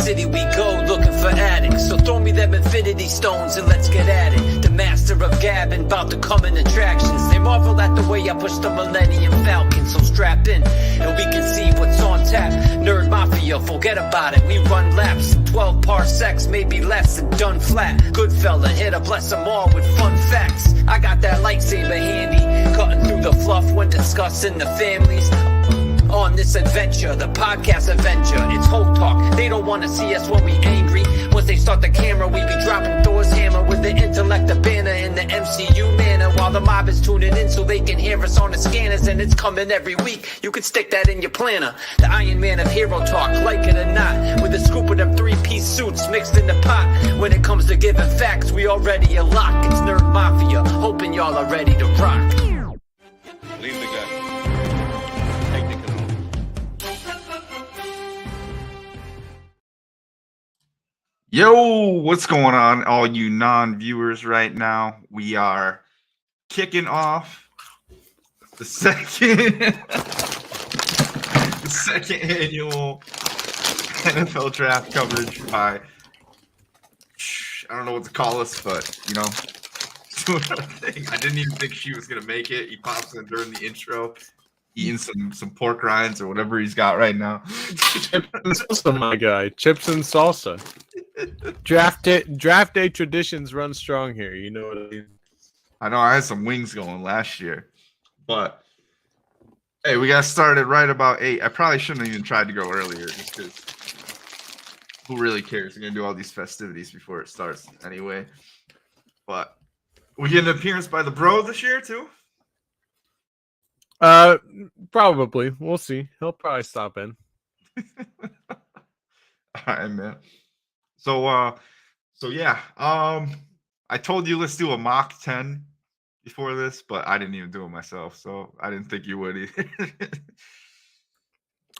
city we go, looking for addicts. So throw me them infinity stones and let's get at it. The master of gabbing, about to come in attractions. They marvel at the way I push the Millennium Falcon. So strap in, and we can see what's on tap. Nerd Mafia, forget about it. We run laps, 12 parsecs, maybe less, and done flat. Good fella, here to bless them all with fun facts. I got that lightsaber handy, cutting through the fluff when discussing the families. On this adventure, the podcast adventure, it's Hulk talk. They don't want to see us when we angry. Once they start the camera, we be dropping Thor's hammer with the intellect of banner in the MCU manner. While the mob is tuning in so they can hear us on the scanners, and it's coming every week. You can stick that in your planner. The Iron Man of hero talk, like it or not, with a scoop of them three-piece suits mixed in the pot. When it comes to giving facts, we already a lock. It's Nerd Mafia, hoping y'all are ready to rock. Leave the gun. Yo, what's going on, all you non-viewers right now? We are kicking off the second annual NFL draft coverage by, I don't know what to call us, but, you know, doing our thing. I didn't even think she was going to make it. He pops in during the intro, eating some pork rinds or whatever he's got right now. Chips and salsa, my guy. Chips and salsa. Draft day traditions run strong here. You know what I mean? I know I had some wings going last year, but hey, we got started right about 8. I probably shouldn't have even tried to go earlier just because who really cares? We're going to do all these festivities before it starts anyway. But we get an appearance by the bro this year too? Probably. We'll see. He'll probably stop in. All right, man. So yeah. I told you let's do a mock 10 before this, but I didn't even do it myself, so I didn't think you would either.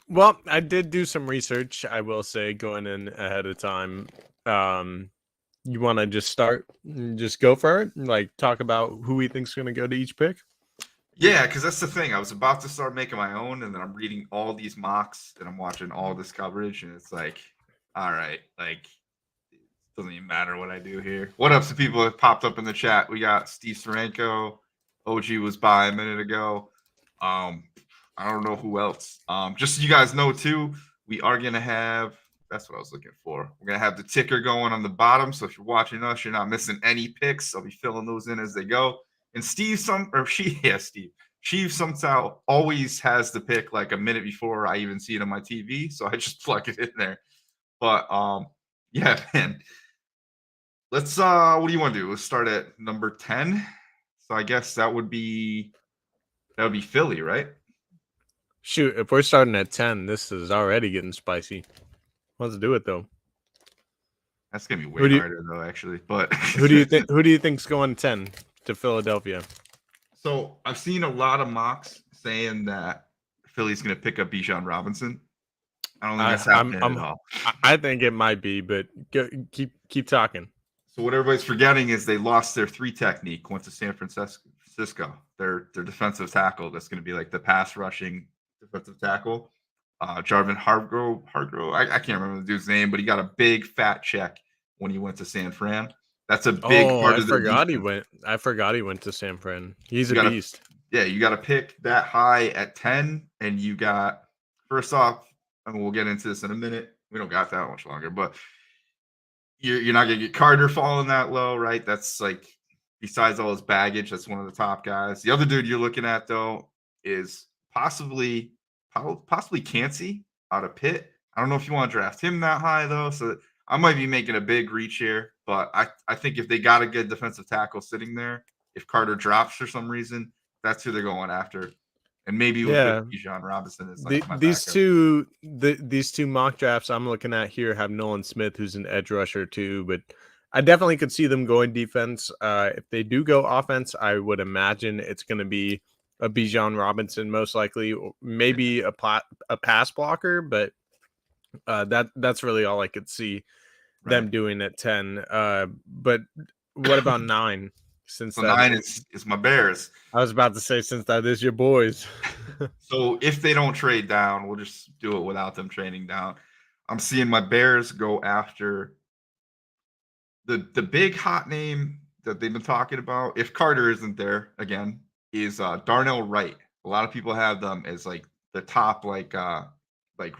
Well, I did do some research, I will say, going in ahead of time. You want to just go for it? Like, talk about who we think's going to go to each pick? Yeah, because that's the thing. I was about to start making my own, and then I'm reading all these mocks, and I'm watching all this coverage, and it's like, all right, like, it doesn't even matter what I do here. What up to people that popped up in the chat? We got Steve Sarenko. OG was by a minute ago. I don't know who else. Just so you guys know, too, we are going to have, that's what I was looking for. We're going to have the ticker going on the bottom, so if you're watching us, you're not missing any picks. I'll be filling those in as they go. And Steve somehow always has the pick like a minute before I even see it on my TV, so I just plug it in there. But yeah, man. Let's what do you want to do? Let's start at number 10. So I guess that would be Philly, right? Shoot, if we're starting at 10, this is already getting spicy. Let's do it though. That's gonna be way harder though, actually. But who do you think's going 10 to Philadelphia? So I've seen a lot of mocks saying that Philly's going to pick up Bijan Robinson. I don't think that's happening at all. I think it might be, but keep talking. So what everybody's forgetting is they lost their 3 technique, went to San Francisco. Their defensive tackle that's going to be like the pass rushing defensive tackle. Jarvin Hargrove. I can't remember the dude's name, but he got a big fat check when he went to San Fran. That's a big part of the defense. I forgot he went to San Fran. He's a beast. Yeah, you got to pick that high at 10, and you got, first off, I mean, we'll get into this in a minute. We don't got that much longer, but you're not going to get Carter falling that low, right? That's like, besides all his baggage, that's one of the top guys. The other dude you're looking at, though, is possibly Kancey out of Pitt. I don't know if you want to draft him that high, though, so I might be making a big reach here, but I think if they got a good defensive tackle sitting there, if Carter drops for some reason, that's who they're going after. And maybe Bijan Robinson is like these two mock drafts I'm looking at here have Nolan Smith, who's an edge rusher too, but I definitely could see them going defense. If they do go offense, I would imagine it's going to be a Bijan Robinson most likely, or maybe a pass blocker, but that's really all I could see them doing at 10. But what about 9? Since 9 is my Bears. I was about to say, since that is your boys. So if they don't trade down, we'll just do it without them trading down. I'm seeing my Bears go after the big hot name that they've been talking about. If Carter isn't there again, is Darnell Wright. A lot of people have them as like the top like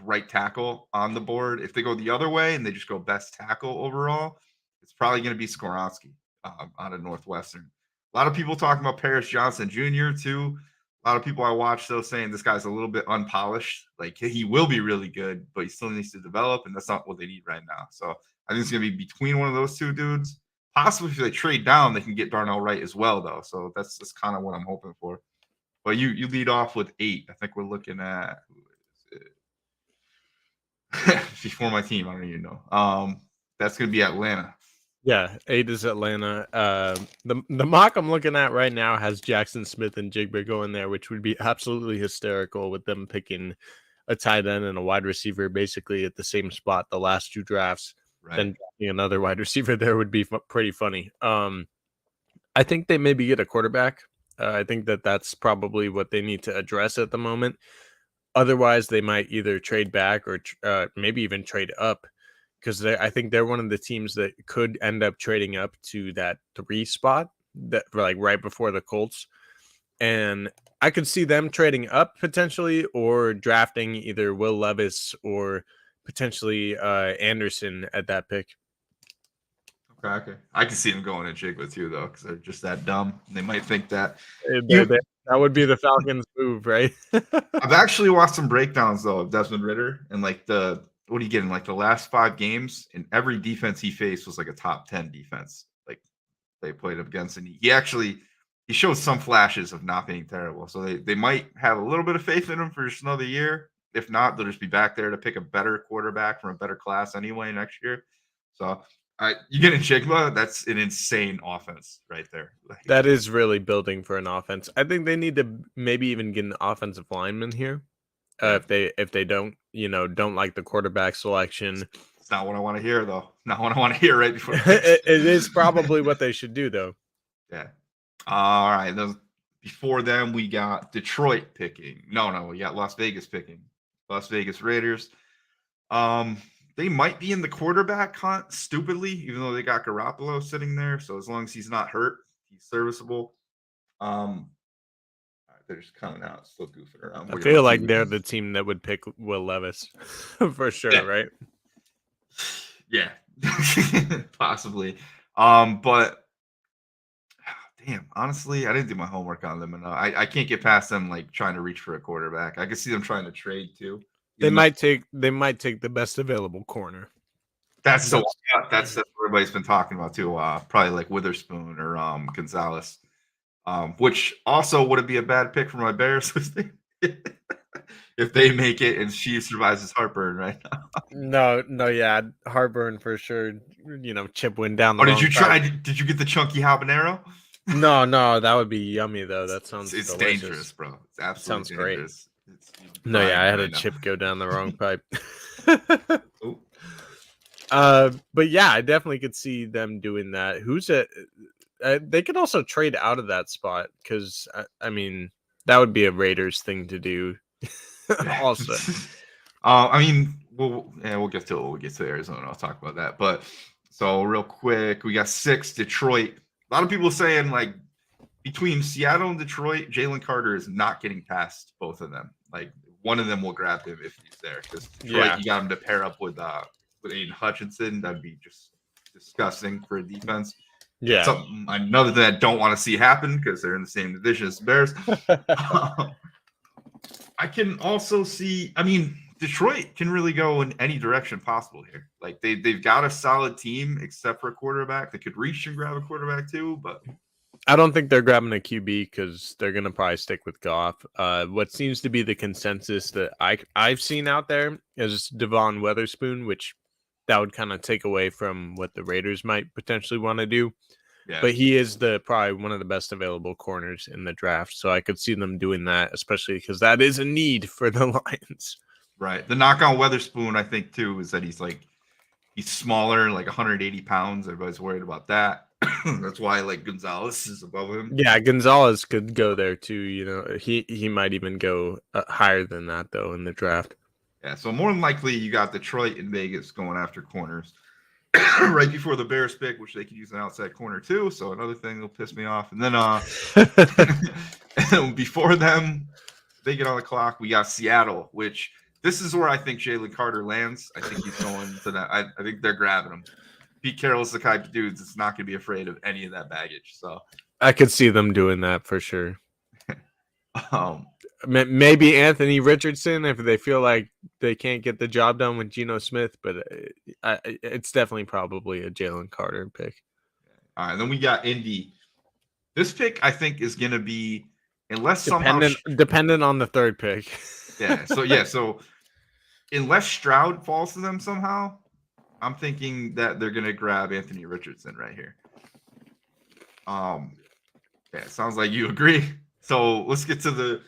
right tackle on the board. If they go the other way and they just go best tackle overall, it's probably going to be Skoronski out of Northwestern. A lot of people talking about Paris Johnson Jr. too. A lot of people I watch though saying this guy's a little bit unpolished. Like he will be really good, but he still needs to develop, and that's not what they need right now. So I think it's going to be between one of those two dudes. Possibly if they trade down, they can get Darnell Wright as well, though. So that's kind of what I'm hoping for. But you lead off with 8. I think we're looking at who is it? Before my team, I don't even know. That's going to be Atlanta. Yeah, 8 is Atlanta. The mock I'm looking at right now has Jackson Smith and Jigba going there, which would be absolutely hysterical with them picking a tight end and a wide receiver basically at the same spot the last 2 drafts. Right. Then another wide receiver there would be pretty funny. I think they maybe get a quarterback. I think that's probably what they need to address at the moment. Otherwise, they might either trade back or maybe even trade up, because I think they're one of the teams that could end up trading up to that 3 spot, that like right before the Colts. And I could see them trading up potentially, or drafting either Will Levis or potentially Anderson at that pick. Okay. I can see them going to Jigba too, though, because they're just that dumb. They might think that. That would be the Falcons' move, right? I've actually watched some breakdowns though of Desmond Ridder, and like what are you getting? Like the last 5 games, and every defense he faced was like a top 10 defense. Like they played up against, and he showed some flashes of not being terrible. So they might have a little bit of faith in him for just another year. If not, they'll just be back there to pick a better quarterback from a better class anyway next year. So you get in Jigba, that's an insane offense right there. That is really building for an offense. I think they need to maybe even get an offensive lineman here. If they don't like the quarterback selection. It's not what I want to hear, though. Not what I want to hear right before. It is probably what they should do, though. Yeah. All right. Before them, we got Detroit picking. No, we got Las Vegas picking. Las Vegas Raiders. They might be in the quarterback hunt stupidly, even though they got Garoppolo sitting there. So as long as he's not hurt, he's serviceable. They're just coming out, still goofing around. I feel like they're the team that would pick Will Levis for sure, yeah. Right? Yeah, possibly. But damn, honestly, I didn't do my homework on them, and I can't get past them like trying to reach for a quarterback. I can see them trying to trade too. They might take the best available corner. That's what everybody's been talking about too. Probably like Witherspoon or Gonzalez. Which also wouldn't be a bad pick for my Bears if they make it and she survives his heartburn right now. No, yeah, heartburn for sure. Chip went down the. Did you try? Did you get the chunky habanero? No, that would be yummy though. That sounds. It's delicious. dangerous, bro. It's absolutely sounds dangerous. Great. I had a chip go down the wrong pipe. But yeah, I definitely could see them doing that. They could also trade out of that spot, because I mean that would be a Raiders thing to do. Also, I mean, we'll get to Arizona. I'll talk about that. But so real quick, we got 6 Detroit. A lot of people saying like between Seattle and Detroit, Jalen Carter is not getting past both of them. Like one of them will grab him if he's there, because Detroit, you got him to pair up with Aiden Hutchinson. That'd be just disgusting for a defense. Yeah. Another thing I don't want to see happen, because they're in the same division as the Bears. I can also see, I mean, Detroit can really go in any direction possible here. Like they've got a solid team except for a quarterback. They could reach and grab a quarterback too, but I don't think they're grabbing a QB, because they're going to probably stick with Goff. What seems to be the consensus that I've seen out there is Devon Witherspoon, which that would kind of take away from what the Raiders might potentially want to do. Yeah. But he is probably one of the best available corners in the draft. So I could see them doing that, especially because that is a need for the Lions. Right. The knock on Witherspoon, I think, too, is that he's smaller, like 180 pounds. Everybody's worried about that. That's why like Gonzalez is above him. Yeah, Gonzalez could go there too. He might even go higher than that though in the draft. Yeah, so more than likely you got Detroit and Vegas going after corners right before the Bears pick, which they could use an outside corner too. So another thing that'll piss me off. And then before them, they get on the clock. We got Seattle, which this is where I think Jalen Carter lands. I think he's going to that. I think they're grabbing him. Pete Carroll's the type of dudes that's not going to be afraid of any of that baggage. So I could see them doing that for sure. um, Maybe Anthony Richardson if they feel like they can't get the job done with Geno Smith, but it's definitely probably a Jalen Carter pick. all right, then we got Indy. This pick I think is going to be, unless dependent on the third pick. So unless Stroud falls to them somehow, I'm thinking that they're going to grab Anthony Richardson right here. It sounds like you agree. So let's get to the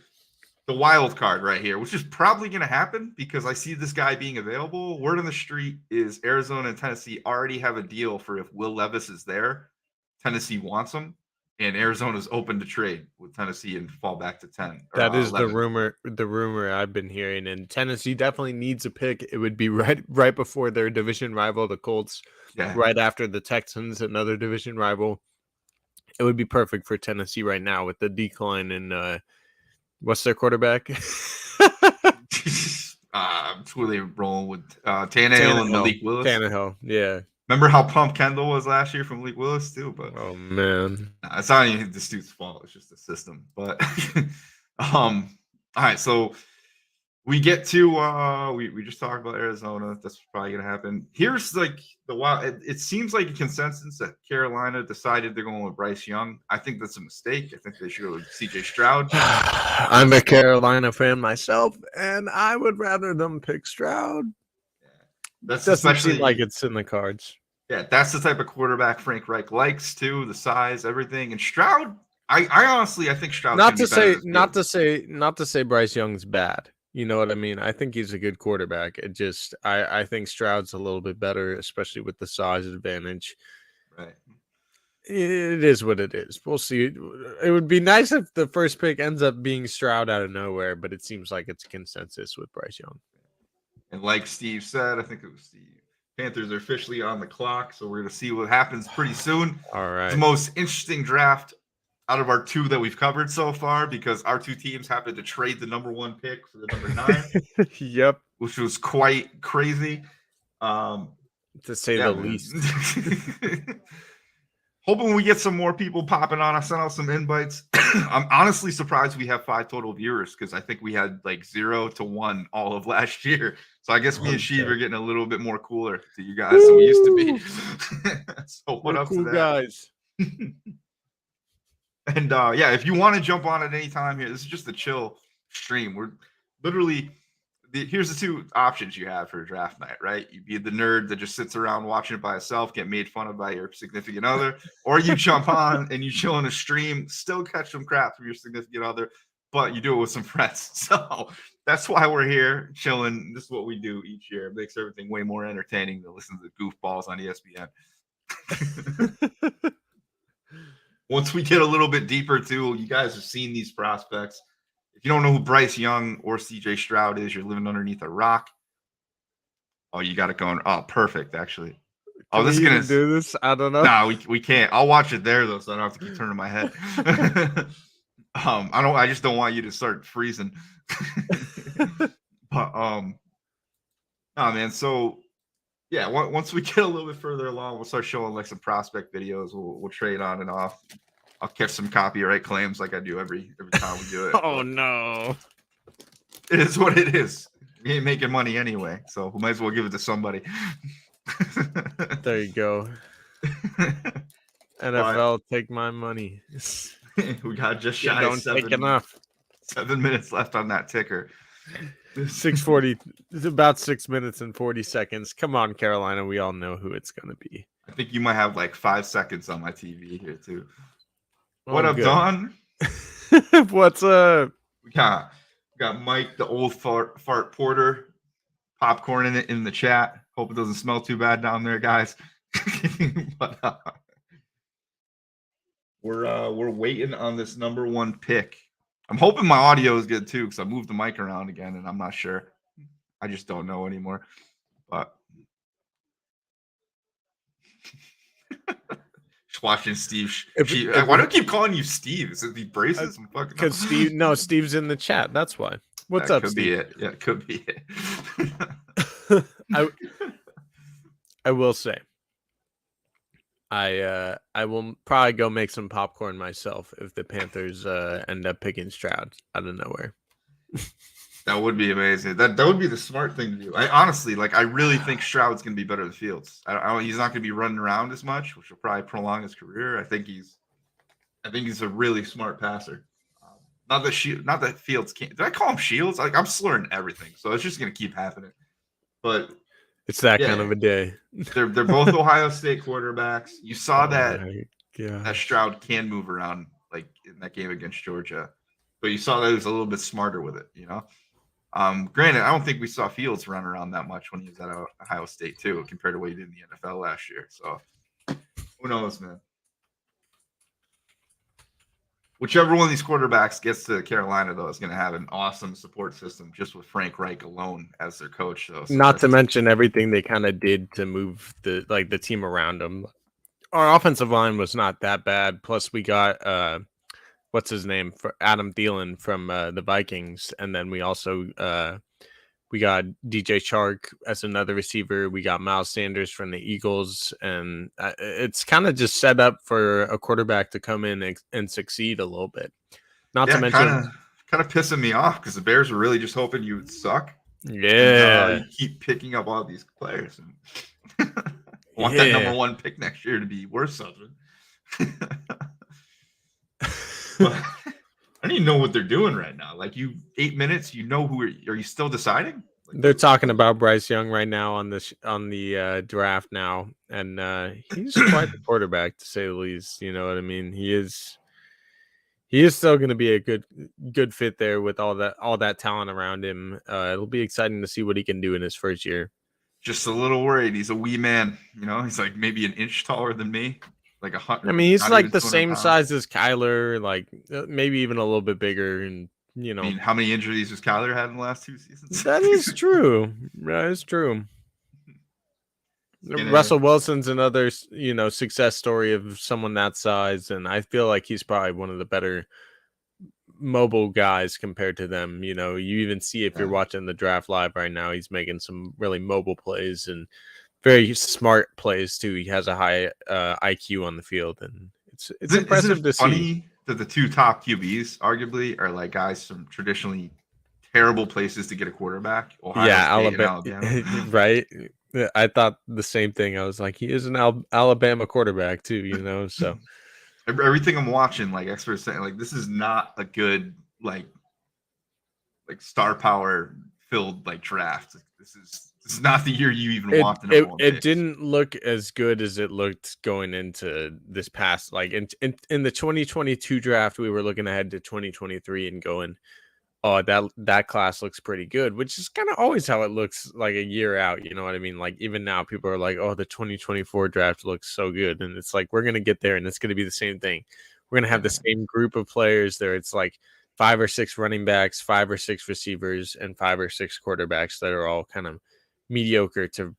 wild card right here, which is probably going to happen because I see this guy being available. Word on the street is Arizona and Tennessee already have a deal for if Will Levis is there, Tennessee wants him, and Arizona's open to trade with Tennessee and fall back to 10. That is 11. the rumor I've been hearing, and Tennessee definitely needs a pick. It would be right before their division rival, the Colts, right after the Texans, another division rival. It would be perfect for Tennessee right now with the decline in what's their quarterback? It's where they roll with Tannehill and Malik Willis. Tannehill, yeah. Remember how pumped Kendall was last year from Malik Willis too? But oh man, it's not even this dude's fault. It's just the system. But all right, so we get to we just talked about Arizona. That's probably gonna happen. Here's like the wild. It seems like a consensus that Carolina decided they're going with Bryce Young. I think that's a mistake. I think they should go with CJ Stroud. I'm a Carolina fan myself, and I would rather them pick Stroud. That's doesn't especially seem like it's in the cards. Yeah, that's the type of quarterback Frank Reich likes too. The size, everything, and Stroud. I honestly, I think Stroud. Not to say Bryce Young's bad. You know what I mean? I think he's a good quarterback. It just, I think Stroud's a little bit better, especially with the size advantage. Right. It is what it is. We'll see. It would be nice if the first pick ends up being Stroud out of nowhere, but it seems like it's a consensus with Bryce Young. And like Steve said, I think it was Steve, Panthers are officially on the clock, so we're going to see what happens pretty soon. All right. It's the most interesting draft out of our two that we've covered so far because our two teams happened to trade the number 1 pick for the number 9. Yep. Which was quite crazy. To say the least. Hoping we get some more people popping on. I sent out some invites. I'm honestly surprised we have 5 total viewers because I think we had like 0 to 1 all of last year. So I guess me and Sheev are getting a little bit more cooler to you guys than we used to be. So what up cool to that? Guys. And if you want to jump on at any time here, this is just a chill stream. We're literally here's the 2 options you have for a draft night, right? You be the nerd that just sits around watching it by itself, get made fun of by your significant other, or you jump on and you chill on a stream, still catch some crap from your significant other, but you do it with some friends. So that's why we're here chilling. This is what we do each year. It makes everything way more entertaining than listen to the goofballs on ESPN. Once we get a little bit deeper too, you guys have seen these prospects. If you don't know who Bryce Young or CJ Stroud is, you're living underneath a rock. Oh, you got it going. Oh, perfect, actually. Oh, this is going to do this. I don't know. No, we can't. I'll watch it there, though, so I don't have to keep turning my head. I just don't want you to start freezing. But, oh, man. So, yeah, once we get a little bit further along, we'll start showing like some prospect videos. We'll trade on and off. I'll catch some copyright claims like I do every time we do it. Oh no. It is what it is. We ain't making money anyway, so we might as well give it to somebody. There you go. NFL, take my money. We got just shy don't of 7, take enough. 7 minutes left on that ticker. 6:40. It's about 6 minutes and 40 seconds. Come on, Carolina. We all know who it's going to be. I think you might have like 5 seconds on my TV here too. What up, good. Don? What's up? We got Mike, the old fart Porter, popcorn in the chat. Hope it doesn't smell too bad down there, guys. But we're waiting on this number 1 pick. I'm hoping my audio is good too, because I moved the mic around again, and I'm not sure. I just don't know anymore. But just watching Steve. Why do I keep calling you Steve? Is it the braces? I'm fucking because Steve's in the chat. That's why. What's that up, could Steve? be it. Yeah, it could be it. I will say, I will probably go make some popcorn myself if the Panthers end up picking Stroud out of nowhere. That would be amazing. That would be the smart thing to do. I honestly, like, I really think Stroud's going to be better than Fields. He's not going to be running around as much, which will probably prolong his career. I think he's a really smart passer. Not that Fields can't. Did I call him Shields? Like, I'm slurring everything, so it's just going to keep happening. But it's that kind of a day. They're both Ohio State quarterbacks. You saw that that Stroud can move around, like in that game against Georgia, but you saw that he was a little bit smarter with it. Granted, I don't think we saw Fields run around that much when he was at Ohio State too, compared to what he did in the NFL last year. So who knows, man? Whichever one of these quarterbacks gets to Carolina, though, is going to have an awesome support system just with Frank Reich alone as their coach. Though, so not to mention everything they kind of did to move the team around them. Our offensive line was not that bad. Plus, we got what's his name for Adam Thielen from the Vikings, and then we also we got DJ Chark as another receiver. We got Miles Sanders from the Eagles, and it's kind of just set up for a quarterback to come in and succeed a little bit. Not to mention, kind of pissing me off because the Bears were really just hoping you would suck. Yeah, and, you keep picking up all these players and want that number 1 pick next year to be worth something. I don't even know what they're doing right now. Like, 8 minutes, who are you still deciding? Like, they're talking about Bryce Young right now on the draft now, and he's quite the quarterback to say the least. You know what I mean? He is still going to be a good fit there with all that talent around him. It'll be exciting to see what he can do in his first year. Just a little worried. He's a wee man. He's like maybe an inch taller than me. Like 100. I mean, he's like the same size as Kyler, like maybe even a little bit bigger. And I mean, how many injuries has Kyler had in the last 2 seasons? That is true. That is true. Russell Wilson's another, success story of someone that size, and I feel like he's probably one of the better mobile guys compared to them. You even see if you're watching the draft live right now, he's making some really mobile plays and very smart plays too. He has a high IQ on the field, and it's impressive to see that the 2 top QBs arguably are like guys from traditionally terrible places to get a quarterback. Ohio State and Alabama. Right? I thought the same thing. I was like, he is an Alabama quarterback too, so everything I'm watching, like experts saying, like this is not a good like star power filled like draft. This is not the year you even want to. It didn't look as good as it looked going into this past, like in the 2022 draft. We were looking ahead to 2023 and going, oh, that class looks pretty good, which is kind of always how it looks like a year out. You know what I mean? Like even now people are like, oh, the 2024 draft looks so good. And it's like, we're going to get there and it's going to be the same thing. We're going to have the same group of players there. It's like 5 or 6 running backs, 5 or 6 receivers, and 5 or 6 quarterbacks that are all kind of mediocre to,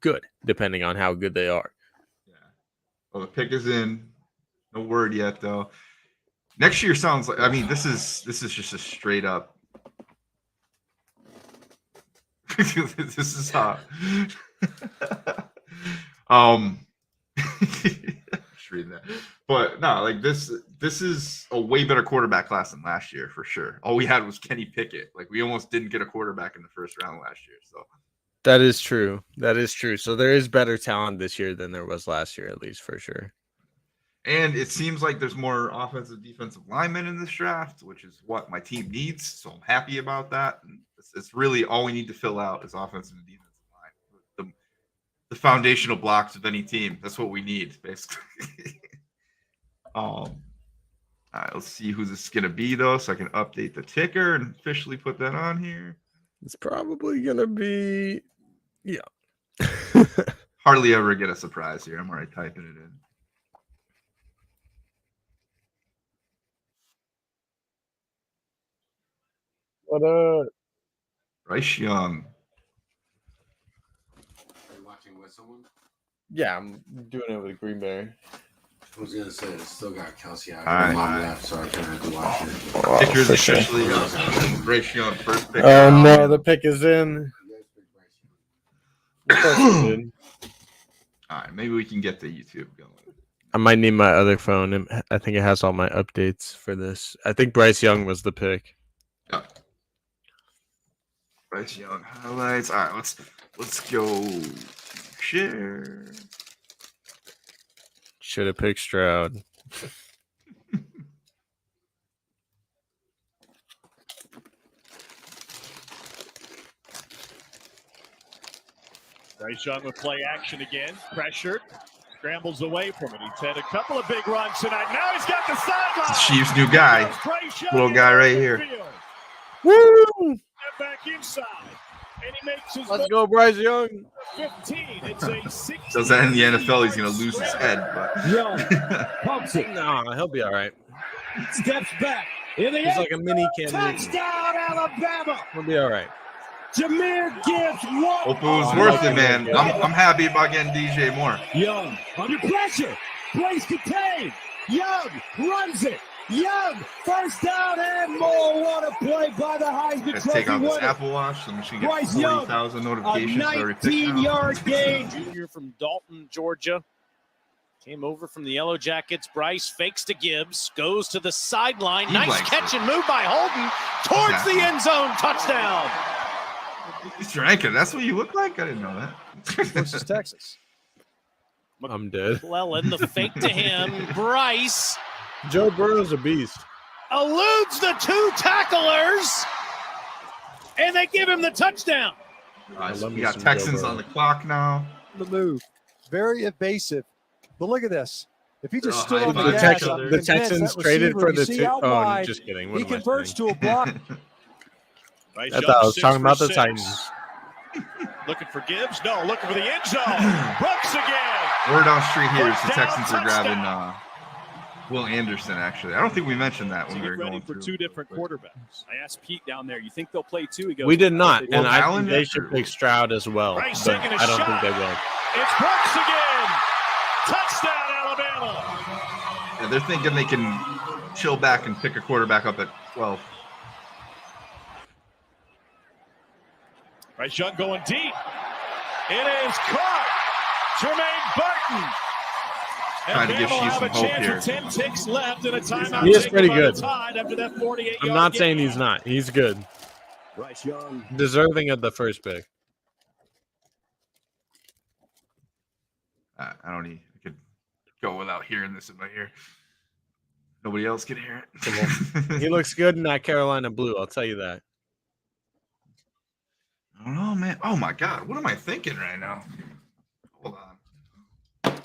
good, depending on how good they are. Yeah. Well, the pick is in. No word yet, though. Next year sounds like, I mean, this is just a straight up. This is hot. Just reading that. But no, like this is a way better quarterback class than last year for sure. All we had was Kenny Pickett. Like we almost didn't get a quarterback in the first round last year. So that is true. That is true. So there is better talent this year than there was last year, at least for sure. And it seems like there's more offensive, defensive linemen in this draft, which is what my team needs. So I'm happy about that. And it's really all we need to fill out is offensive and defensive line. The foundational blocks of any team. That's what we need, basically. All right, let's see who this is going to be, though, so I can update the ticker and officially put that on here. It's probably going to be, yeah. Hardly ever get a surprise here. I'm already typing it in. What up? Bryce Young. someone? Yeah, I'm doing it with Green Bay. I was gonna say it's still got Kelsey out. All right, Mom all right. left, so I kind of have to watch it. Pickers for sure. officially up. Bryce Young, first pick. Oh no, the pick is in. Of course it did. All right, maybe we can get the YouTube going. I might need my other phone. I think it has all my updates for this. I think Bryce Young was the pick. Bryce Young highlights. All right, let's go share. Should have picked Stroud. Bryce Young with play action again. Pressured. Scrambles away from it. He's had a couple of big runs tonight. Now he's got the sideline. Chiefs' new guy. Little guy right here. Woo! And back inside. And he makes his Let's go, Bryce Young. 15. It's a 16. Does that in the NFL? He's gonna lose his head, but Young pumps it, No, he'll be all right. steps back. In the He's like a mini candidate. touchdown, Alabama. He'll be all right. Jameer Gibbs, one. hope it was I worth like it, him. man. I'm happy about getting DJ Moore. Young under pressure. Place contained. Young runs it. Young first down and more. What a play by the Heisman Let's take Trophy out this winner. Apple Watch so we should get Bryce Young, 40,000 A notifications. for every pick now. 19-yard gain. Junior from Dalton, Georgia. Came over from the Yellow Jackets. Bryce fakes to Gibbs. Goes to the sideline. He Nice likes catch it. and move by Holden. Towards Exactly. the end zone. Touchdown. Mr. Rankin, that's what you look like? I didn't know that. Versus Texas. I'm dead. McClellan, the fake to him. Bryce Joe Burrow's a beast. eludes the two tacklers. And they give him the touchdown. All right, so love we me got some Joe Texans Burrow. on the clock now. The move. Very evasive. But look at this. If he just Oh, stood high on the five. gas, Texans- I'm the convinced Texans that traded receiver, for you the see two. out Oh, I'm wide, just kidding. What he am I converts saying? to a block. Bryce I Young, thought I was 6 talking for about the 6. Titans. Looking for Gibbs. No, looking for the end zone. Brooks again. Word on street here is the First down, Texans are grabbing touchdown. Will Anderson, actually. I don't think we mentioned that when To we were get ready going for through. two different quarterbacks. I asked Pete down there, you think they'll play two? He goes, We did not, "They and will." I Allen think they or- should pick Stroud as well. Bryce But taking a I don't shot. think they will. It's Brooks again. Touchdown, Alabama. Yeah, they're thinking they can chill back and pick a quarterback up at 12. Bryce Young going deep. It is caught. Jermaine Burton. Trying to give Bama will Chiefs have some a hope chance here. with 10 ticks left and a timeout. He is taken pretty by the good. Tide after that 48 I'm yard not gain. saying he's not. He's good. Bryce Young. Deserving of the first pick. I don't need. I could go without hearing this in my ear. Nobody else can hear it. He looks good in that Carolina blue. I'll tell you that. I don't know, man. Oh my God, what am I thinking right now? Hold on.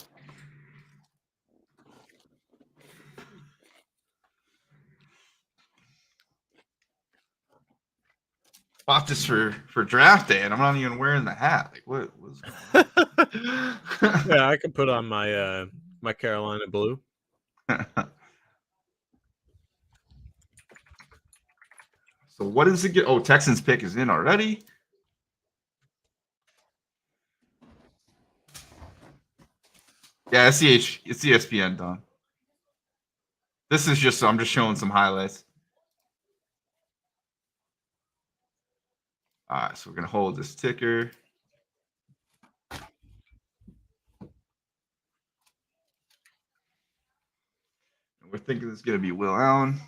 Bought this for draft day, and I'm not even wearing the hat. Like, what was? Yeah, I could put on my my Carolina blue. So what does it get? Oh, Texans pick is in already. Yeah, it's ESPN, Don. This is just I'm just showing some highlights. All right, so we're gonna hold this ticker. We're thinking it's gonna be Will Allen.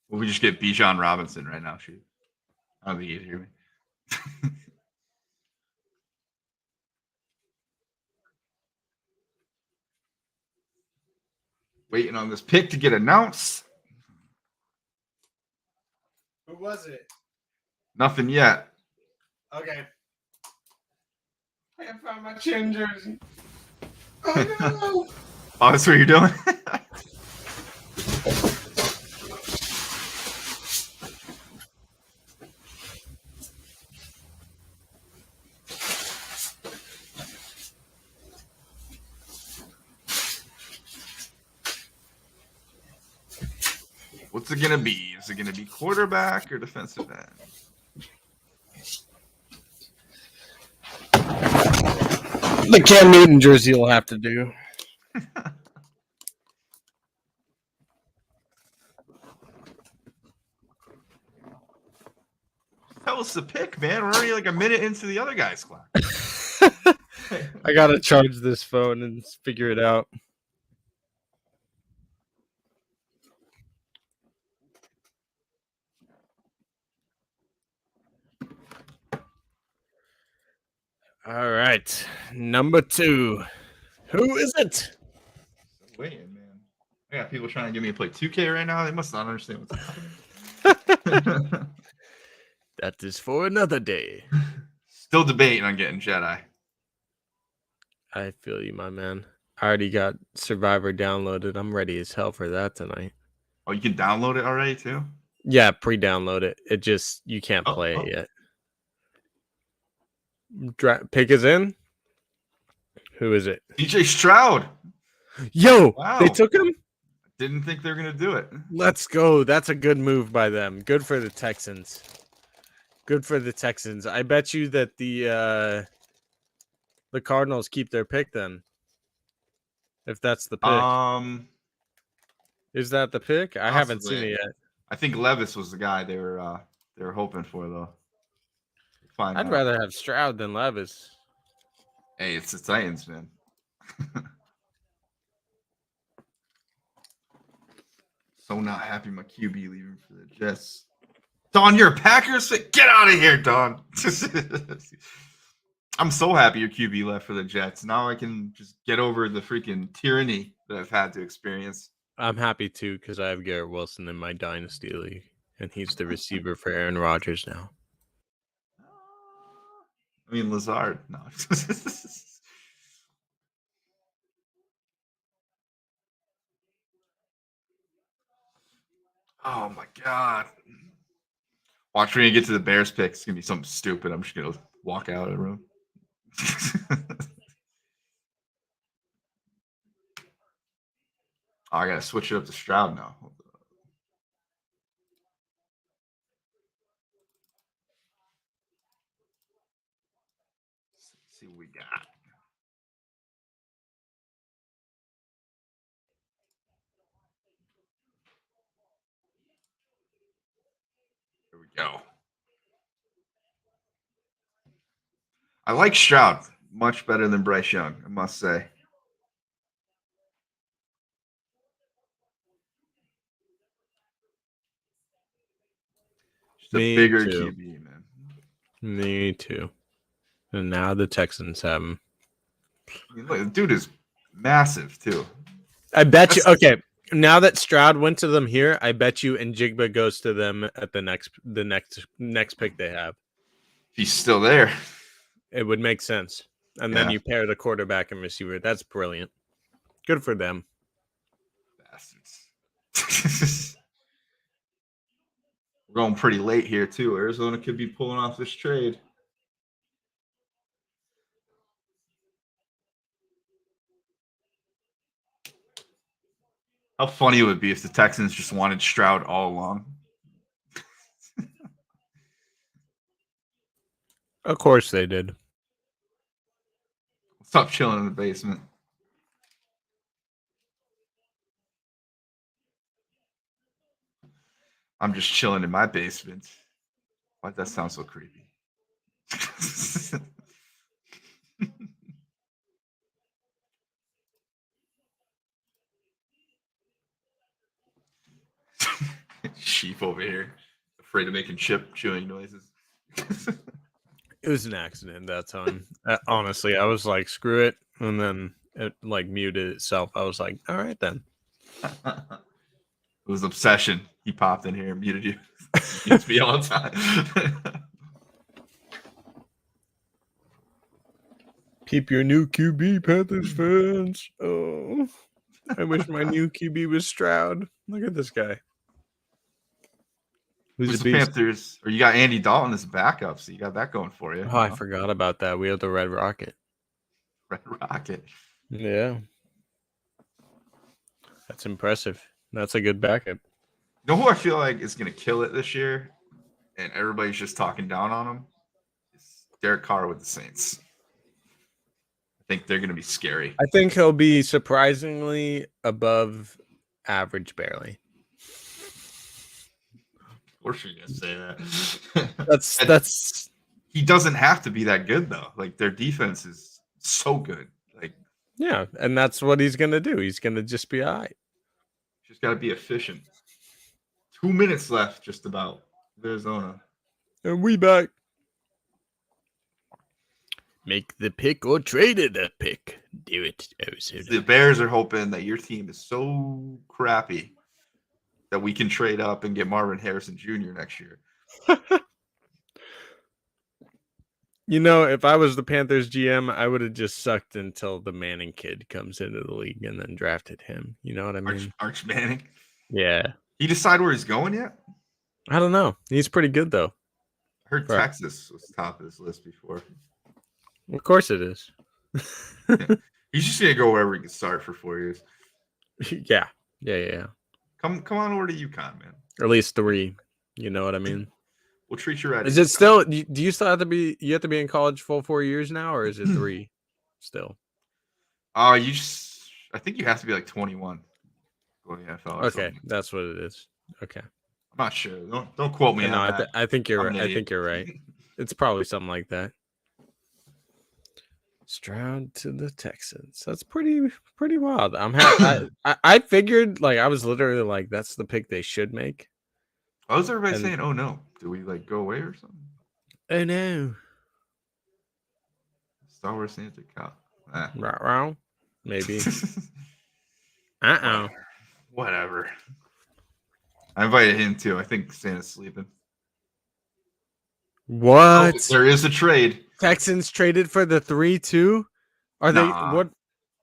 Well, we just get Bijan Robinson right now. Shoot, I don't think you'd hear me. Waiting on this pick to get announced. Who was it? Nothing yet. Okay. I can't find my chin jersey. Oh no! Oh, that's what you're doing? What's it gonna be? Is it gonna be quarterback or defensive end? The Cam Newton jersey will have to do. That was the pick, man. We're already like a minute into the other guy's clock. I gotta charge this phone and figure it out. All right, number 2. Who is it? Waiting, man. I got people trying to get me to play 2K right now. They must not understand what's happening. That is for another day. Still debating on getting Jedi. I feel you, my man. I already got Survivor downloaded. I'm ready as hell for that tonight. Oh, you can download it already too? Yeah, pre-download it. It just you can't play it yet. Pick is in. Who is it? DJ Stroud. Yo, Wow. they took him. Didn't think they were gonna do it. Let's go. That's a good move by them. Good for the Texans. Good for the Texans. I bet you that the Cardinals keep their pick then. If that's the pick. Is that the pick? I haven't seen it yet. I think Levis was the guy they were hoping for though. I'd rather have Stroud than Levis. Hey, it's the Titans, man. So not happy my QB leaving for the Jets. Don, you're a Packers fan? Get out of here, Don. I'm so happy your QB left for the Jets. Now I can just get over the freaking tyranny that I've had to experience. I'm happy too because I have Garrett Wilson in my dynasty league, and he's the receiver for Aaron Rodgers now. I mean, Lazard. No. Oh my God. Watch when you get to the Bears pick. It's gonna be something stupid. I'm just gonna walk out of the room. I gotta switch it up to Stroud now. Let's see what we got. Here we go. I like Stroud much better than Bryce Young, I must say. Just a bigger QB, man. Me too. And now the Texans have him. I mean, look, the dude is massive too. I bet you. Okay, now that Stroud went to them here, I bet you Njigba goes to them at the next pick they have. He's still there. It would make sense. And then you pair the quarterback and receiver. That's brilliant. Good for them. Bastards. We're going pretty late here too. Arizona could be pulling off this trade. How funny it would be if the Texans just wanted Stroud all along. Of course they did. Stop chilling in the basement. I'm just chilling in my basement. Why'd that sound so creepy? Sheep over here, afraid of making chewing noises. It was an accident that time. Honestly, I was like, screw it. And then it like muted itself. I was like, all right then. It was obsession. He popped in here and muted you. Mutes me all the time. Keep your new QB, Panthers fans. Oh, I wish my new QB was Stroud. Look at this guy. Who's the Panthers? Or you got Andy Dalton as backup, so you got that going for you. Oh, I forgot about that. We have the Red Rocket. Red Rocket. Yeah. That's impressive. That's a good backup. know who I feel like is going to kill it this year, and everybody's just talking down on him? It's Derek Carr with the Saints. I think they're going to be scary. I think he'll be surprisingly above average, barely. Of course you're going to say that. That's He doesn't have to be that good, though. Like, their defense is so good. Like, yeah, and that's what he's gonna do. He's gonna just be all right. just got to be efficient. 2 minutes left, just about. Arizona. And we back. Make the pick or trade it a pick. Do it, Arizona. The Bears are hoping that your team is so crappy that we can trade up and get Marvin Harrison Jr. next year. You know, if I was the Panthers GM, I would have just sucked until the Manning kid comes into the league and then drafted him. You know what I mean? Arch Manning. Yeah. He decide where he's going yet? I don't know. He's pretty good, though. I heard Right. Texas was top of this list before. Of course it is. He's just gonna go wherever he can start for 4 years. Yeah. Yeah. Come on over to UConn, man. Or at least 3. You know what I mean? We'll treat you right. Is it still? Do you still have to be? You have to be in college full 4 years now, or is it 3 still? I think you have to be like 21. Go to the NFL. Or Okay, something. that's what it is. Okay. I'm not sure. Don't quote me No, on that. I think you're I'm right. an I idiot. think you're right. It's probably something like that. Stroud to the Texans. That's pretty wild. I'm happy. I figured, like, I was literally like, that's the pick they should make. Why was everybody And- saying, "Oh no"? Do we like go away or something? Oh no. Star Wars Santa Claus. Wrong. Maybe. Uh-oh. Whatever. I invited him too. I think Santa's sleeping. What? Oh, there is a trade. Texans traded for the 3-2? Are Nah. they what?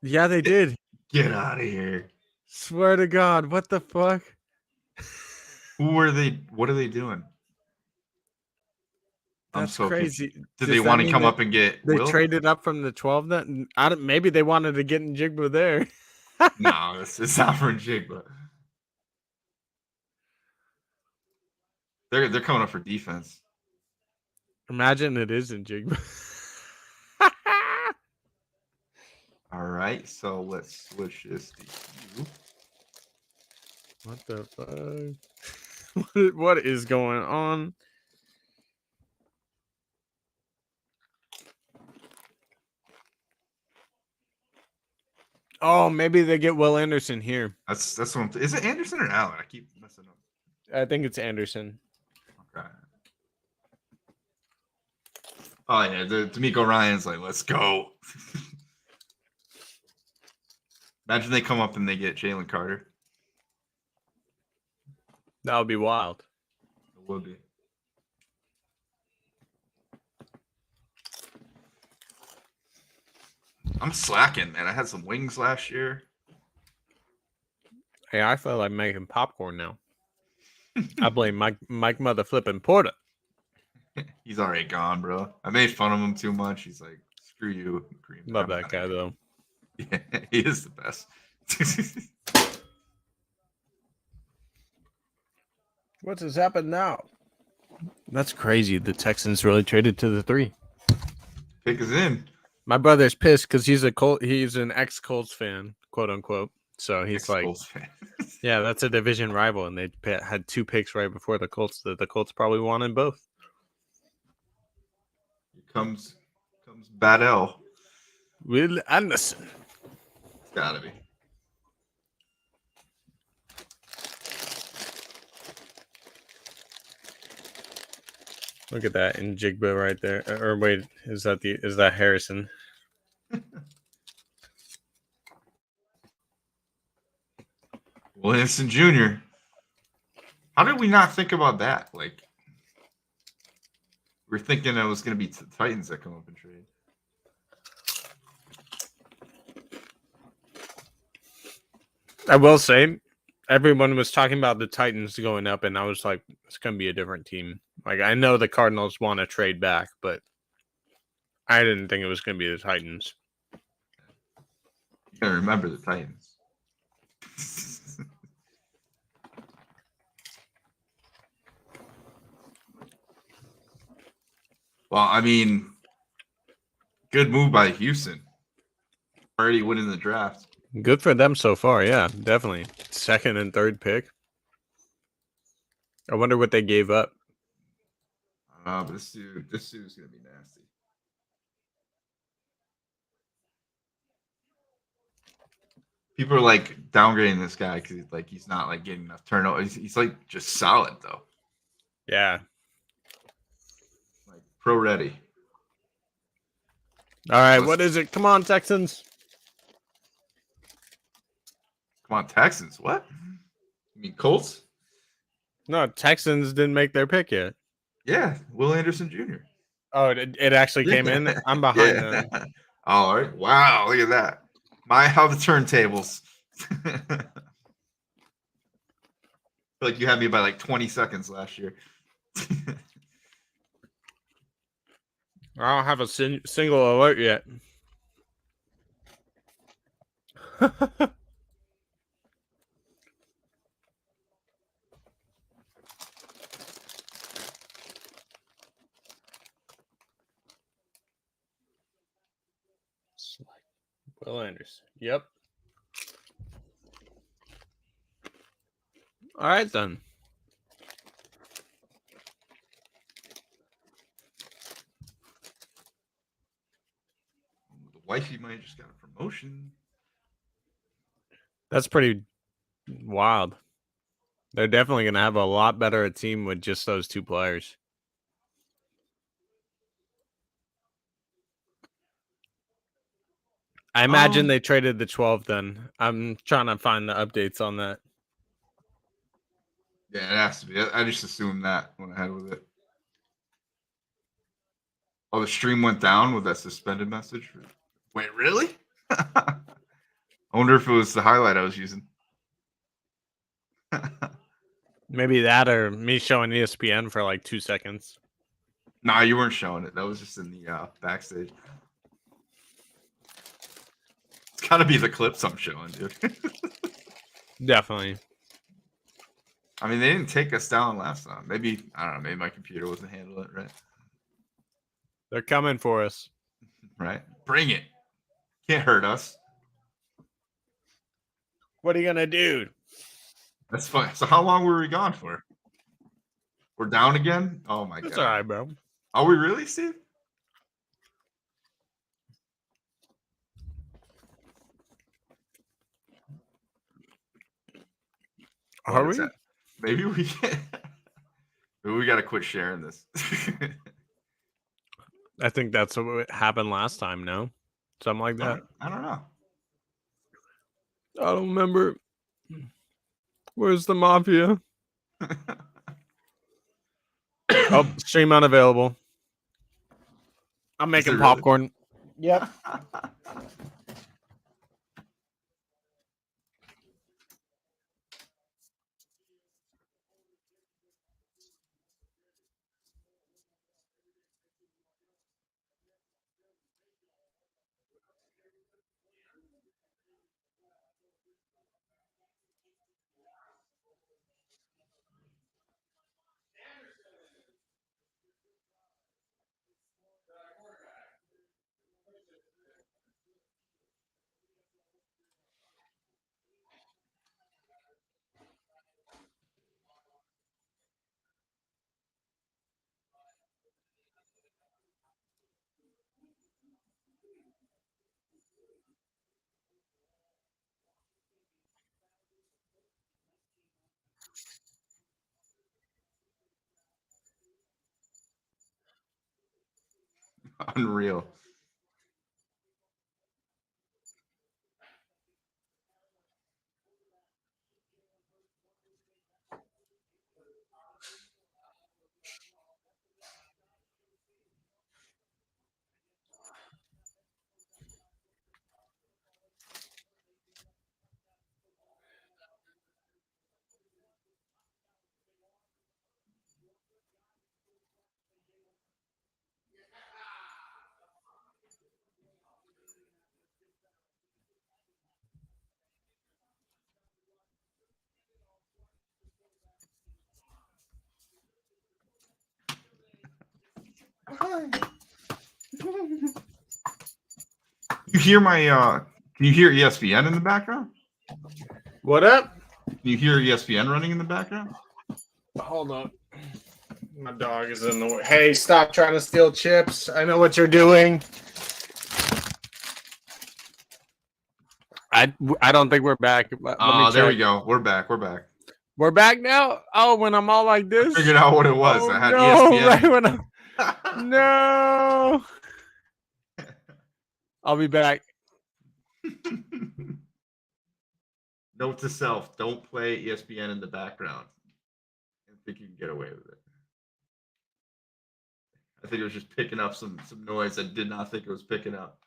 Yeah, they did. Get out of here. Swear to God, what the fuck? Who are they? What are they doing? I'm That's so crazy. confused. Did Does they that want to mean come that up and get They Will? traded up from the 12 then? Maybe they wanted to get in Jigba there. No, it's not for Jigba. They're coming up for defense. Imagine it is in Jigba. All right, so let's switch this to you. What the fuck? What is going on? Oh, maybe they get Will Anderson here. That's what is it Anderson or Allen? I keep messing up. I think it's Anderson. Okay. Oh yeah, D'Amico Ryan's like, let's go. Imagine they come up and they get Jalen Carter. That would be wild. It would be. I'm slacking, man. I had some wings last year. Hey, I feel like making popcorn now. I blame Mike Mother Flippin' Porter. He's already gone, bro. I made fun of him too much. He's like, screw you. Green Love Bay. that guy though. Yeah, he is the best. What has happened now? That's crazy. The Texans really traded to the 3. Pick is in. My brother's pissed because he's an ex-Colts fan, quote unquote. So he's like, Ex-Bulls fan. yeah, that's a division rival, and they had 2 picks right before the Colts. The Colts probably wanted both. Here comes Battle. Will Anderson. It's gotta be. Look at that in Jigba right there. Or wait, is that Harrison? Williamson Jr. How did we not think about that? Like, we're thinking it was going to be the Titans that come up and trade. I will say, everyone was talking about the Titans going up, and I was like, it's going to be a different team. Like, I know the Cardinals want to trade back, but I didn't think it was going to be the Titans. You got to remember the Titans. Well, I mean, good move by Houston. Already winning the draft. Good for them so far. Yeah, definitely. Second and third pick. I wonder what they gave up. But this dude's gonna be nasty. People are like downgrading this guy because he's not like getting enough turnover. He's like just solid though. Yeah. Like pro ready. All right. What is it? Come on, Texans. Come on, Texans. What? You mean Colts? No, Texans didn't make their pick yet. Yeah, Will Anderson Jr. Oh, it actually came in. I'm behind them. All right. Wow, look at that. How the turntables. I feel like you had me by like 20 seconds last year. I don't have a single alert yet. Will Anderson. Yep. All right, then. The wifey might have just got a promotion. That's pretty wild. They're definitely going to have a lot better a team with just those two players. I imagine they traded the 12 then. I'm trying to find the updates on that. Yeah, it has to be. I just assumed that, went ahead with it. Oh, the stream went down with that suspended message. Wait, really? I wonder if it was the highlight I was using. Maybe that or me showing ESPN for like 2 seconds. Nah, you weren't showing it. That was just in the backstage. It's got to be the clips I'm showing, dude. Definitely. I mean, they didn't take us down last time. Maybe, I don't know, maybe my computer wasn't handling it right. They're coming for us. Right? Bring it. Can't hurt us. What are you going to do? That's fine. So how long were we gone for? We're down again? Oh my That's god. all right, bro. Are we really, Steve? Are we? Maybe we can. Maybe we got to quit sharing this. I think that's what happened last time, no? Something like that. I don't know. I don't remember. Where's the mafia? Oh, stream unavailable. I'm making really? popcorn. Yep. Unreal. You hear my can you hear ESPN in the background? What up? Can you hear ESPN running in the background? Hold on. My dog is in the way. Hey, stop trying to steal chips. I know what you're doing. I don't think we're back. Let me Oh, there we check. go. We're back. We're back. We're back now. Oh, when I'm all like this. Figured out what it was. Oh, I had no, ESPN. right when I'm... No. I'll be back. Note to self: don't play ESPN in the background. I think you can get away with it. I think it was just picking up some noise. I did not think it was picking up.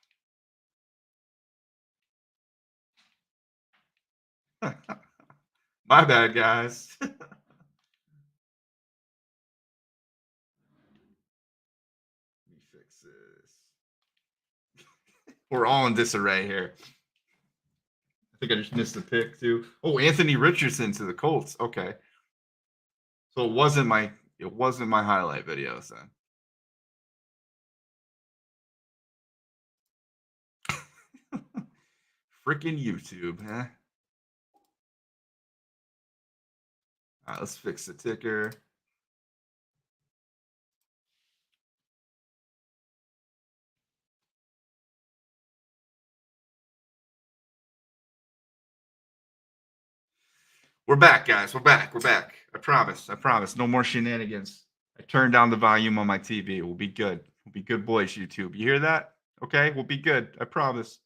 My bad, guys. Let me fix this. We're all in disarray here. I think I just missed a pick too. Oh, Anthony Richardson to the Colts. Okay. So it wasn't my highlight videos then. Freaking YouTube, huh? All right, let's fix the ticker. We're back, guys. We're back. We're back. I promise. I promise. No more shenanigans. I turned down the volume on my TV. We'll be good. We'll be good boys, YouTube. You hear that? Okay? We'll be good. I promise.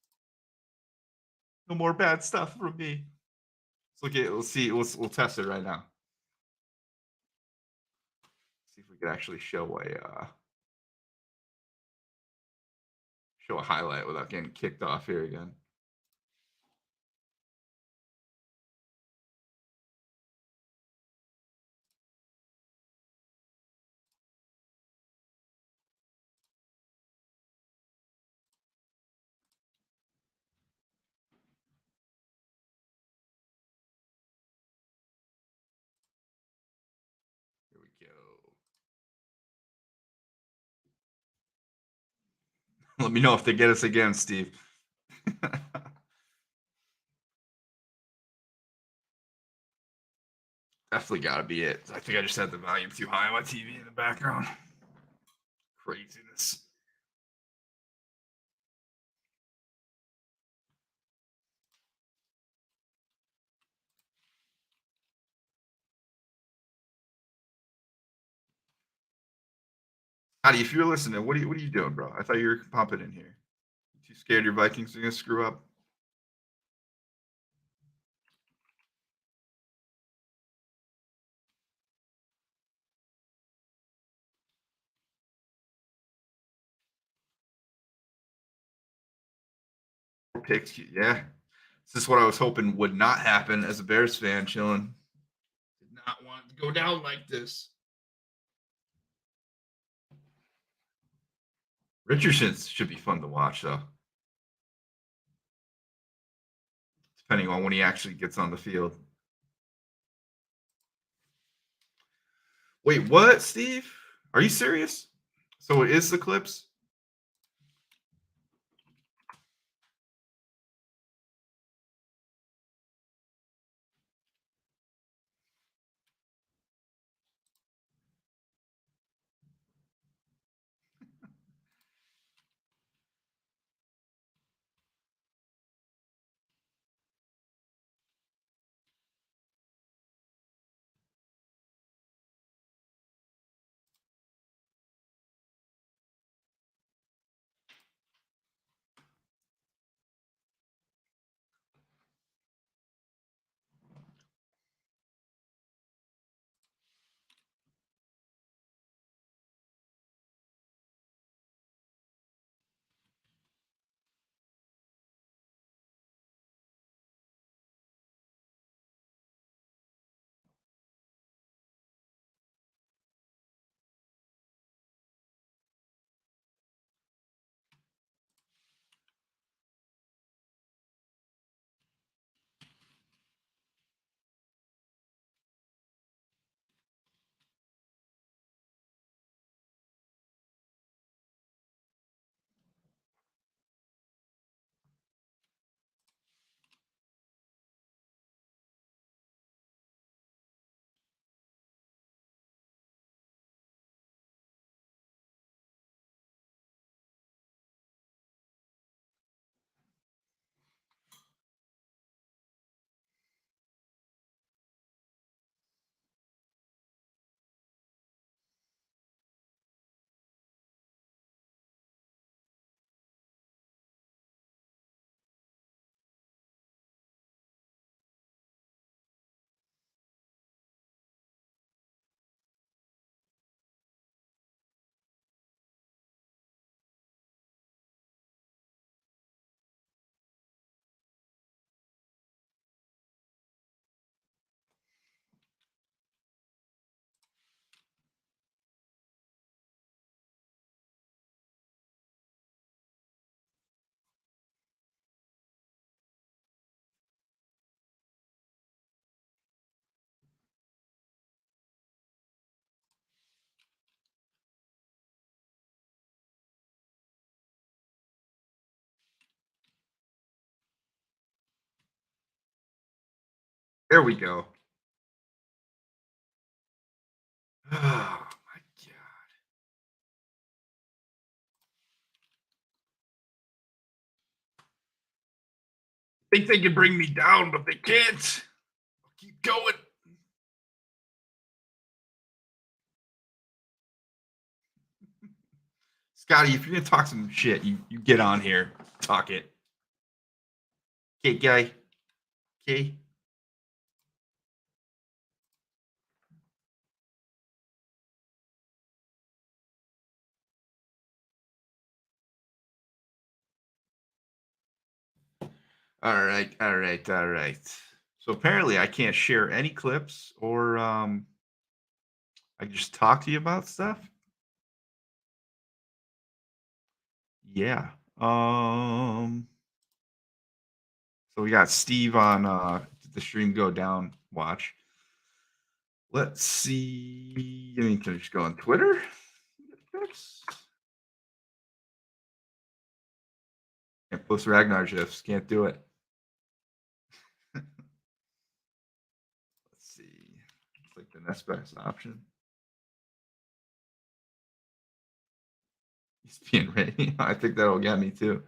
No more bad stuff from me. Let's look at it. Let's see. We'll test it right now. See if we can actually show a highlight without getting kicked off here again. Here we go. Let me know if they get us again, Steve. Definitely got to be it. I think I just had the volume too high on my TV in the background. Craziness. Howdy, if you're listening, what are you doing, bro? I thought you were pumping in here. Too scared your Vikings are gonna screw up? Picks, yeah. This is what I was hoping would not happen as a Bears fan chilling. Did not want it to go down like this. Richardson should be fun to watch, though. Depending on when he actually gets on the field. Wait, what, Steve? Are you serious? So it is the clips? There we go. Oh my god. Think they can bring me down, but they can't. I'll keep going. Scotty, if you're gonna talk some shit, you get on here. Talk it. Okay, guy. Okay. All right, all right, all right. So apparently I can't share any clips or I can just talk to you about stuff. Yeah. So we got Steve on the stream go down watch. Let's see. I mean, can I just go on Twitter? Can't post Ragnar gifs. Can't do it. Let's see. Click the next best option. ESPN rating. I think that'll get me too.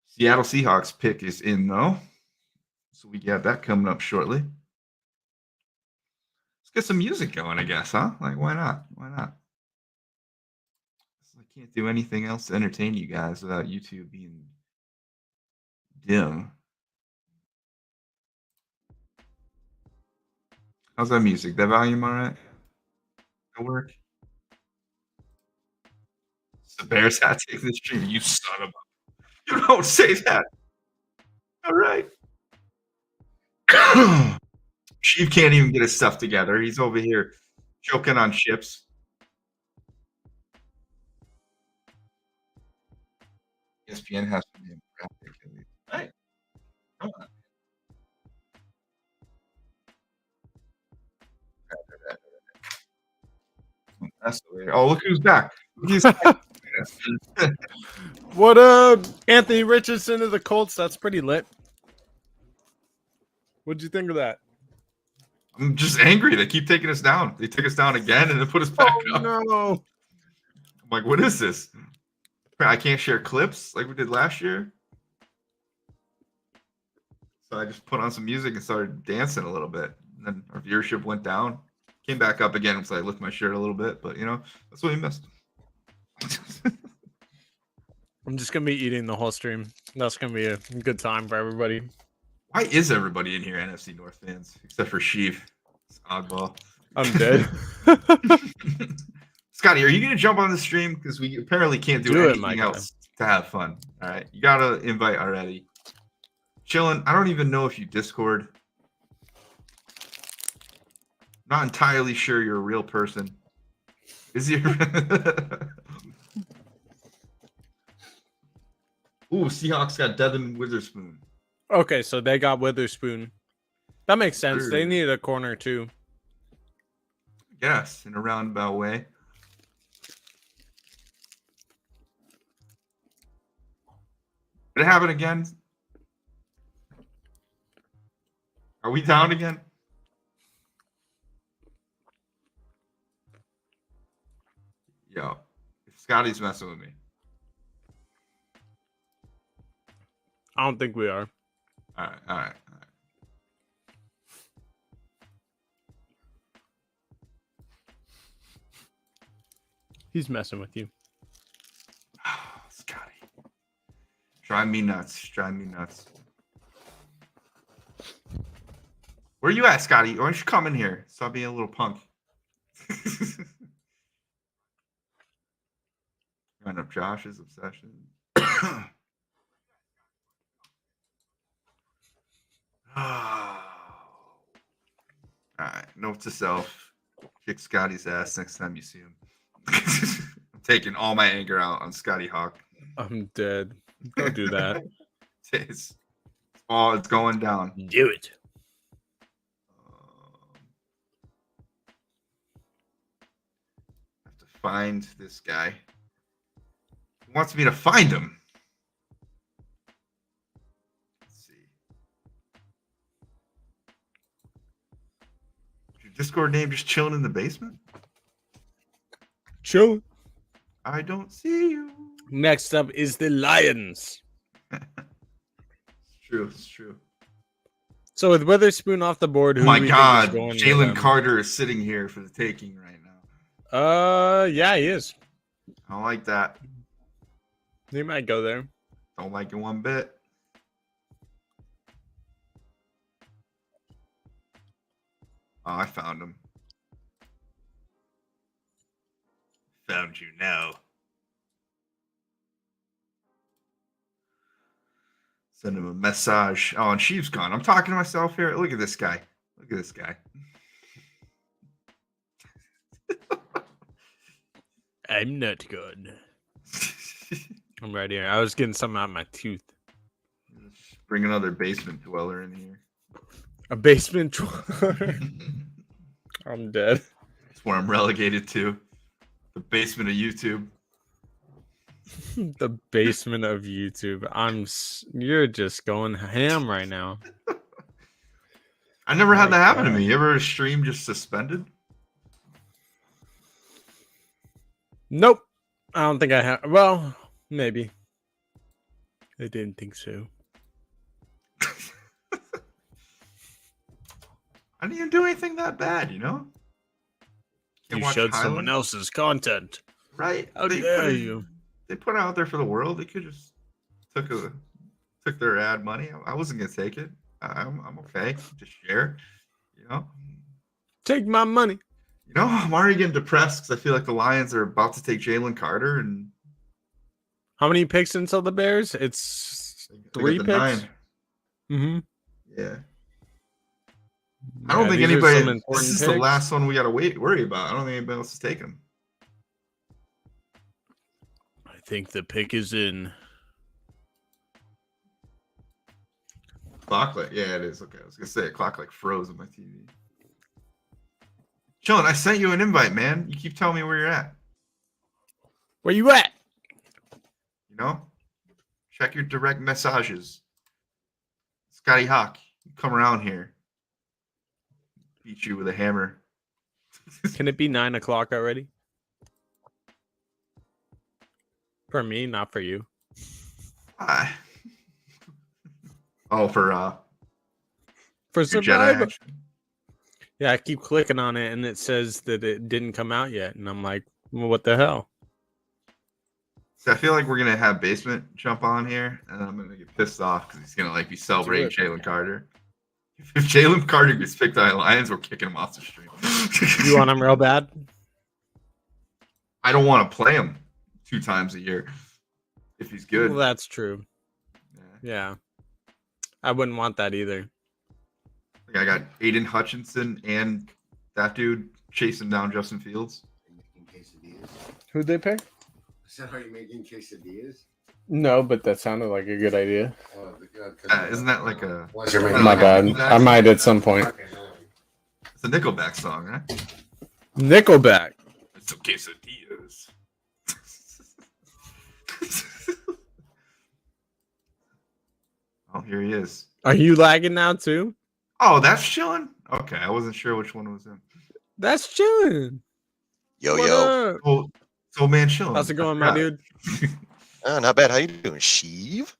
Seattle Seahawks pick is in though. So we got that coming up shortly. Let's get some music going, I guess, huh? Like, why not? Why not? I can't do anything else to entertain you guys without YouTube being dim. How's that music? That volume all right? It'll work. The Bears hat take the stream. You son of a. You don't say that. All right. Sheev can't even get his stuff together. He's over here choking on chips. ESPN has to be in traffic at least. Hey, come on. That's the way. Oh, look who's back. What up, Anthony Richardson of the Colts? That's pretty lit. What'd you think of that? I'm just angry. They keep taking us down. They took us down again and then put us back up. No. I'm like, what is this? I can't share clips like we did last year. So I just put on some music and started dancing a little bit. And then our viewership went down. Came back up again so I lift my shirt a little bit. But, you know, that's what we missed. I'm just going to be eating the whole stream. That's going to be a good time for everybody. Why is everybody in here NFC North fans except for Sheev? It's oddball. I'm dead. Scotty, are you going to jump on the stream? Because we apparently can't do anything else to have fun. All right. You got to invite already. Chillin'. I don't even know if you Discord. Not entirely sure you're a real person. Is he? Ooh, Seahawks got Devin Witherspoon. Okay, so they got Witherspoon. That makes sense. They needed a corner too. Yes, in a roundabout way. Did it happen again? Are we down again? Yo, Scotty's messing with me. I don't think we are. All right, all right, all right. He's messing with you. Scotty. Drive me nuts. Drive me nuts. Where you at, Scotty? Why don't you come in here? Stop being a little punk. Run up Josh's obsession. All right. Note to self. Kick Scotty's ass next time you see him. I'm taking all my anger out on Scotty Hawk. I'm dead. Don't do that. It's going down. Do it. Have to find this guy. wants me to find him. Let's see. Is your Discord name just chilling in the basement? Chill. I don't see you. Next up is the Lions. It's true. It's true. So with Witherspoon off the board, Oh who my do we think God, is going with Jalen them? Carter is sitting here for the taking right now. Yeah, he is. I don't like that. He might go there. Don't like it one bit. Oh, I found him. Found you now. Send him a message. Oh, and Sheev's gone. I'm talking to myself here. Look at this guy. Look at this guy. I'm not good. I'm right here. I was getting something out of my tooth. Bring another basement dweller in here. A basement dweller. I'm dead. That's where I'm relegated to. The basement of YouTube. The basement of YouTube. You're just going ham right now. I never had my that happen to God. me. You ever stream just suspended? Nope. I don't think I have. Well, maybe. I didn't think so. I didn't even do anything that bad, you know? Can't You watch showed someone highlights. else's content. Right? How They dare put it- you? They put it out there for the world. They could just took their ad money. I wasn't gonna take it. I'm okay. Just share. You know. Take my money. You know, I'm already getting depressed because I feel like the Lions are about to take Jalen Carter and How many picks until the Bears? It's they got 3 the picks. 9. Mm-hmm. Yeah. I don't think anybody. This is the last one we got to worry about. I don't think anybody else is taking. I think the pick is in. Clock like, yeah, it is. Okay, I was gonna say a clock like froze on my TV. Chillin', I sent you an invite, man. You keep telling me where you're at. Where you at? You know, check your direct messages. Scotty Hawk, come around here. Beat you with a hammer. Can it be 9 o'clock already? For me, not for you. Oh, for For your Jedi Survivor. action. Yeah, I keep clicking on it and it says that it didn't come out yet. And I'm like, well, what the hell? See, I feel like we're gonna have Basement jump on here, and I'm gonna get pissed off because he's gonna like be celebrating Jalen Carter. If Jalen Carter gets picked by Lions, we're kicking him off the stream. You want him real bad? I don't want to play him 2 times a year if he's good. Well, that's true. Yeah. Yeah. I wouldn't want that either. Like, I got Aiden Hutchinson and that dude chasing down Justin Fields. Making quesadillas. Who'd they pick? Is that how you're making quesadillas? No, but that sounded like a good idea. Isn't that like a? Once you're making- My bad. I might at some point. It's a Nickelback song, right? Nickelback. It's some quesadillas. Oh, here he is. Are you lagging now too? Oh, that's chilling. Okay, I wasn't sure which one was him. That's chilling. Yo, What yo. up? Oh, so man, chilling. How's it going, I my forgot. dude? Oh, not bad. How you doing, Sheev?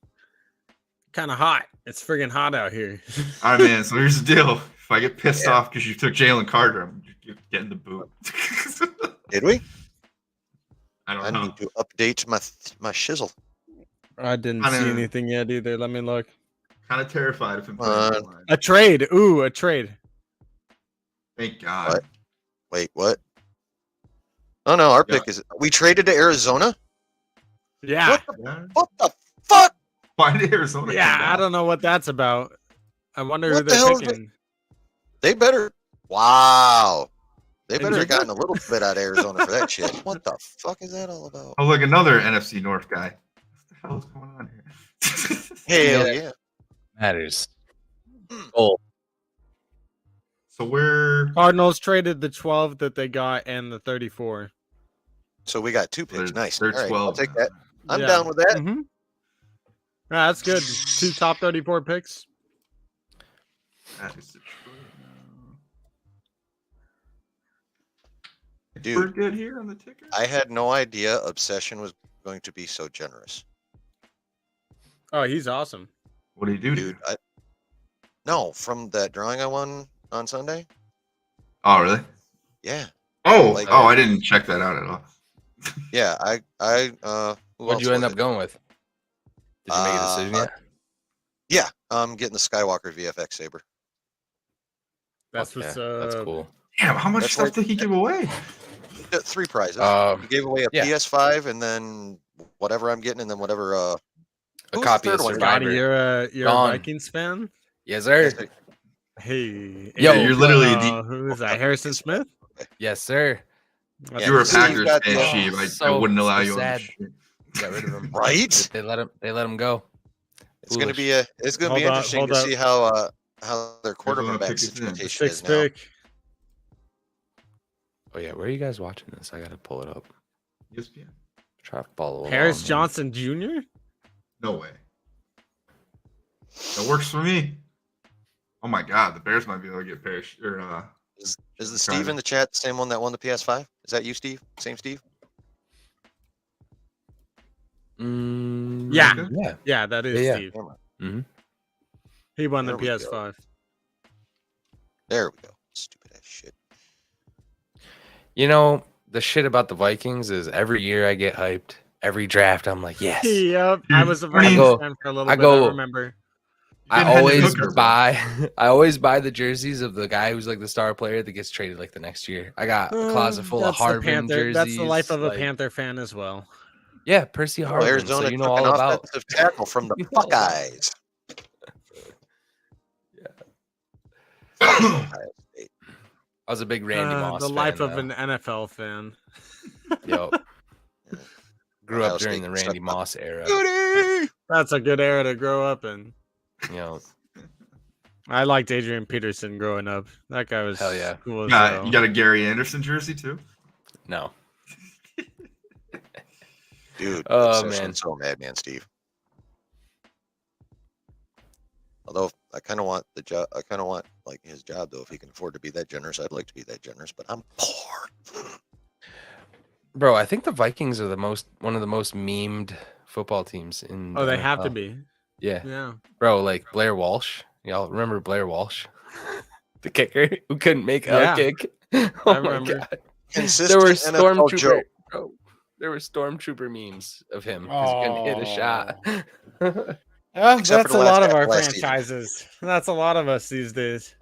Kind of hot. It's friggin' hot out here. All right, man. So here's the deal. If I get pissed off because you took Jalen Carter, I'm getting the boot. Did we? I I don't know. need to update my shizzle. I didn't Kinda- see anything yet either. Let me look. Kind of terrified of him. playing the line. A trade. Ooh, a trade. Thank God. What? Wait, what? Oh no, our Yeah. pick is. We traded to Arizona. Yeah. Yeah. What the fuck? Why did Arizona? Yeah, come I down? don't know what that's about. I wonder who What the they're hell is it? picking. They better. Wow. They better have Georgia? gotten a little bit out of Arizona for that shit. What the fuck is that all about? Oh, look, another NFC North guy. What the hell is going on here? Hell yeah. Matters. So we're Cardinals traded the 12 that they got and the 34. So we got 2 picks. Nice. They're All right, 12. I'll take that. I'm Yeah. down with that. Mhm. Yeah, that's good. 2 top 34 picks. That is Detroit. Dude. We're good here on the ticker. I had no idea Obsession was going to be so generous. Oh, he's awesome. What do you do, Dude, no, from that drawing I won on Sunday. Oh, really? Yeah. Oh, Like- I didn't check that out at all. Yeah, What'd you end up going with? Did you make a decision yet? Yeah, I'm getting the Skywalker VFX Saber. That's Okay, what's that's cool. Damn, how much That's stuff like- did he give away? 3 prizes. Um, He gave away a yeah. PS5 and then whatever I'm getting, and then whatever. A who's copy the of third one? Survivor. Scotty, you're a Gone. Vikings fan? Yes, sir. Hey. Yo, hey, you're literally who is that? Harrison Smith? Yes, sir. Yeah, You were a Steve Packers got fan, the- Sheev. I so- wouldn't allow so you on sad. this shit. Got rid of him. Right? They let him go. It's going to Foolish. be it's going to Hold be up, interesting hold to up. see how their quarterback pick is in. situation 6th is now. pick. Oh yeah, where are you guys watching this? I gotta pull it up. ESPN. Try to follow along. Harris man. Johnson Jr.? No way. That works for me. Oh my God, the Bears might be able to get Parrish or Is the Steve in the chat the same one that won the PS5? Is that you, Steve? Same Steve? Yeah. Yeah. Yeah, that is Yeah, yeah. Steve. Never mind. Mm-hmm. He won the There we go. PS5. There we go. Stupid ass shit. You know, the shit about the Vikings is every year I get hyped. Every draft, I'm like, yes. Yep. I was a I mean- Vikings fan for a little I bit. go- I remember. I Hendon always Hooker, bro. I always buy the jerseys of the guy who's like the star player that gets traded like the next year. I got a closet full of That's the Harvin Panther. jerseys. That's the life of a like- Panther fan as well. Yeah, Percy Oh, Harvin. Arizona So you know took all an about. offensive tackle from the You know all about- Buckeyes. I was a big Randy Moss the fan, life of though. an NFL fan. Yo. Grew Ohio up during State the Randy sucked. Moss era. Goody! That's a good era to grow up in. You know, I liked Adrian Peterson growing up. That guy was Hell yeah. cool as Yeah, hell. you got a Gary Anderson jersey too. no. Dude, Oh, Obsession's man. so mad, man, Steve. Although I kind of want the job, I kind of want like his job though. If he can afford to be that generous, I'd like to be that generous. But I'm poor. Bro, I think the Vikings are one of the most memed football teams in Oh, the they have to NFL. be. Yeah. Yeah. Bro, like Blair Walsh. Y'all remember Blair Walsh? The kicker who couldn't make Yeah. a kick. I Oh my remember. God. Consistent There were NFL stormtrooper joke. bro, there were stormtrooper memes of him because he couldn't hit a shot. Yeah, Except that's for a the lot last of half our of last season. franchises. That's a lot of us these days.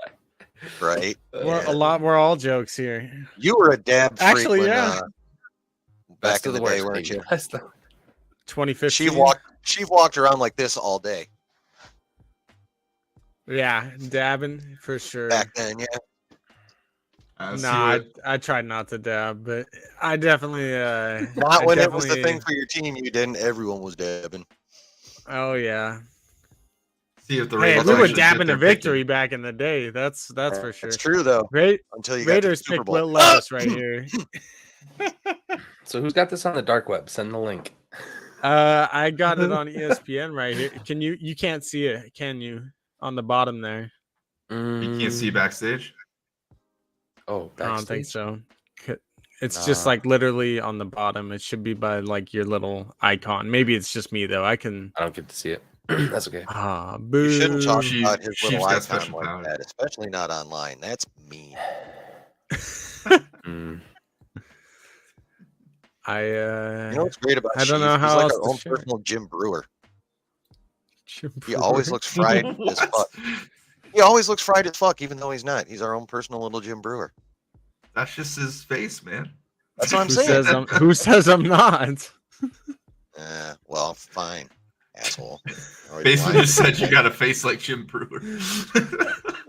Right? We're all jokes here. You were a dab freak Actually, when, yeah. back Best in of the the day, worst, weren't baby. you? Best of- 2015. She walked around like this all day Yeah, dabbing for sure. back then. Yeah. Nah, I tried not to dab, but I definitely Not I when it was the definitely- thing for your team. You didn't. Everyone was dabbing. Oh yeah. See if the Hey, Raiders we were actually dabbing get to their pick victory back in the day. That's for sure. It's true though. Until you got to the Raiders Super picked Bowl. Will Levis right here. So who's got this on the dark web? Send the link. I got it on ESPN right here. Can you can't see it, can you? On the bottom there. You can't see backstage. Oh, I don't think backstage? so. It's just Nah. like literally on the bottom. It should be by like your little icon. Maybe it's just me though. I can. I don't get to see it. That's okay. Ah, boo. You shouldn't talk She- about his she's little got icon special like powers. that, especially not online. That's mean. Mm. I You know what's great about I don't Sheev? know He's how like else our to own share it. personal Jim Brewer. Jim He always Brewer. looks fried as fuck. He always looks fried as fuck, even though he's not. He's our own personal little Jim Brewer. That's just his face, man. That's what I'm Who saying. says who says I'm not? Well, fine, asshole. Already Basically, lied. just said you got a face like Jim Brewer.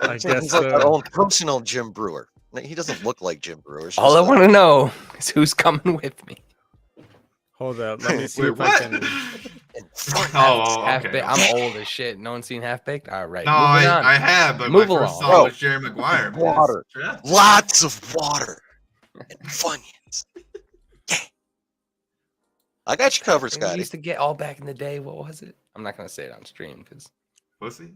I He's guess like our so. own personal Jim Brewer. No, he doesn't look like Jim Brewer. It's All I just want to know is who's coming with me. Hold up. Let me see Wait, if I what? can. in front. Oh, Half okay. Baked. I'm old as shit. No one's seen Half Baked. All right. No, moving on. I have, but Move my first along. song Bro. was Jerry Maguire. man. Water. Yeah. Lots of water and Funyuns. I got you covered, thing we Scotty. used to get all back in the day. What was it? I'm not gonna say it on stream because Pussy.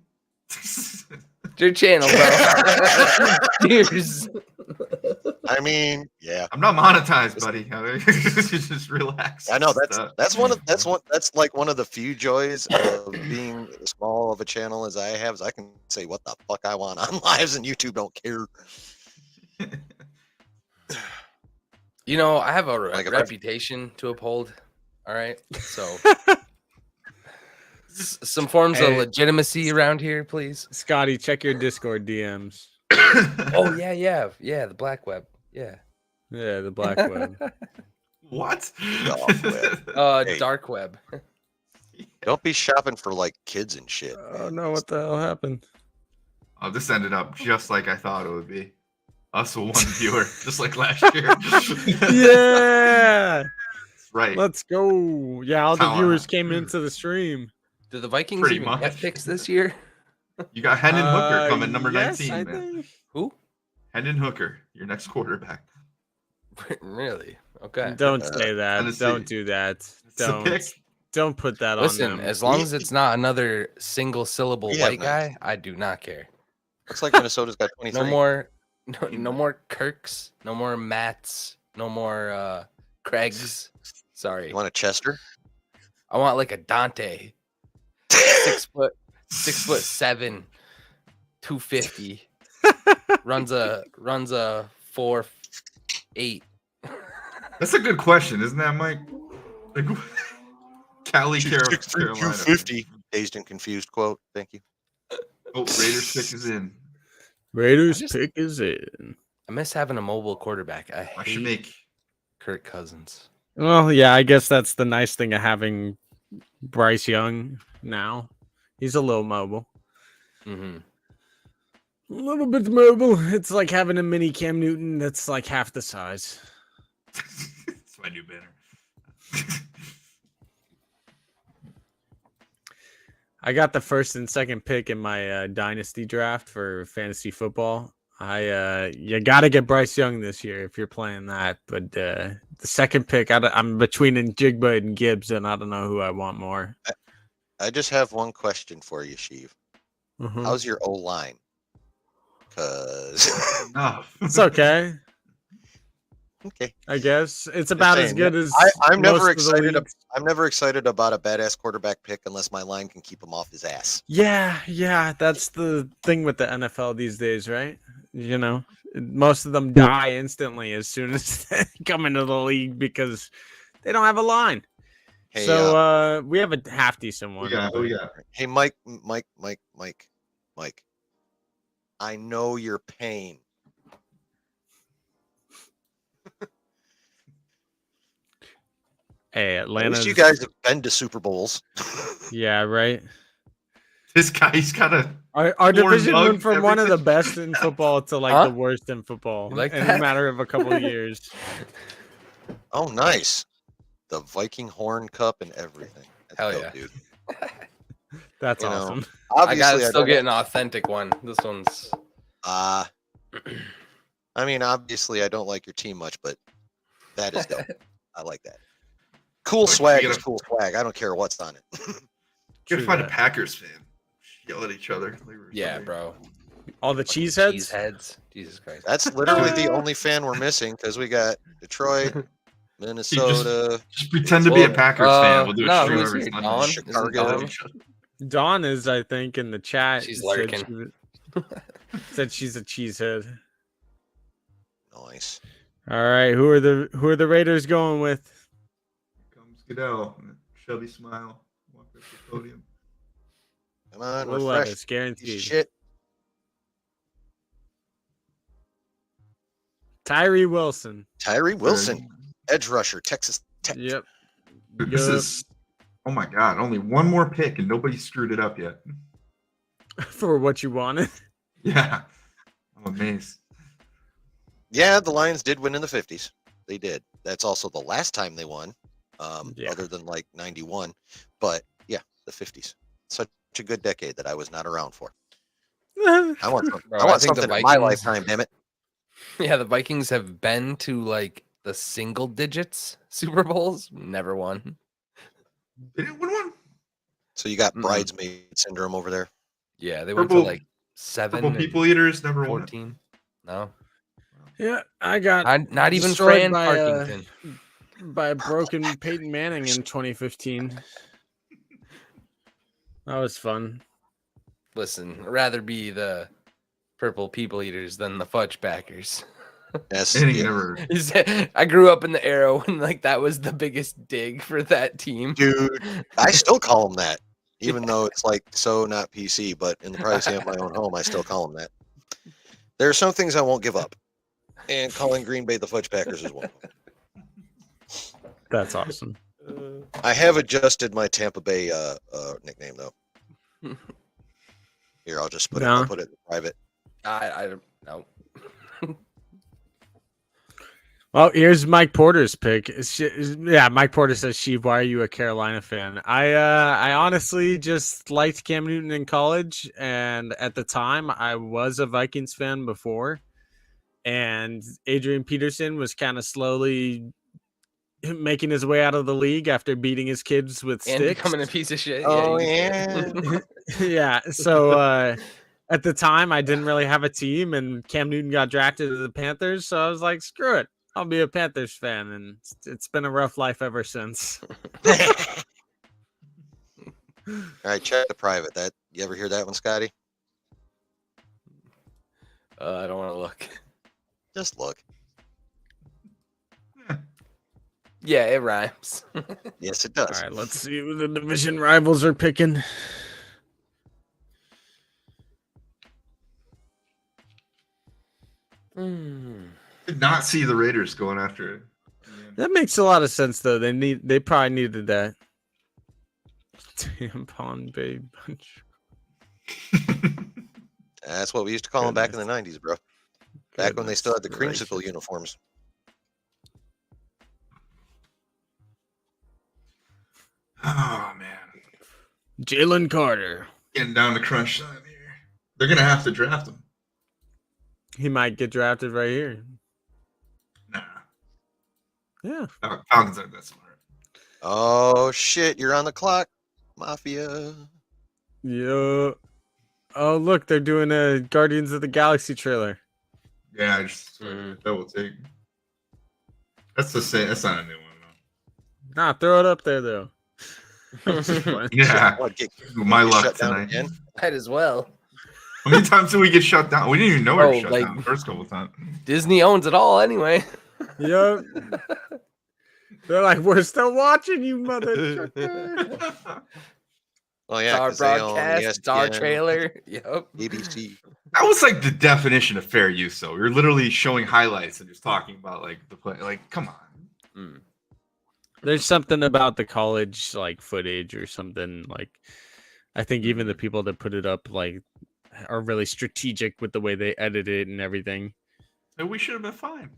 your channel, bro. Cheers. I mean, yeah. I'm not monetized, buddy. Just relax. I know Just, that's like one of the few joys of being as small of a channel as I have is I can say what the fuck I want on lives and YouTube don't care. You know, I have a Like if I- reputation to uphold. All right, so some forms of Hey. legitimacy around here, please. Scotty, check your Discord DMs. Oh yeah, the black web. Yeah. Yeah, the black web. What? Hey. Dark web. Don't be shopping for like kids and shit. Oh no, what the hell happened? Oh, this ended up just like I thought it would be. Us a one viewer, just like last year. Yeah, Right. let's go. Yeah, all the How, viewers came into the stream. Do the Vikings Pretty even much. get picks this year? You got Hendon Hooker coming, number yes, 19, I man. think. Who? Hendon Hooker, your next quarterback. Really? Okay. Don't say that. Tennessee. Don't do that. It's a pick. Don't put that Listen, on them. as long as it's not another single syllable We have white guy, I do not care. Looks like Minnesota's got 23. No more Kirks, no more Matts, no more Craigs. Sorry. You want a Chester? I want like a Dante. 6'7", 250. runs a 4.8. That's a good question, isn't that, Mike? Like, Cali, Carolina. 250. Dazed and confused quote. Thank you. Oh, Raiders pick is in. Raiders pick is in. I miss having a mobile quarterback. I I should hate make. Kirk Cousins. Well, yeah, I guess that's the nice thing of having Bryce Young now. He's a little mobile. Mm-hmm. A little bit mobile. It's like having a mini Cam Newton that's like half the size. It's my new banner. I got the first and second pick in my dynasty draft for fantasy football. You got to get Bryce Young this year if you're playing that. But the second pick, I'm between Njigba and Gibbs, and I don't know who I want more. I just have one question for you, Sheev. Mhm. How's your O line? Cause No. It's okay, okay. I guess it's about as saying, good as I'm most never of the excited. leagues. I'm never excited about a badass quarterback pick unless my line can keep him off his ass. Yeah, that's the thing with the NFL these days, right? You know, most of them die instantly as soon as they come into the league because they don't have a line. Hey, So we have a half decent one. Hey, Mike. I know your pain. Hey, At Atlanta. least you guys have been to Super Bowls. Yeah, right. This guy's got a. Our Warren division Bug, went from one of the everything. best in football to like Huh? the worst in football You like in a that? matter of a couple of years. Oh, nice. The Viking Horn Cup and everything. That's Hell dope, yeah. dude. That's You know, awesome. I Obviously, gotta still don't- get an authentic one. This one's I mean, obviously, I don't like your team much, but that is dope. I like that. Cool What, swag you is gotta- cool swag. I don't care what's on it. You True gotta find a that. Packers fan. Yell at each other. yeah, bro. All the cheeseheads. Cheeseheads. Jesus Christ. That's literally the only fan we're missing because we got Detroit, Minnesota. Just pretend to be a Well, Packers fan. We'll do a no, stream who's every here? Sunday. Dawn? Isn't Chicago. Dawn? Dawn is, I think, in the chat. She's said lurking. she was- said she's a cheesehead. Nice. All right, who are the Raiders going with? Comes Goodell. Shelby smile. Walk up the podium. Come on, Will refresh. Levis, guaranteed. Shit. Tyree Wilson. Tyree Wilson, edge rusher, Texas Tech. Yep. This Yup. is. Oh my God! Only one more pick and nobody screwed it up yet. For what you wanted. Yeah, I'm amazed. Yeah, the Lions did win in the 50s. They did. That's also the last time they won, Yeah. other than like 91. But yeah, the 50s. Such a good decade that I was not around for. I want, Bro, I want I think the something in my Vikings- lifetime, damn it. Yeah, the Vikings have been to like the the single digits Super Bowls, never won. They didn't win one. So you got Mm-mm. bridesmaid syndrome over there. Yeah, they went Purple- to like 7 Purple and people eaters never won. 14. No, Yeah, I got not even destroyed Fran by, Parkington. by a broken Peyton Manning in 2015. That was fun. Listen, I'd rather be the purple people eaters than the fudge backers. Yes. And he yeah. never. He said, I grew up in the era when like that was the biggest dig for that team. Dude, I still call them that, even though it's like so not PC. But in the privacy of my own home, I still call them that. There are some things I won't give up, and calling Green Bay the Fudge Packers is one of them. That's awesome. I have adjusted my Tampa Bay nickname though. Here, I'll just put No. I'll put it in private. I don't know. Well, here's Mike Porter's pick. Mike Porter says, "Sheev, why are you a Carolina fan?" I honestly just liked Cam Newton in college, and at the time, I was a Vikings fan before. And Adrian Peterson was kind of slowly making his way out of the league after beating his kids with And sticks. becoming a piece of shit. Oh you yeah. can. Yeah. So at the time, I didn't really have a team, and Cam Newton got drafted to the Panthers. So I was like, screw it. I'll be a Panthers fan. And it's been a rough life ever since. All right, check the private. That you ever hear that one, Scotty? I don't want to look. Just look. Yeah, it rhymes. Yes, it All does. right, let's see who the division rivals are picking. Did not see the Raiders going after it. That makes a lot of sense, though. They probably needed that. Tampon Bay Bunch. That's what we used to call them back in the '90s, bro. Back when they still had the Goodness creamsicle uniforms. Oh man, Jalen Carter. getting down to crunch time here. They're gonna have to draft him. He might get drafted right here. Nah, Yeah. Falcons aren't that smart. Oh shit, you're on the clock, Mafia. Yeah. Oh, look, they're doing a Guardians of the Galaxy trailer. Yeah, I just double take. That's the same. That's not a new one though. Nah, throw it up there, though. Yeah, What, get my luck shut down tonight. again? Might as well. How many times did we get shut down? We didn't even know we were Oh, shut like- down the first couple times. Disney owns it all anyway. Yep. They're like, we're still watching you, mother. Well, yeah, It's our 'cause they own broadcast. It's our ESPN, trailer. Yep. ABC. That was like the definition of fair use, though. You're literally showing highlights and just talking about like the play. Like, come on. Mm. There's something about the college like footage or something. Like, I think even the people that put it up like are really strategic with the way they edit it and everything. And we should have been fine.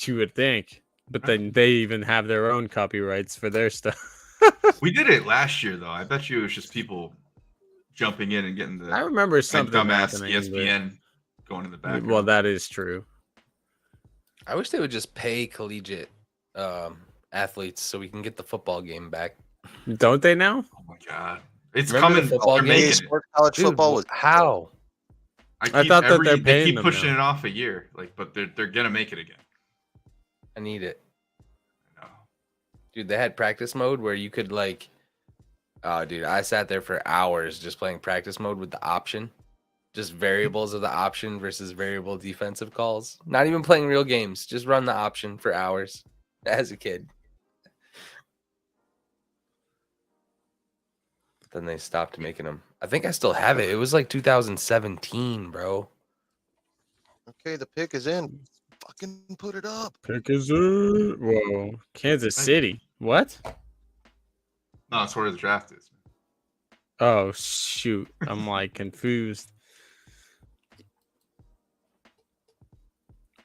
You would think, but then they even have their own copyrights for their stuff. We did it last year, though. I bet you it was just people jumping in and getting the I remember something dumbass happening, ESPN going in the but- back. Well, that is true. I wish they would just pay collegiate athletes so we can get the football game back. Don't they now? Oh my god, it's Remember the coming. football They're game? making EA it. Sports College Dude, football was how? I thought that they're they paying keep them pushing now. it off a year, like, but they're gonna make it again. I need it. No. Dude, they had practice mode where you could like oh dude, I sat there for hours just playing practice mode with the option. Just variables of the option versus variable defensive calls. Not even playing real games. Just run the option for hours as a kid. Then they stopped making them. I think I still have it. It was like 2017, bro. okay. The pick is in. Fucking put it up. Pick is it? Whoa, Kansas City. What? No, it's where the draft is. Oh shoot, I'm like confused.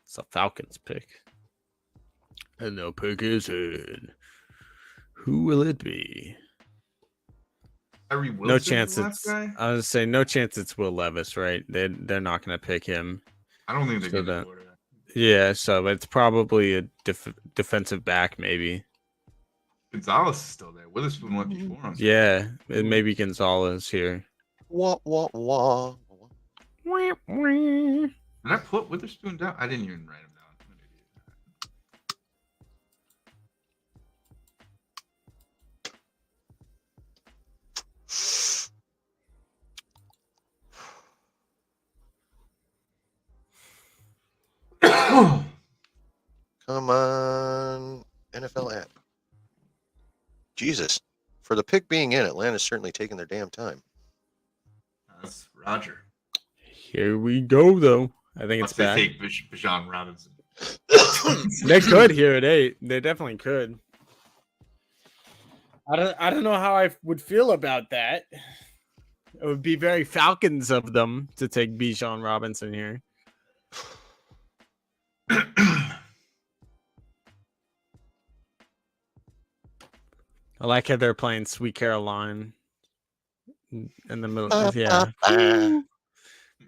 It's a Falcons pick. And the pick is in. Who will it be? Tyree No Wilson, chance the last it's. guy? I was saying no chance it's Will Levis, right? They're not gonna pick him. I don't think they're So gonna that- do it. Yeah, so it's probably a defensive back, maybe. Gonzalez is still there. Witherspoon went before him. Yeah, it may be Gonzalez here. Wah, wah, wah. Did I put Witherspoon down? I didn't even write him down. I'm an idiot. Come on, NFL app. Jesus. For the pick being in, Atlanta's certainly taking their damn time. That's Roger. Here we go, though. I think Unless it's they back. take Bijan Robinson. They could here at 8. They definitely could. I don't know how I would feel about that. It would be very Falcons of them to take Bijan Robinson here. I like how they're playing Sweet Caroline in the middle. Yeah.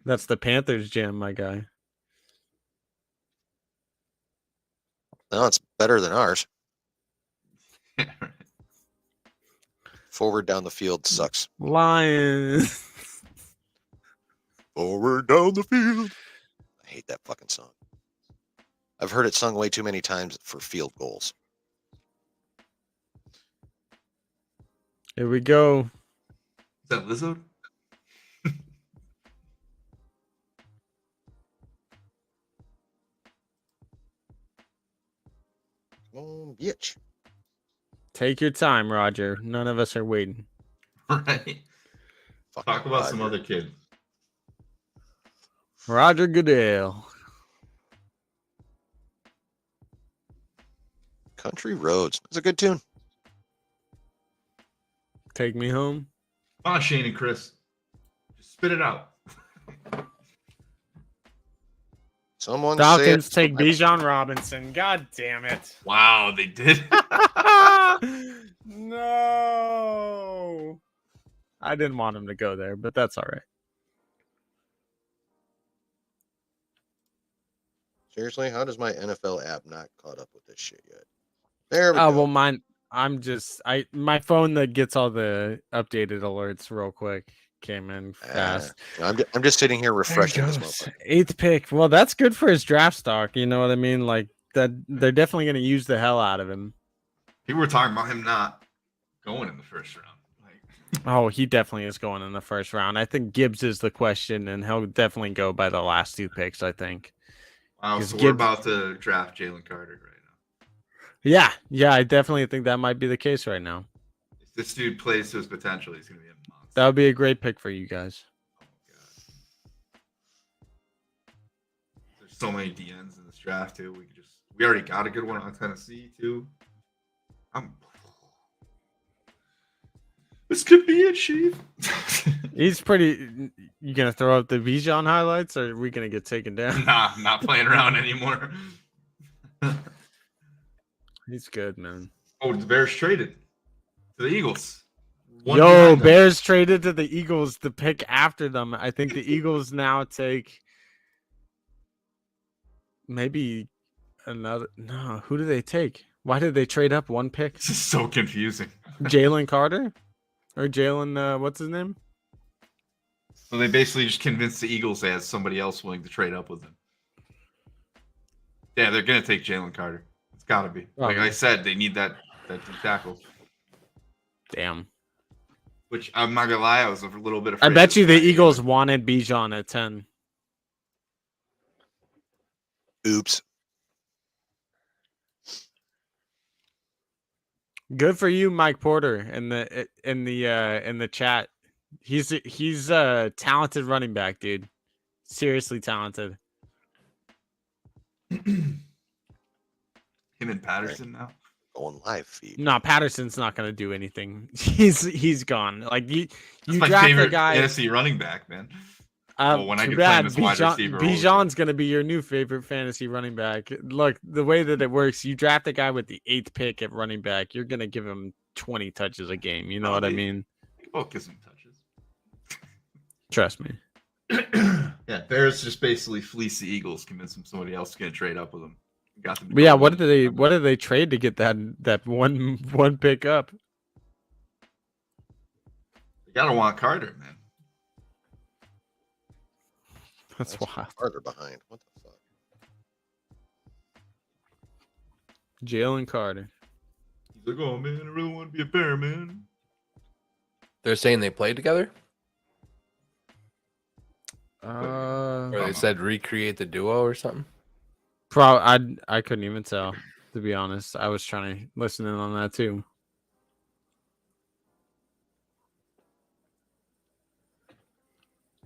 That's the Panthers jam, my guy. No, it's better than ours. Forward down the field sucks. Lions. Forward down the field. I hate that fucking song. I've heard it sung way too many times for field goals. Here we go. Is that Lizzo? Oh, bitch. Take your time, Roger. None of us are waiting. Right. Talk about some other kid. Roger Goodell. Country Roads. That's a good tune. Take me home. Come on, Shane and Chris. Just spit it out. Someone Falcons say it. take Bijan Robinson. God damn it. Wow, they did. No. I didn't want him to go there, but that's all right. Seriously, how does my NFL app not caught up with this shit yet? There we Oh, go. well, mine. My phone that gets all the updated alerts real quick came in fast. I'm just sitting here refreshing this motherfucker. 8th pick. Well, that's good for his draft stock. You know what I mean? Like that, they're definitely going to use the hell out of him. People were talking about him not going in the first round. Oh, he definitely is going in the first round. I think Gibbs is the question, and he'll definitely go by the last 2 picks, I think. Wow, Because so we're Gibbs- about to draft Jalen Carter right now. Yeah, I definitely think that might be the case right now. If this dude plays to his potential, he's going to be a monster. That would be a great pick for you guys. Oh, God. There's so many DNs in this draft, too. We already got a good one on Tennessee, too. This could be it, Chief. He's pretty. You gonna throw up the Bijan highlights, or are we gonna get taken down? Nah, I'm not playing around anymore. He's good, man. Oh, the Bears traded to the Eagles. One Yo, behind them. Bears traded to the Eagles to pick after them. I think the Eagles now take maybe another. No, who do they take? Why did they trade up 1 pick? This is so confusing. Jalen Carter or Jalen? What's his name? So they basically just convinced the Eagles they had somebody else willing to trade up with them. Yeah, they're gonna take Jalen Carter. It's gotta be. Like I said, they need that D tackle. Damn. Which I'm not gonna lie, I was a little bit afraid. I bet of you the this guy. Eagles wanted Bijan at 10. Oops. Good for you, Mike Porter, in the chat. He's a talented running back, dude. Seriously talented. Him and Patterson now. Going live feed. No, Patterson's not gonna do anything. He's gone. Like you That's my draft a favorite guy. fantasy running back, man. Well, when I Too could play him bad. as wide receiver. Bijan's gonna be your new favorite fantasy running back. Look, the way that it works, you draft a guy with the 8th pick at running back, you're gonna give him 20 touches a game. You know what I mean? Oh, gives him touches. Trust me. Yeah, Bears just basically fleece the Eagles, convince them somebody else is going to trade up with them. Got them. to But yeah, go what win. did they trade to get that one pick up? You gotta want Carter, man. That's wild. Farther behind. What the fuck? Jalen Carter. He's like, oh man, I really want to be a Bear, man. They're saying they played together, Uh, or they said recreate the duo or something. I couldn't even tell, to be honest. I was trying to listen in on that too.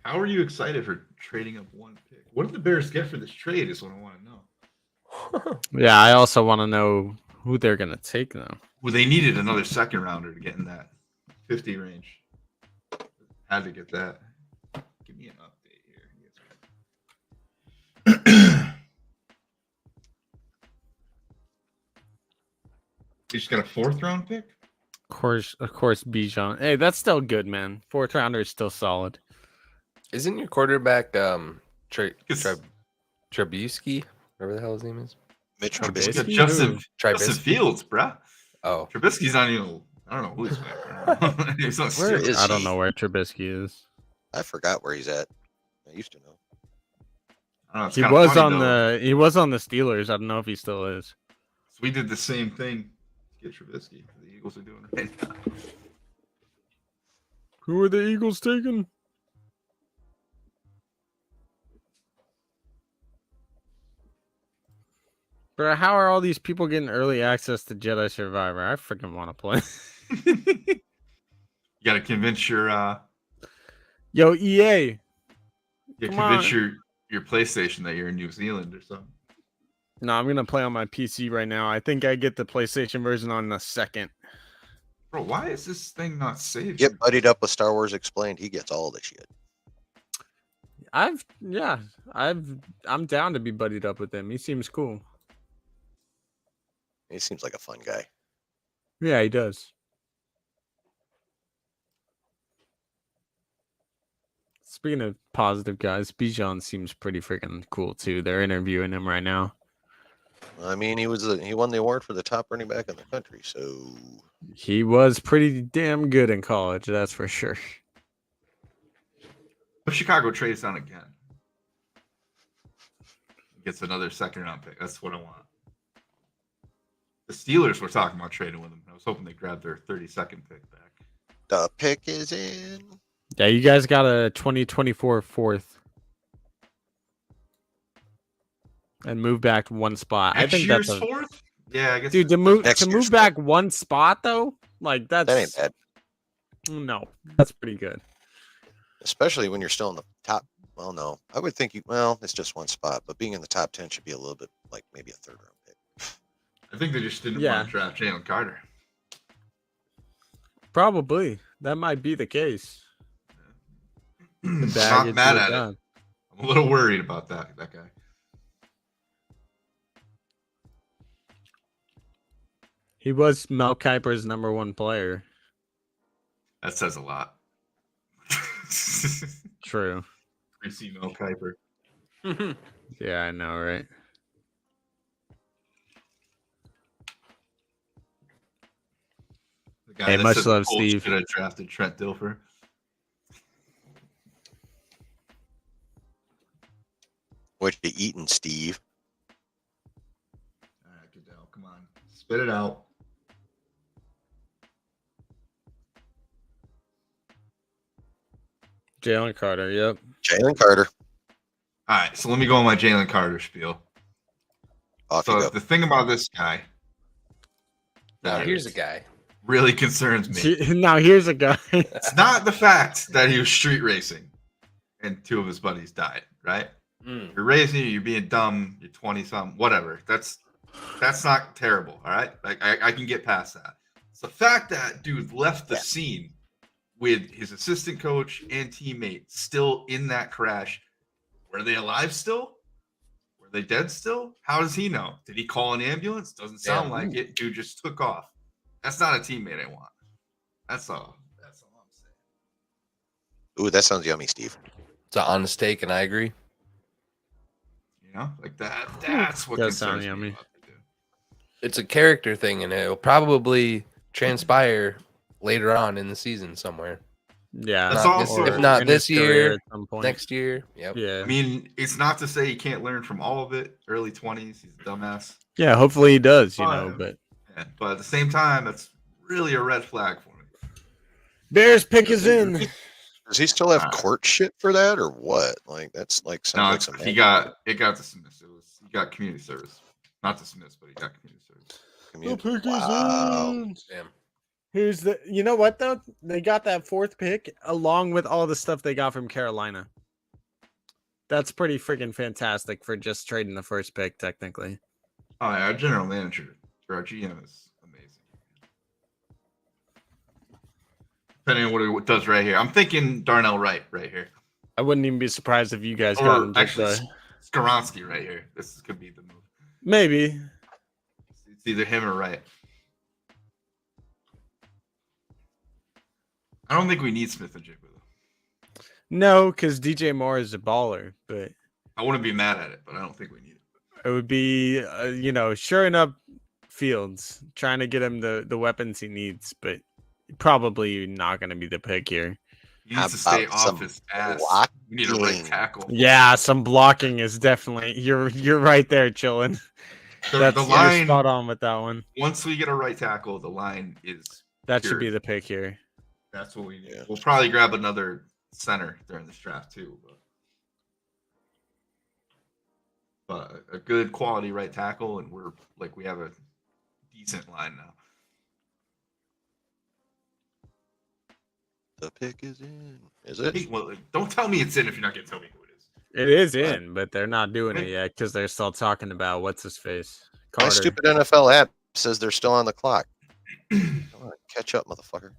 How are you excited for trading up one pick? What did the Bears get for this trade? Is what I want to know. Yeah, I also want to know who they're gonna take now. Well, they needed another second rounder to get in that 50 range. Had to get that. Give me an update here. You just got a 4th round pick? Of course, Bijan. Hey, that's still good, man. 4th rounder is still solid. Isn't your quarterback It's- Trubisky? Whatever the hell his name is. Mitch Trubisky? Trubisky. It's Justin Trubisky. Fields, bruh. Oh, Trubisky's not even. I don't know who he's back. He's not Where Steelers. is I don't he? know where Trubisky is. I forgot where he's at. I used to know. I don't know, it's He kinda was funny, on though. the Steelers. I don't know if he still is. So we did the same thing. Get Trubisky. The Eagles are doing right now. Who are the Eagles taking? Bro, how are all these people getting early access to Jedi Survivor? I freaking want to play. You got to convince your Yo, EA. Come convince on. your PlayStation that you're in New Zealand or something. No, I'm gonna play on my PC right now. I think I get the PlayStation version on the 2nd. Bro, why is this thing not saved? Get buddied up with Star Wars Explained. He gets all the shit. I'm down to be buddied up with him. He seems cool. He seems like a fun guy. Yeah, he does. Speaking of positive guys, Bijan seems pretty freaking cool too. They're interviewing him right now. I mean, he won the award for the top running back in the country. So He was pretty damn good in college, that's for sure. If Chicago trades down again, gets another 2nd round pick. That's what I want. The Steelers were talking about trading with him. I was hoping they grabbed their 32nd pick back. the pick is in. Yeah, you guys got a 2024 4th. And move back one spot. Next I think year's that's 4th? Yeah, I guess. dude to move Next to year's move back one spot though. Like That ain't that's bad, no, that's pretty good. especially when you're still in the top. Well, no, I would think well, it's just one spot, but being in the top 10 should be a little bit like maybe a 3rd round pick. I think they just didn't Yeah. want to draft Jalen Carter. Probably that might be the case. I'm not Baggage mad was at it. done. I'm a little worried about that guy. He was Mel Kiper's #1 player. That says a lot. True. I see Mel Kiper. Yeah, I know, right? The guy Hey, that much said the love, Colts Steve. Should have drafted Trent Dilfer. What you eating, Steve? All right, Goodell, come on, spit it out. Jalen Carter, yep. Jalen Carter. All right, so let me go on my Jalen Carter spiel. Off you So go. the thing about this guy now that here's a guy. really concerns me. Now here's a guy. It's not the fact that he was street racing and 2 of his buddies died, right? Mm. You're racing, you're being dumb, you're 20 something, whatever. That's not terrible, all right? Like I can get past that. It's the fact that dude left the scene with his assistant coach and teammate still in that crash. Were they alive still? Were they dead still? How does he know? Did he call an ambulance? Doesn't sound Yeah. like it. Dude just took off. That's not a teammate I want. That's all. That's all I'm saying. Ooh, that sounds yummy, Steve. It's an honest take, and I agree. You know, like that. That's what Does sound concerns me yummy. about the dude. It's a character thing, and it'll probably transpire later on in the season somewhere. Yeah, That's Not this- also- if not in his this career year, at some point. next year. Yep. Yeah, I mean, it's not to say he can't learn from all of it. Early 20s, he's a dumbass. yeah. Hopefully he does. You know, Fine. but Yeah, but at the same time, that's really a red flag for me. Bears pick is in. Does he still have court shit for that or what? Like that's like No, sounds like some he got dismissed. He got community service, not dismissed, but he got community service. community- Wow. Damn. Here's the. You know what though? They got that 4th pick along with all the stuff they got from Carolina. That's pretty freaking fantastic for just trading the 1st pick, technically. Oh, yeah, our general manager, our GM is amazing. Depending on what it does right here, I'm thinking Darnell Wright right here, I wouldn't even be surprised if you guys got or him. actually Skaronski right here. This could be the move. Maybe. It's either him or Wright. I don't think we need Smith and Jigba though. No, because DJ Moore is a baller, but I wouldn't be mad at it, but I don't think we need it. it would be, shoring up Fields, trying to get him the weapons he needs, but probably not going to be the pick here. He How needs to stay about off some his ass. blocking? We need a right tackle. Yeah, some blocking is definitely you're right there, chilling. That's The you're line, spot on with that one. once we get a right tackle, the line is That should Sure. be the pick here. that's what we need. Yeah. We'll probably grab another center during this draft too. But a good quality right tackle, and we have a decent line now. The pick is in. Is it? Hey, well, don't tell me it's in if you're not gonna tell me who it is. It is in, but they're not doing it yet because they're still talking about what's his face. My Carter. stupid NFL app says they're still on the clock. Come on, catch up, motherfucker.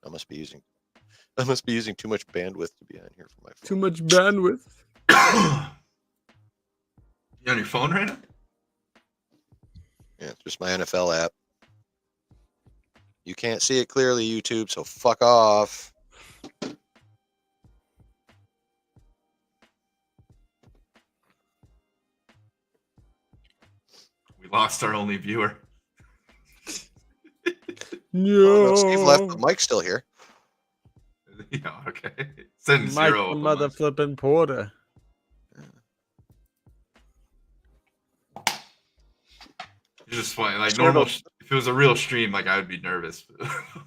I must be using too much bandwidth to be on here for my phone. Too much bandwidth. You on your phone right now? Yeah, it's just my NFL app. You can't see it clearly, YouTube, so fuck off. We lost our only viewer. No, Steve left, No, but Mike's still here. Yeah, okay. Send Mike zero. the of mother them. flipping Porter. It's just funny. Like Sort normal, of. if it was a real stream, like I would be nervous,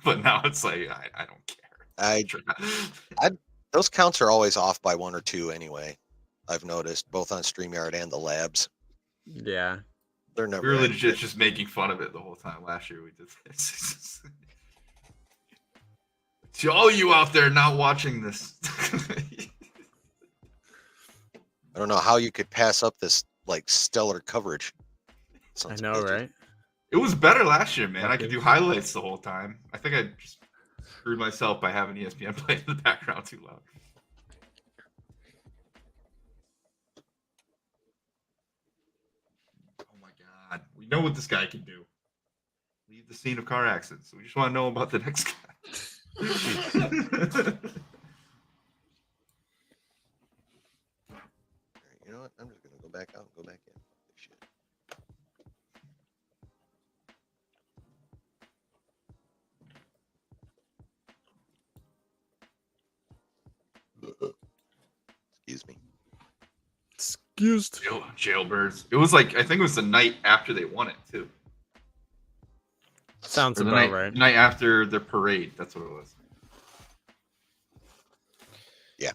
but now it's like I don't care. Those counts are always off by 1 or 2 anyway. I've noticed both on StreamYard and the labs. Yeah. They're never. We were legit accurate. just making fun of it the whole time last year. We did this. To all you out there not watching this, I don't know how you could pass up this like stellar coverage. I Sounds know, amazing. right? it was better last year, man. I could Okay. do highlights the whole time. I think I just screwed myself by having ESPN play in the background too loud. Oh my god, we know what this guy can do. Leave the scene of car accidents. We just want to know about the next guy. Alright, you know what? I'm just gonna go back out and go back in. Shit. Excuse me. Excused. Jailbirds. It was like I think it was the night after they won it too. Sounds Or the about night, right. night after the parade. That's what it was. Yeah.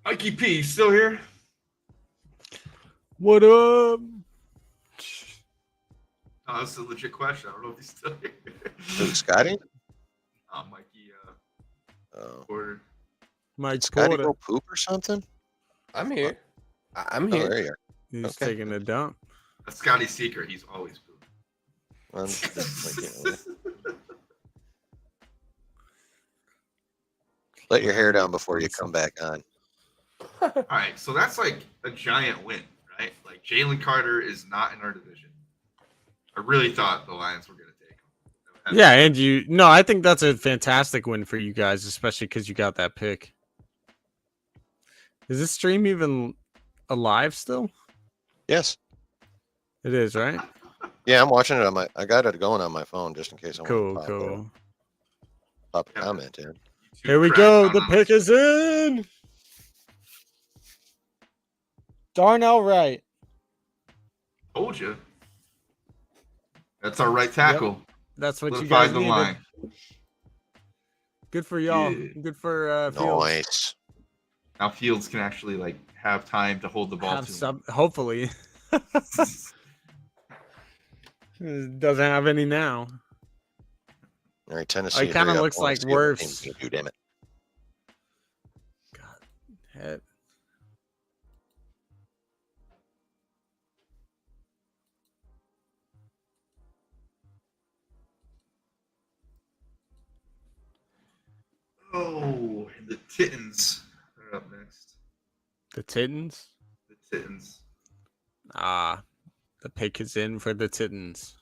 Mikey P, you still here? What up? Oh, that's a legit question. I don't know if he's still here. Who, Scotty? Mikey Oh. Porter. Mike Scotty Porter. go poop or something? I'm here. I'm Oh, here. there you are. He's Okay. taking a dump. That's Scotty's secret. He's always pooping. I'm definitely getting it. Let your hair down before you come back on. All right, so that's like a giant win, right? Like Jalen Carter is not in our division. I really thought the Lions were going to take him. Yeah, and no, I think that's a fantastic win for you guys, especially because you got that pick. Is this stream even alive still? Yes. It is, right? Yeah, I'm watching it on my. I got it going on my phone just in case I Cool, want cool. pop a comment in. Here we go. The pick is in. Darnell Wright. Told you. That's our right tackle. That's what you Solidifies guys the needed. line. Good for y'all. Yeah. Good for Fields. Nice. Now Fields can actually like have time to hold the ball Have to him. some, hopefully. Doesn't have any now. All right, Tennessee. It kinda hurry up. looks I wanna like see what the Wirfs. team's gonna do, damn it. Head. Oh, the Titans are up next. The Titans. The Titans. The pick is in for the Titans.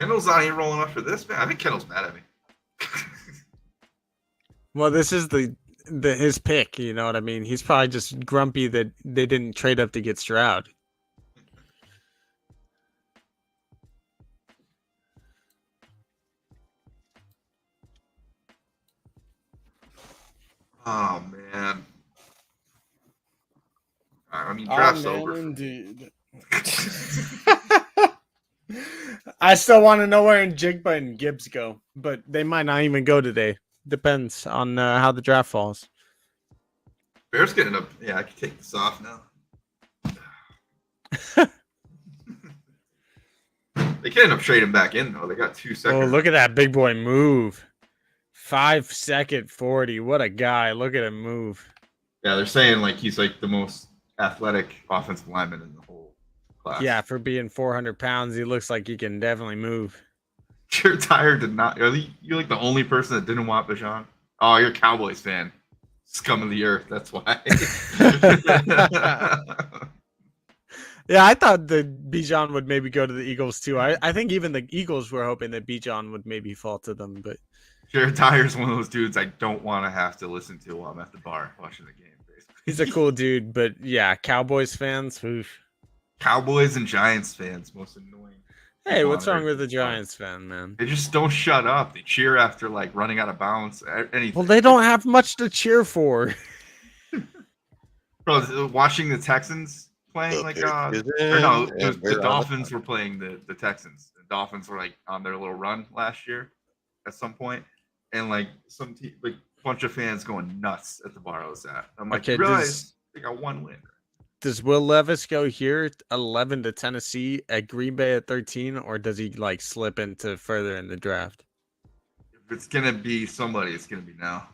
Kendall's not even rolling up for this, man. I think Kendall's mad at me. Well, this is his pick. You know what I mean? He's probably just grumpy that they didn't trade up to get Stroud. Oh man. I mean, draft's over. Indeed. I still want to know where Njigba and Gibbs go, but they might not even go today. Depends on how the draft falls. Bears getting up. Yeah, I can take this off now. They can end up trading back in though. They got 2 seconds. Oh, look at that big boy move. 5-second 40. What a guy. Look at him move. Yeah, they're saying like he's like the most athletic offensive lineman in the whole class. Yeah, for being 400 pounds, he looks like he can definitely move. You're tired to not. You're like the only person that didn't want Bijan. Oh, you're a Cowboys fan. Scum of the earth. That's why. Yeah, I thought that Bijan would maybe go to the Eagles too. I think even the Eagles were hoping that Bijan would maybe fall to them, but Jared Tyer's one of those dudes I don't want to have to listen to while I'm at the bar watching the game. Basically. he's a cool dude. But yeah, Cowboys fans. Oof. Cowboys and Giants fans, most annoying. Hey, people what's on wrong earth. with the Giants fan, man? They just don't shut up. They cheer after like running out of bounds. Anything. Well, they don't have much to cheer for. Bro, watching the Texans playing like or no, the Dolphins were playing the Texans. The Dolphins were like on their little run last year at some point, and like like bunch of fans going nuts at the bar I was at. I'm like, Okay, realize they got one win. Does Will Levis go here 11 to Tennessee at Green Bay at 13, or does he like slip into further in the draft? If it's gonna be somebody, it's gonna be now.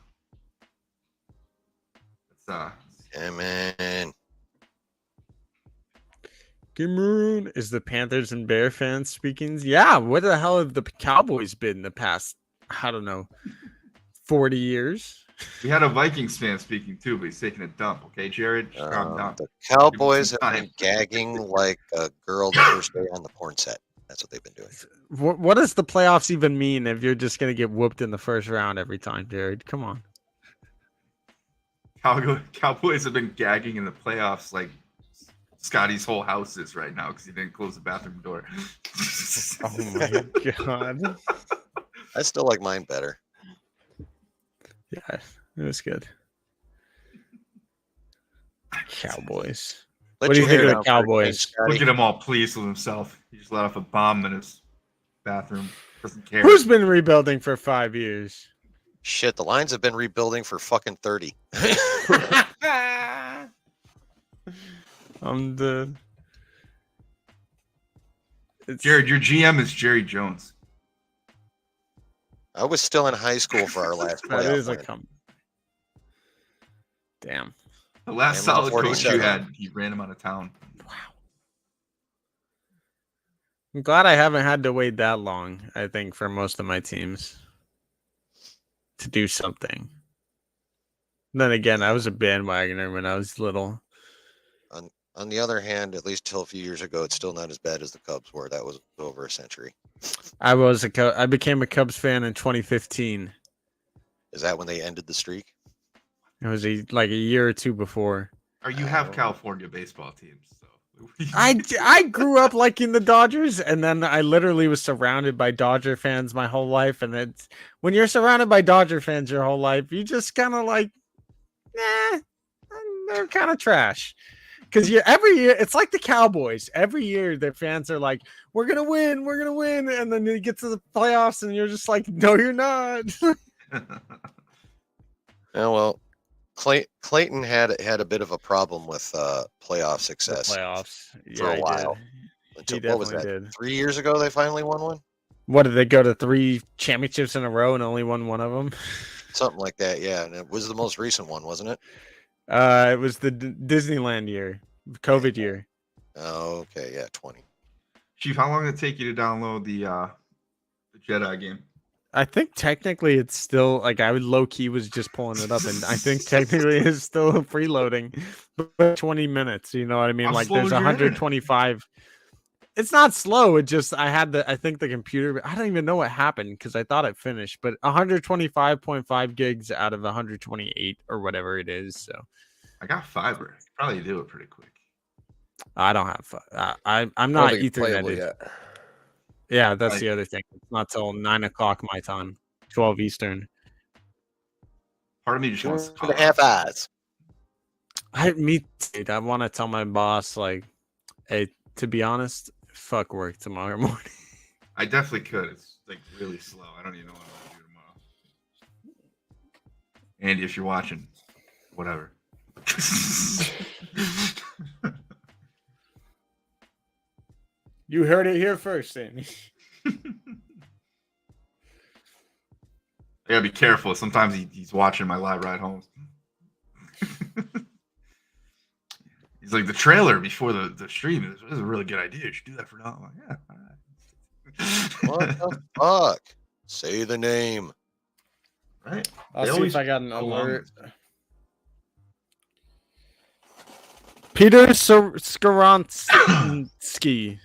It's Yeah, man. Cameroon is the Panthers and Bear fans speaking. Yeah, where the hell have the Cowboys been in the past, I don't know, 40 years? we had a Vikings fan speaking too, but he's taking a dump. Okay, Jared, just calm down. The Cowboys have Time. been gagging like a girl the first day on the porn set. That's what they've been doing. What does the playoffs even mean if you're just going to get whooped in the first round every time, Jared? Come on. Cowboys have been gagging in the playoffs like Scotty's whole house is right now because he didn't close the bathroom door. Oh my god. I still like mine better. Yeah, it was good. Cowboys. What do you think of the Cowboys? Look at him all pleased with himself. He just let off a bomb in his bathroom. Doesn't care. Who's been rebuilding for 5 years? Shit, the Lions have been rebuilding for fucking 30. Jared, your GM is Jerry Jones. I was still in high school for our last That playoff is a win. Damn. The last Damn, solid coach 47. you had, he ran him out of town. I'm glad I haven't had to wait that long, I think, for most of my teams to do something. Then again, I was a bandwagoner when I was little. On the other hand, at least till a few years ago, it's still not as bad as the Cubs were. That was over a century. I became a Cubs fan in 2015. Is that when they ended the streak? It was like a year or two before. Or you have California baseball teams, so I grew up liking the Dodgers, and then I literally was surrounded by Dodger fans my whole life. And it's when you're surrounded by Dodger fans your whole life, you just kind of like, they're kind of trash. Because every year, it's like the Cowboys. Every year, their fans are like, we're going to win. And then you get to the playoffs, and you're just like, no, you're not. Yeah, well, Clayton had a bit of a problem with playoff success for a while. Until, what was that? 3 years ago, they finally won one? What, did they go to 3 championships in a row and only won one of them? Something like that, yeah. And it was the most recent one, wasn't it? It was the Disneyland year, COVID year. Oh, okay, yeah, 20. Chief, how long did it take you to download the Jedi game? I think technically it's still like I would low key was just pulling it up, and I think technically it's still freeloading, but 20 minutes. You know what I mean? How like slow there's is your 125. It's not slow. It just I think the computer. I don't even know what happened because I thought it finished, but 125.5 gigs out of 128 or whatever it is. So I got fiber. Probably do it pretty quick. I don't have. I'm not Ethernet yet. Yeah, that's the other thing. It's not till 9 o'clock my time, 12 Eastern. Part of me just wants to 2.5 hours. I want to tell my boss, like, hey, to be honest, fuck work tomorrow morning. I definitely could. It's like really slow. I don't even know what I'm gonna do tomorrow. Andy, if you're watching, whatever. You heard it here first, Sammy. I gotta be careful. Sometimes he's watching my live ride home. He's like, the trailer before the stream is a really good idea. You should do that for now. I'm like, yeah, all right. What the fuck? Say the name. Right. I'll They see always if I got an go along alert. with it. Peter Skowronski.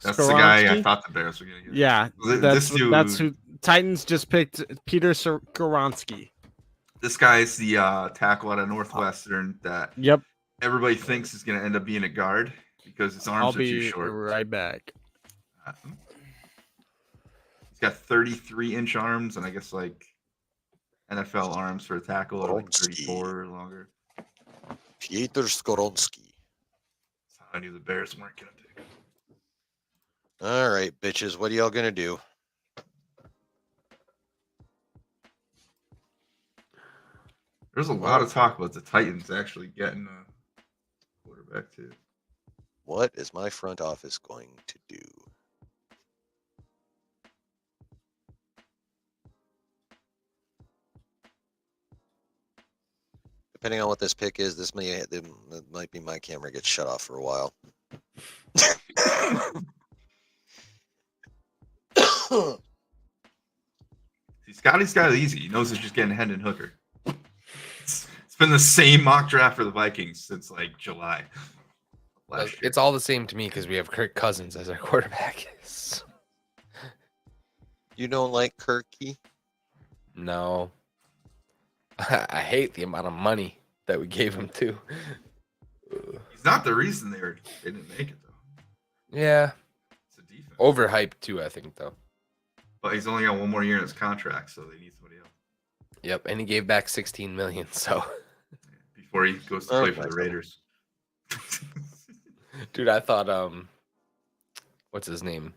That's the guy I Skoronski? thought the Bears were gonna get. Yeah, This dude- that's who Titans just picked. Peter Skoronski. This guy's the tackle out of Northwestern that Yep, everybody thinks is going to end up being a guard because his I'll arms are too be short. right back. He's got 33-inch arms, and I guess like NFL arms for a tackle are like 34 or longer. Peter Skoronski. That's how I knew the Bears weren't going to pick him. All right, bitches. What are y'all gonna do? There's a lot of talk about the Titans actually getting a quarterback too. What is my front office going to do? Depending on what this pick is, it might be my camera gets shut off for a while. See, Scotty's got it easy. He knows he's just getting Hendon Hooker. It's been the same mock draft for the Vikings since like July. Last year. It's all the same to me because we have Kirk Cousins as our quarterback. You don't like Kirky? No. I hate the amount of money that we gave him too. He's not the reason they didn't make it though. Yeah. It's a defense. Overhyped too, I think though. But he's only got one more year in his contract, so they need somebody else. Yep, and he gave back 16 million, so Before he goes to play for the Raiders. dude, I thought what's his name?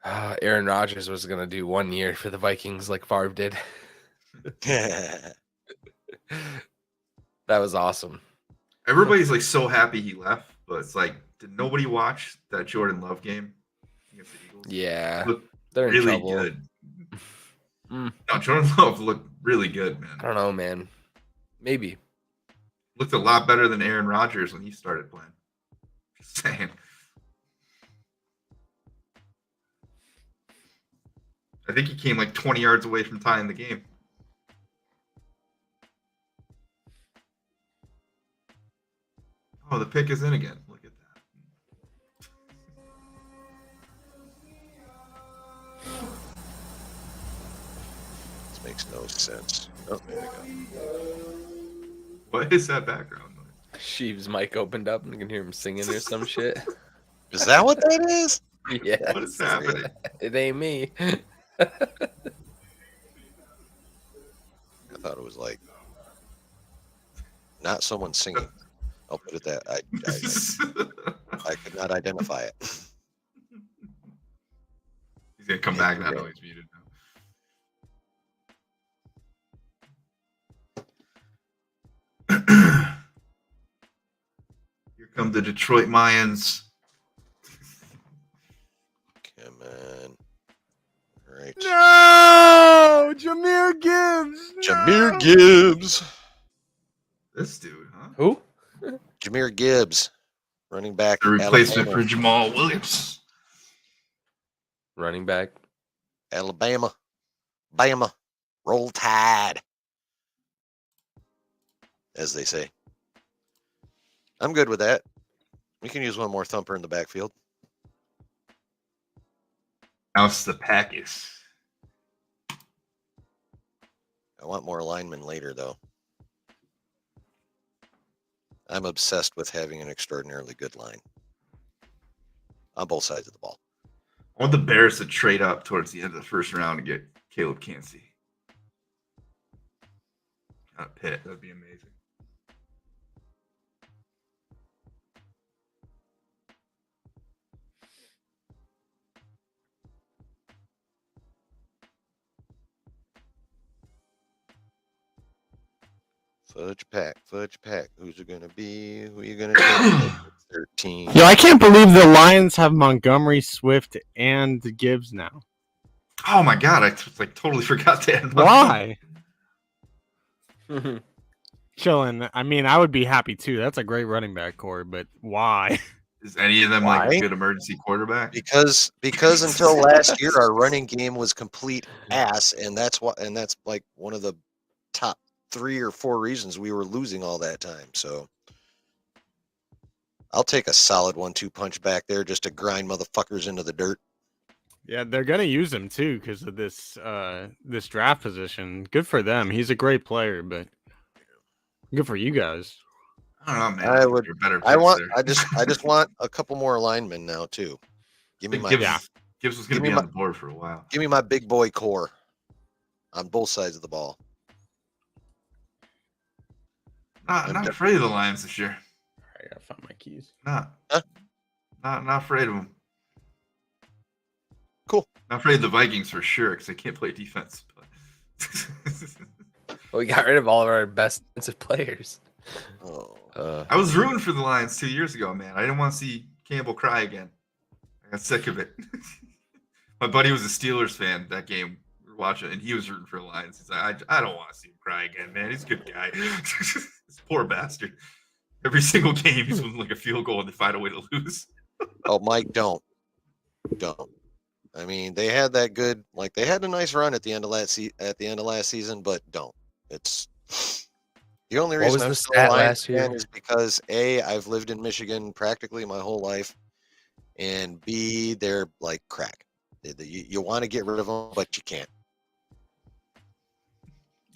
Aaron Rodgers was gonna do 1 year for the Vikings like Favre did. That was awesome. Everybody's like so happy he left, but it's like, did nobody watch that Jordan Love game against the Eagles? Yeah, Looked they're in really trouble. good. No, Jordan Love looked really good, man. I don't know, man. Maybe. Looked a lot better than Aaron Rodgers when he started playing. Just saying. I think he came like 20 yards away from tying the game. pick is in again. Look at that. This makes no sense. Oh, there we go. What is that background noise? Sheev's mic opened up and you can hear him singing or some shit. Is that what that is? Yeah. What is happening? It ain't me. I thought it was like not someone singing. I'll put it that I could not identify it. He's gonna come back now. No, he's muted now. Here come the Detroit Mayans. Come on. All right. No, Jameer Gibbs. Jameer Gibbs. This dude, huh? Who? Jameer Gibbs, running back. The replacement Alabama. for Jamal Williams. Running back. Alabama. Bama. Roll Tide. As they say. I'm good with that. We can use one more thumper in the backfield. Now it's the Packers. I want more linemen later, though. I'm obsessed with having an extraordinarily good line on both sides of the ball. I want the Bears to trade up towards the end of the first round and get Caleb Cansey. Not Pitt. That'd be amazing. Fudge pack. Who's it gonna be? Who are you gonna take? 13. Yo, I can't believe the Lions have Montgomery, Swift, and Gibbs now. Oh my god, I totally forgot that. Why? Chilling. I mean, I would be happy too. That's a great running back core, but why? Is any of them like a good emergency quarterback? Because until last year our running game was complete ass, and that's like one of the top 3 or 4 reasons we were losing all that time. So I'll take a solid 1-2 punch back there just to grind motherfuckers into the dirt. Yeah, they're gonna use him too because of this this draft position. Good for them. He's a great player, but good for you guys. I don't know, man. I would. Better I just want a couple more linemen now too. Give me my Gibbs was going to be on the board for a while. Give me my big boy core on both sides of the ball. Not afraid of the Lions this year. I gotta find my keys. Not afraid of them. Cool. Not afraid of the Vikings for sure because they can't play defense. Well, we got rid of all of our best defensive players. I was rooting for the Lions 2 years ago, man. I didn't want to see Campbell cry again. I got sick of it. My buddy was a Steelers fan that game. We were watching, and he was rooting for the Lions. He's like, I don't want to see him cry again, man. He's a good guy. This poor bastard. Every single game, he's winning like a field goal, and they find a way to lose. Oh, Mike, don't. I mean, they had that good, like they had a nice run at the end of last season, but don't. It's the only reason I'm still a Lions fan is because A, I've lived in Michigan practically my whole life, and B, they're like crack. You want to get rid of them, but you can't.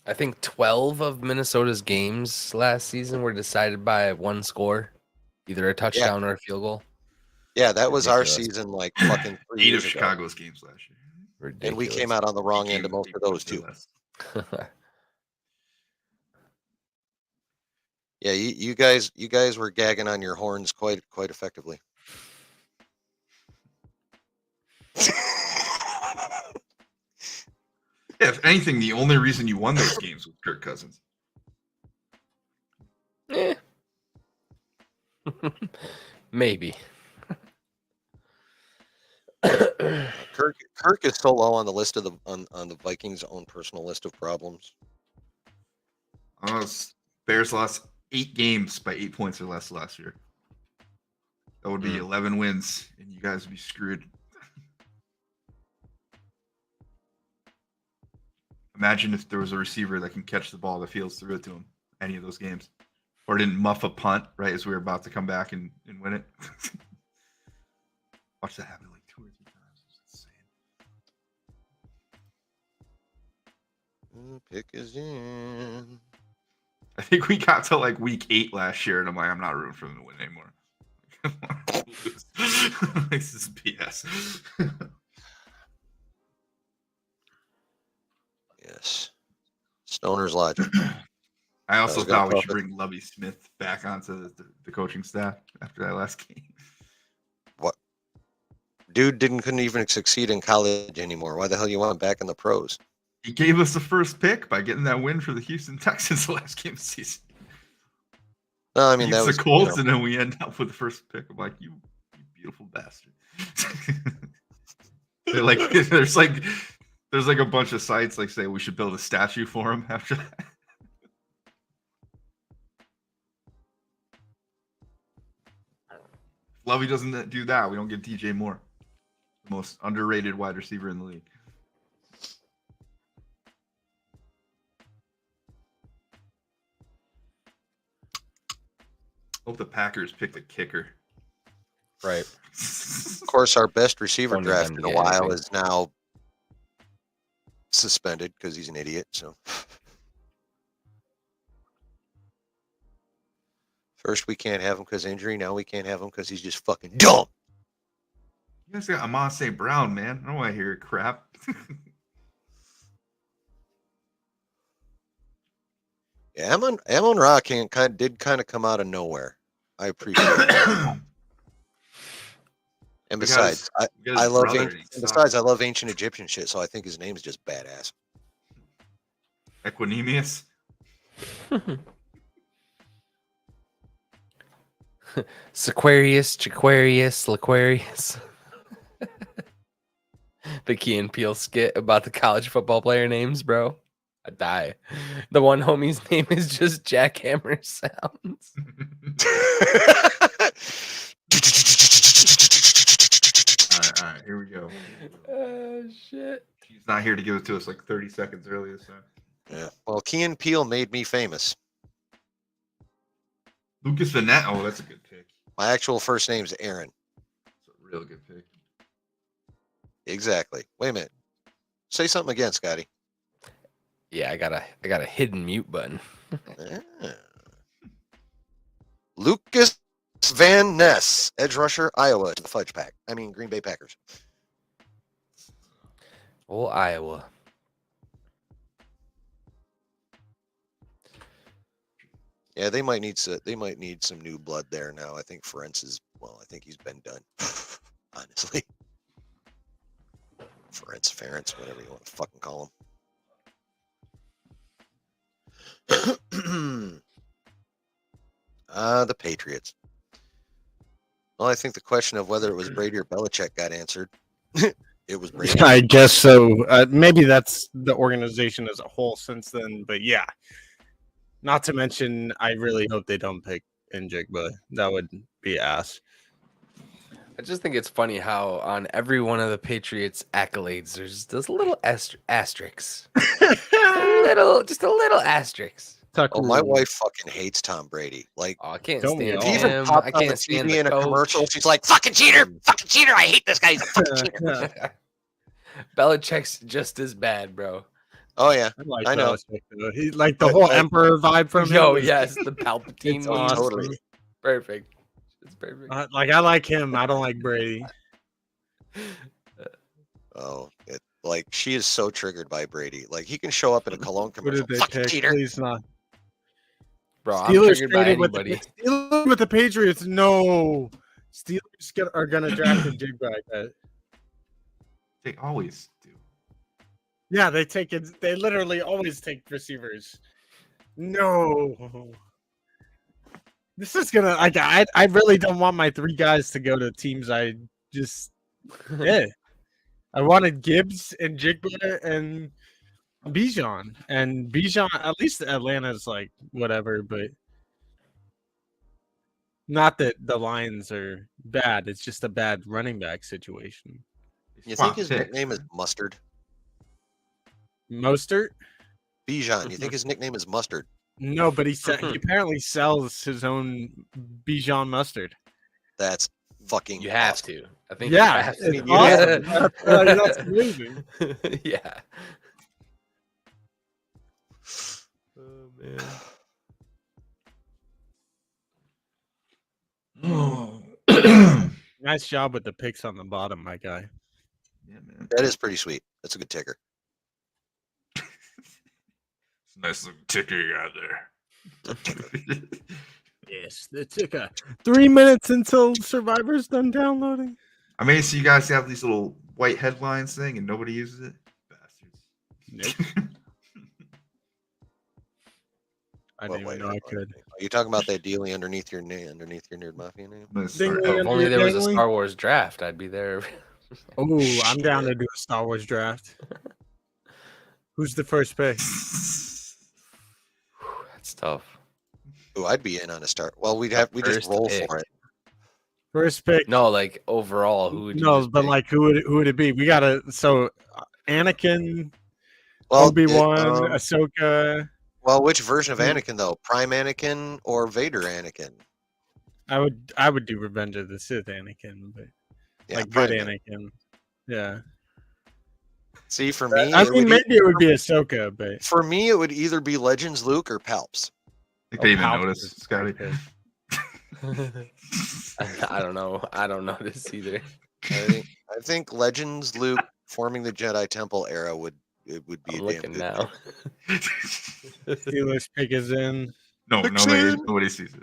I think 12 of Minnesota's games last season were decided by one score, either a touchdown or a field goal. Yeah, that was our season, like fucking 3 8 years of ago. Chicago's games last year. Ridiculous. And we came out on the wrong end of most of those too. Yeah, you guys were gagging on your horns quite effectively. Yeah, if anything, the only reason you won those games was Kirk Cousins. Maybe. Kirk is so low on the list of on the Vikings' own personal list of problems. Bears lost 8 games by 8 points or less last year. That would be 11 wins, and you guys would be screwed. Imagine if there was a receiver that can catch the ball that feels through it to him. Any of those games. or didn't muff a punt right as we were about to come back and win it. Watch that happen like 2 or 3 times. It's insane. Pick is in. I think we got to like week 8 last year, and I'm like, I'm not rooting for them to win anymore. This is BS. Yes. Stoner's logic. I also was gonna thought we should talk- bring Lovie Smith back onto the coaching staff after that last game. What? Dude couldn't even succeed in college anymore. Why the hell you want him back in the pros? He gave us the first pick by getting that win for the Houston Texans the last game of the season. No, I mean, that Beats was the Colts, and then we end up with the first pick. I'm like, you beautiful bastard. They're like, there's like a bunch of sites like say we should build a statue for him after that. If Lovey doesn't do that, we don't get DJ Moore, the most underrated wide receiver in the league. Hope the Packers picked a kicker. Right. Of course, our best receiver Don't need draft them to in a get while anything. is now suspended because he's an idiot. So first we can't have him because injury. Now we can't have him because he's just fucking dumb. You guys got Amon St. Brown, man. I don't want to hear your crap. Yeah, Amon Ra did kind of come out of nowhere. I appreciate it. And besides, I love I love ancient Egyptian shit, so I think his name is just badass. Equanimous. Sequarius, Jaquarius, Laquarius. The Key and Peele skit about the college football player names, bro. I die. The one homie's name is just Jackhammer Sounds. All right, here we go. Oh, shit. He's not here to give it to us like 30 seconds early this time. Yeah. Well, Key and Peele made me famous. Lucas Vanette. Oh, that's a good pick. My actual first name's Aaron. That's a real good pick. Exactly. Wait a minute. Say something again, Scotty. Yeah, I got a hidden mute button. Ah. Lucas Van Ness, edge rusher, Iowa, to the Fudge Pack. I mean, Green Bay Packers. Oh, Iowa. Yeah, they might need some new blood there now. I think I think he's been done. Honestly. Ferentz, whatever you want to fucking call him. The Patriots. Well, I think the question of whether it was Brady or Belichick got answered. It was Brady. I guess so. Maybe that's the organization as a whole since then. But yeah, not to mention, I really hope they don't pick Njigba. That would be ass. I just think it's funny how on every one of the Patriots accolades, there's those little asterisks. just a little asterisk. Oh, my wife fucking hates Tom Brady. Like, Oh, I can't Don't we stand all? if he even him. pops I on the can't stand TV the in a coach. commercial, she's like, fucking cheater! Fucking cheater! I hate this guy. He's a fucking cheater. Belichick's just as bad, bro. Oh, yeah. I know. Belichick, though. He like the whole Emperor vibe from him. Yo, is- yes, the Palpatine It's one. awesome. Totally. Perfect. It's perfect. I like him. I don't like Brady. Oh, she is so triggered by Brady. Like, he can show up in a cologne Who commercial. did they Fucking pick? cheater. Please not. Bro, I'm Steelers triggered by traded with anybody. Steelers with the Patriots. No, Steelers are gonna draft a Jigba. I bet. They always do. Yeah, they take it. They literally always take receivers. No, this is gonna. I really don't want my 3 guys to go to teams. I just yeah. I wanted Gibbs and Jigba and Bijan. And Bijan, at least Atlanta's like whatever, but not that the Lions are bad. It's just a bad running back situation. You Swap think his picks, nickname is man. Mustard? Mostert? Bijan. You think his nickname is Mustard? No, but he apparently sells his own Bichon mustard. That's fucking. You have awesome. to. I think. Yeah, You have it's to. awesome. That's amazing. Yeah. Oh man. Nice job with the picks on the bottom, my guy. Yeah, man. That is pretty sweet. That's a good ticker. It's a nice little ticker you got there. Yes, the ticker. 3 minutes until Survivor's done downloading. I mean, so you guys have these little white headlines thing and nobody uses it? Bastards. Nope. I What didn't way? even know I could. Are you talking about that dealie underneath your name, underneath your Nerd Mafia name? I'm gonna start- Ding, If only there was a Dangly. Star Wars draft, I'd be there. Oh, I'm down to do a Star Wars draft. Who's the first pick? That's tough. Oh, I'd be in on a start. Well, we just First roll pick. for it. First pick. No, like overall, who would you No, just but pick? like who would it be? We gotta Anakin, Well, Obi-Wan, Ahsoka. well, which version of Anakin though? Prime Anakin or Vader Anakin? I would do Revenge of the Sith Anakin, but Yeah, like good Prime Anakin. Yeah. See, for me, I it mean, would maybe it would be Ahsoka, but for me, it would either be Legends Luke or Palps. I think they even Palpatine notice, is Scotty. good. I don't know. I don't notice either. I think Legends Luke forming the Jedi Temple era would be I'm a damn looking good now. Steelers pick is in. No, Nixon! nobody sees it.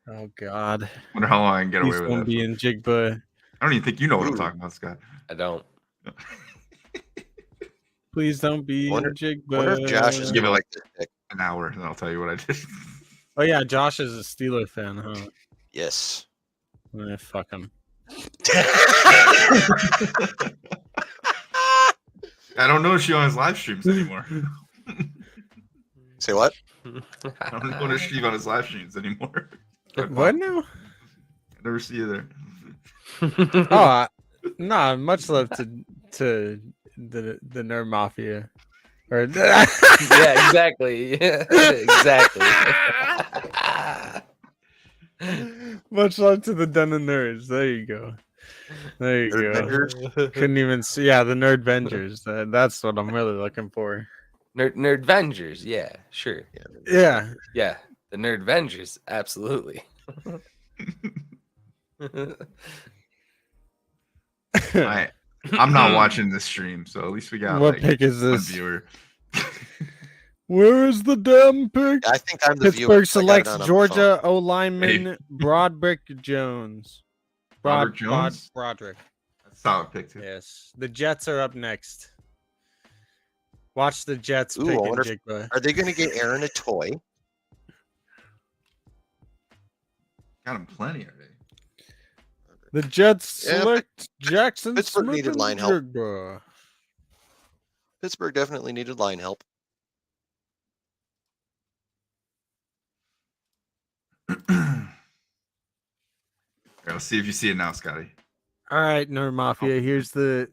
Oh God. Wonder how long I can get He's away with gonna that. be in Jigba. I don't even think you know what I'm Ooh. talking about, Scott. I don't. Please don't be Wonder- in Jigba. wonder if Josh is Give it gonna like this pick. an hour, and I'll tell you what I did. Oh yeah, Josh is a Steeler fan, huh? Yes. Fuck him. I don't know if she on his live streams anymore. Say what? I don't know if she's on his live streams anymore. What now? I never see you there. Oh, nah. Much love to the Nerd Mafia. Or Yeah, exactly. Yeah, exactly. much love to the Den of Nerds. There you go. There you Nerd go. Vengers? Couldn't even see. Yeah, the Nerd Vengers. That's what I'm really looking for. Nerd Vengers, yeah, sure. Yeah. Yeah, the Nerd Vengers, absolutely. I'm not watching this stream, so at least we got What like pick is one this? viewer. Where is the damn pick? I think I'm the viewer. Pittsburgh selects Georgia O lineman Broderick Jones. Robert Jones? Broderick. That's a solid pick too. Yes. The Jets are up next. Watch the Jets Ooh, pick I in wonder Jigba. Are they going to get Aaron a toy? Got him plenty already. The Jets Yeah, select Jackson Pittsburgh Smith needed and line help. Jigba. Pittsburgh definitely needed line help. Let's see if you see it now, Scotty. All right, Nerd Mafia. Here's the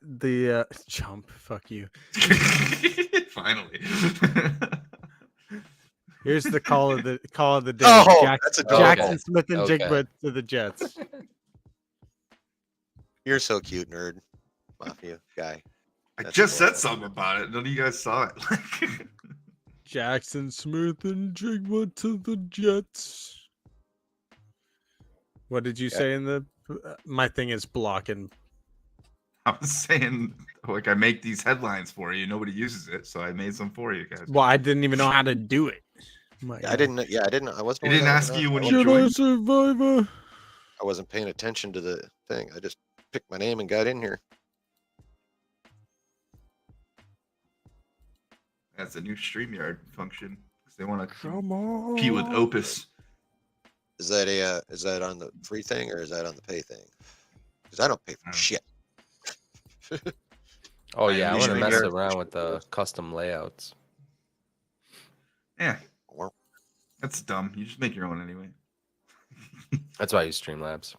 jump. Fuck you. Finally. Here's the call of the day. Oh, that's a dog Jackson call. Smith and Okay. Jigba to the Jets. You're so cute, Nerd Mafia guy. I That's just cool. said something about it. None of you guys saw it. Jackson Smith and Jigba to the Jets. What did you say in the? My thing is blocking. I was saying, like, I make these headlines for you. Nobody uses it, so I made some for you guys. Well, I didn't even know how to do it. My I God. didn't. Yeah, I didn't. I wasn't. They didn't ask you when you Jedi joined. Survivor. I wasn't paying attention to the thing. I just picked my name and got in here. That's a new StreamYard function because they want to Come on. compete with Opus. Is that a? Is that on the free thing or is that on the pay thing? Because I don't pay for shit. Oh yeah, I want to usually mess get- around with the custom layouts. Yeah, that's dumb. You just make your own anyway. That's why I use Streamlabs.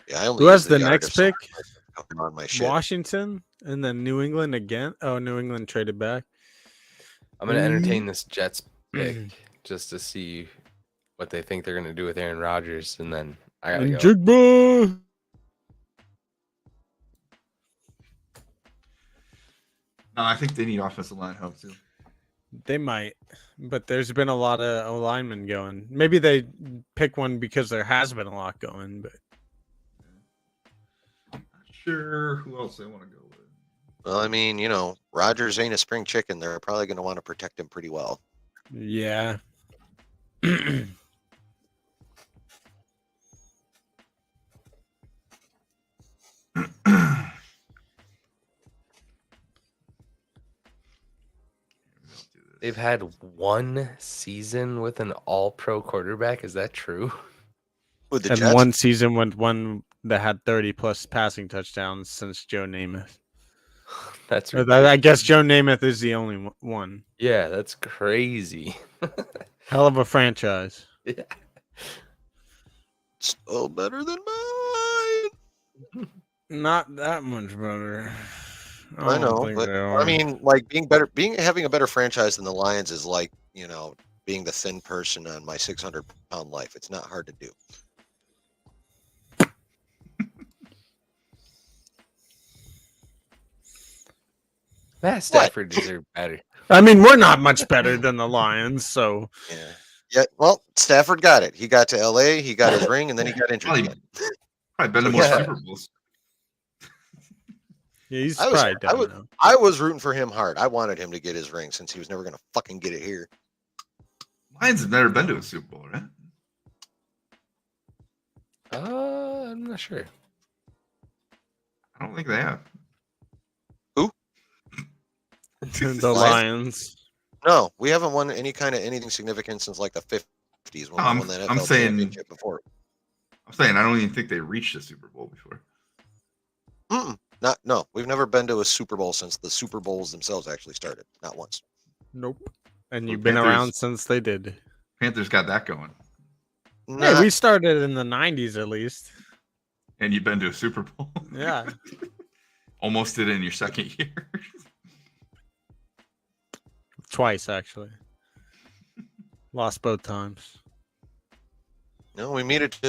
Yeah, I only Who use has the yard next if someone pick? comes on my shit. Washington. And then New England again. Oh, New England traded back. I'm gonna entertain this Jets pick just to see what they think they're gonna do with Aaron Rodgers, and then I gotta go. Jigba. No, I think they need offensive line help too. They might, but there's been a lot of alignment going. Maybe they pick one because there has been a lot going, but Not sure who else they want to go with. Well, I mean, Rodgers ain't a spring chicken. They're probably going to want to protect him pretty well. yeah. They've had one season with an all-pro quarterback. Is that true? With the And Jets, one season with one that had 30 plus passing touchdowns since Joe Namath. That's Or I guess Joe Namath is the only one. yeah, that's crazy. Hell of a franchise. Yeah. still better than mine. Not that much better. I don't know, think but they are. I mean, like having a better franchise than the Lions is like, being the thin person on my 600-pound life. It's not hard to do. Matt Stafford deserved better. I mean, we're not much better than the Lions, so Yeah. Yeah. Well, Stafford got it. He got to LA, he got his ring, and then he got injured Probably, again. probably been to more Yeah. Super Bowls. yeah, he's I was- probably I done was- now. I was rooting for him hard. I wanted him to get his ring since he was never going to fucking get it here. Lions have never been to a Super Bowl, right? I'm not sure. I don't think they have. The Lions. No, we haven't won any kind of anything significant since like the 50s when we I'm- won that I'm NFL saying- championship before. I'm saying I don't even think they reached a Super Bowl before. No, we've never been to a Super Bowl since the Super Bowls themselves actually started. Not once. Nope. And The you've been Panthers- around since they did. Panthers got that going. Hey, Not- we started in the 90s at least. And you've been to a Super Bowl. Yeah. Almost did it in your second year. Twice, actually. Lost both times. No, we made it to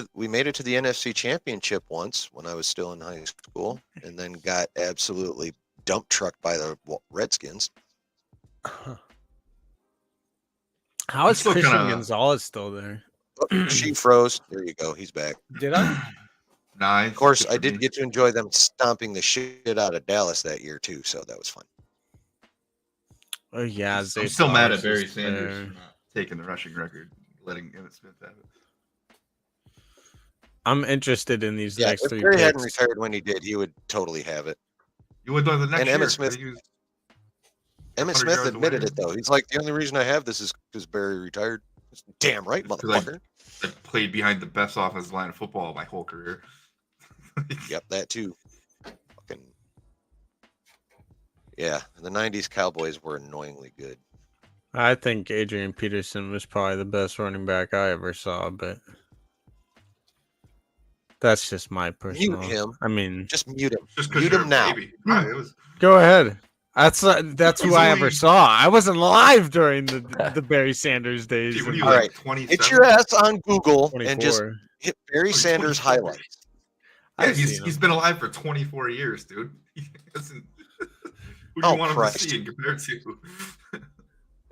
the NFC Championship once when I was still in high school, and then got absolutely dump trucked by the Redskins. How is still Christian kinda- Gonzalez still there? Oh, she froze. There you go. He's back. Did I? Nice. Of course, I did get to enjoy them stomping the shit out of Dallas that year too, so that was fun. Oh yeah, I'm Zay still mad at Flowers Barry is Sanders there. for not taking the rushing record, letting Emmitt Smith have it. I'm interested in these Yeah, next if three Barry hadn't picks. retired when he did, he would totally have it. You would done the next And year. Emmitt Smith- He was- Emmett 100 Smith yards admitted away. it though. He's like, the only reason I have this is because Barry retired. Damn right, It's 'cause I- motherfucker. I played behind the best offensive line of football my whole career. Yep, that too. Fucking yeah, the '90s Cowboys were annoyingly good. I think Adrian Peterson was probably the best running back I ever saw, but that's just my personal. him. I mean, Just mute him. Just because Mute you're him a now. baby. Right, it was go ahead. That's who He's I only- ever saw. I wasn't alive during the Barry Sanders days. Gee, what are in you, All like right, 27? Get your ass on Google and just 24. hit Barry Sanders 24. highlights. Yeah, I've he's seen him. been alive for 24 years, dude. He doesn't- Who do Oh, you want him Christ. to see and compare to?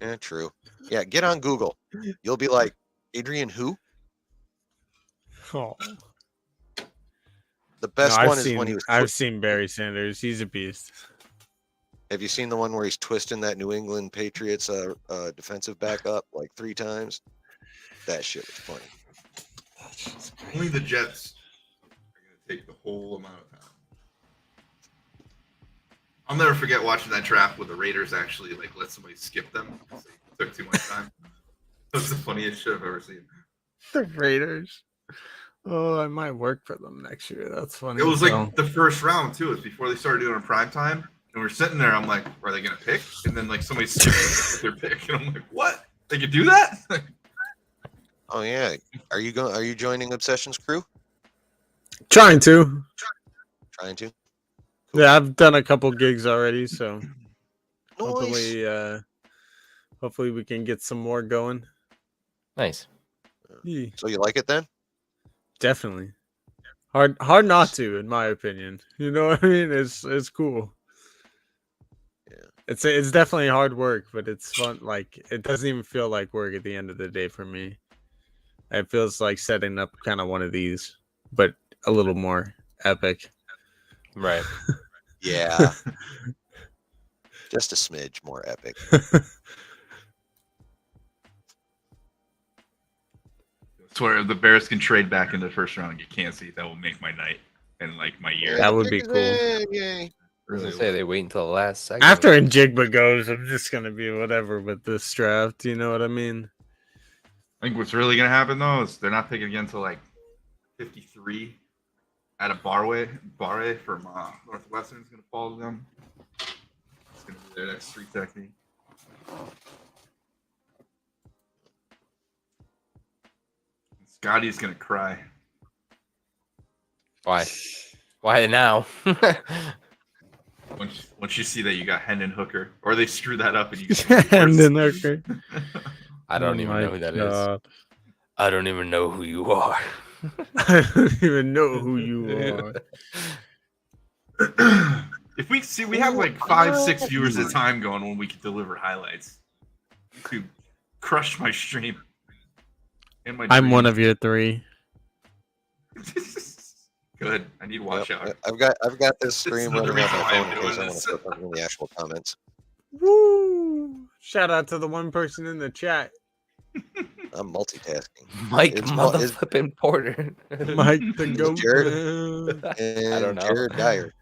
Yeah, true. Yeah, get on Google. You'll be like, Adrian who? Oh. The best No, one is when he was. I've seen Barry Sanders. He's a beast. Have you seen the one where he's twisting that New England Patriots defensive back up like 3 times? That shit was funny. Only the Jets are going to take the whole amount of time. I'll never forget watching that draft where the Raiders actually like let somebody skip them because they took too much time. That's the funniest shit I've ever seen. The Raiders. Oh, I might work for them next year. That's funny. It was So- like the first round too. It was before they started doing it in prime time, and we're sitting there. I'm like, "Are they gonna pick?" And then like somebody skipped their pick, and I'm like, "What? They could do that?" Oh yeah. Are you joining Obsession's crew? trying to. Trying to? Yeah, I've done a couple gigs already, so Nice. hopefully we can get some more going. Nice. Yeah, So you like it then? definitely. Hard not to, in my opinion. You know what I mean? It's cool. Yeah. It's definitely hard work, but it's fun. Like it doesn't even feel like work at the end of the day for me. It feels like setting up kind of one of these, but a little more epic. Right. Yeah. Just a smidge more epic. Swear, if the Bears can trade back in the first round and get Kansas, that will make my night and like my year. That would be Chickens cool. in, yay. I was Really gonna say would. they wait until the last second. After Njigba goes, I'm just gonna be whatever with this draft. You know what I mean? I think what's really gonna happen though is they're not picking again until like 53 at a Barre from Northwestern is gonna fall to them. It's gonna be their next 3 technique. Scotty's gonna cry. Why? Why now? Once you see that you got Hendon Hooker, or they screw that up and you And then okay. I don't even know who that is. I don't even know who you are. I don't even know who you are. If we see, we have like 5-6 viewers at a time going when we can deliver highlights. You could crush my stream. And my I'm one of your 3. Good. I need watch Yep, out. I've got this stream another running on my reason why phone I'm in doing case I want to this. put something in the actual comments. Woo! Shout out to the one person in the chat, I'm multitasking. Mike It's mother it's- flipping Porter. Mike the goat. Jared. Man. And don't know. Jared Dyer.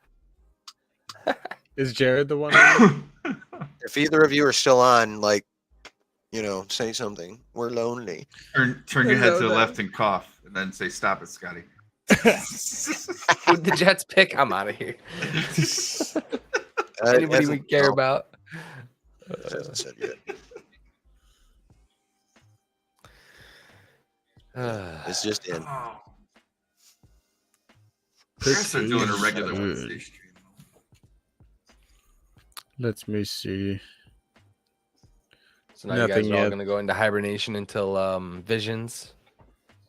Is Jared the one? If either of you are still on, like, say something. We're lonely. Turn your head to the No. left and cough, and then say, "Stop it, Scotty." Who'd the Jets pick? I'm out of here. Anybody we care about? Hasn't said yet. It's just in. Oh. Bears are doing a regular Wednesday stream. Let me see. So now you guys Nothing are all yet. gonna go into hibernation until Visions.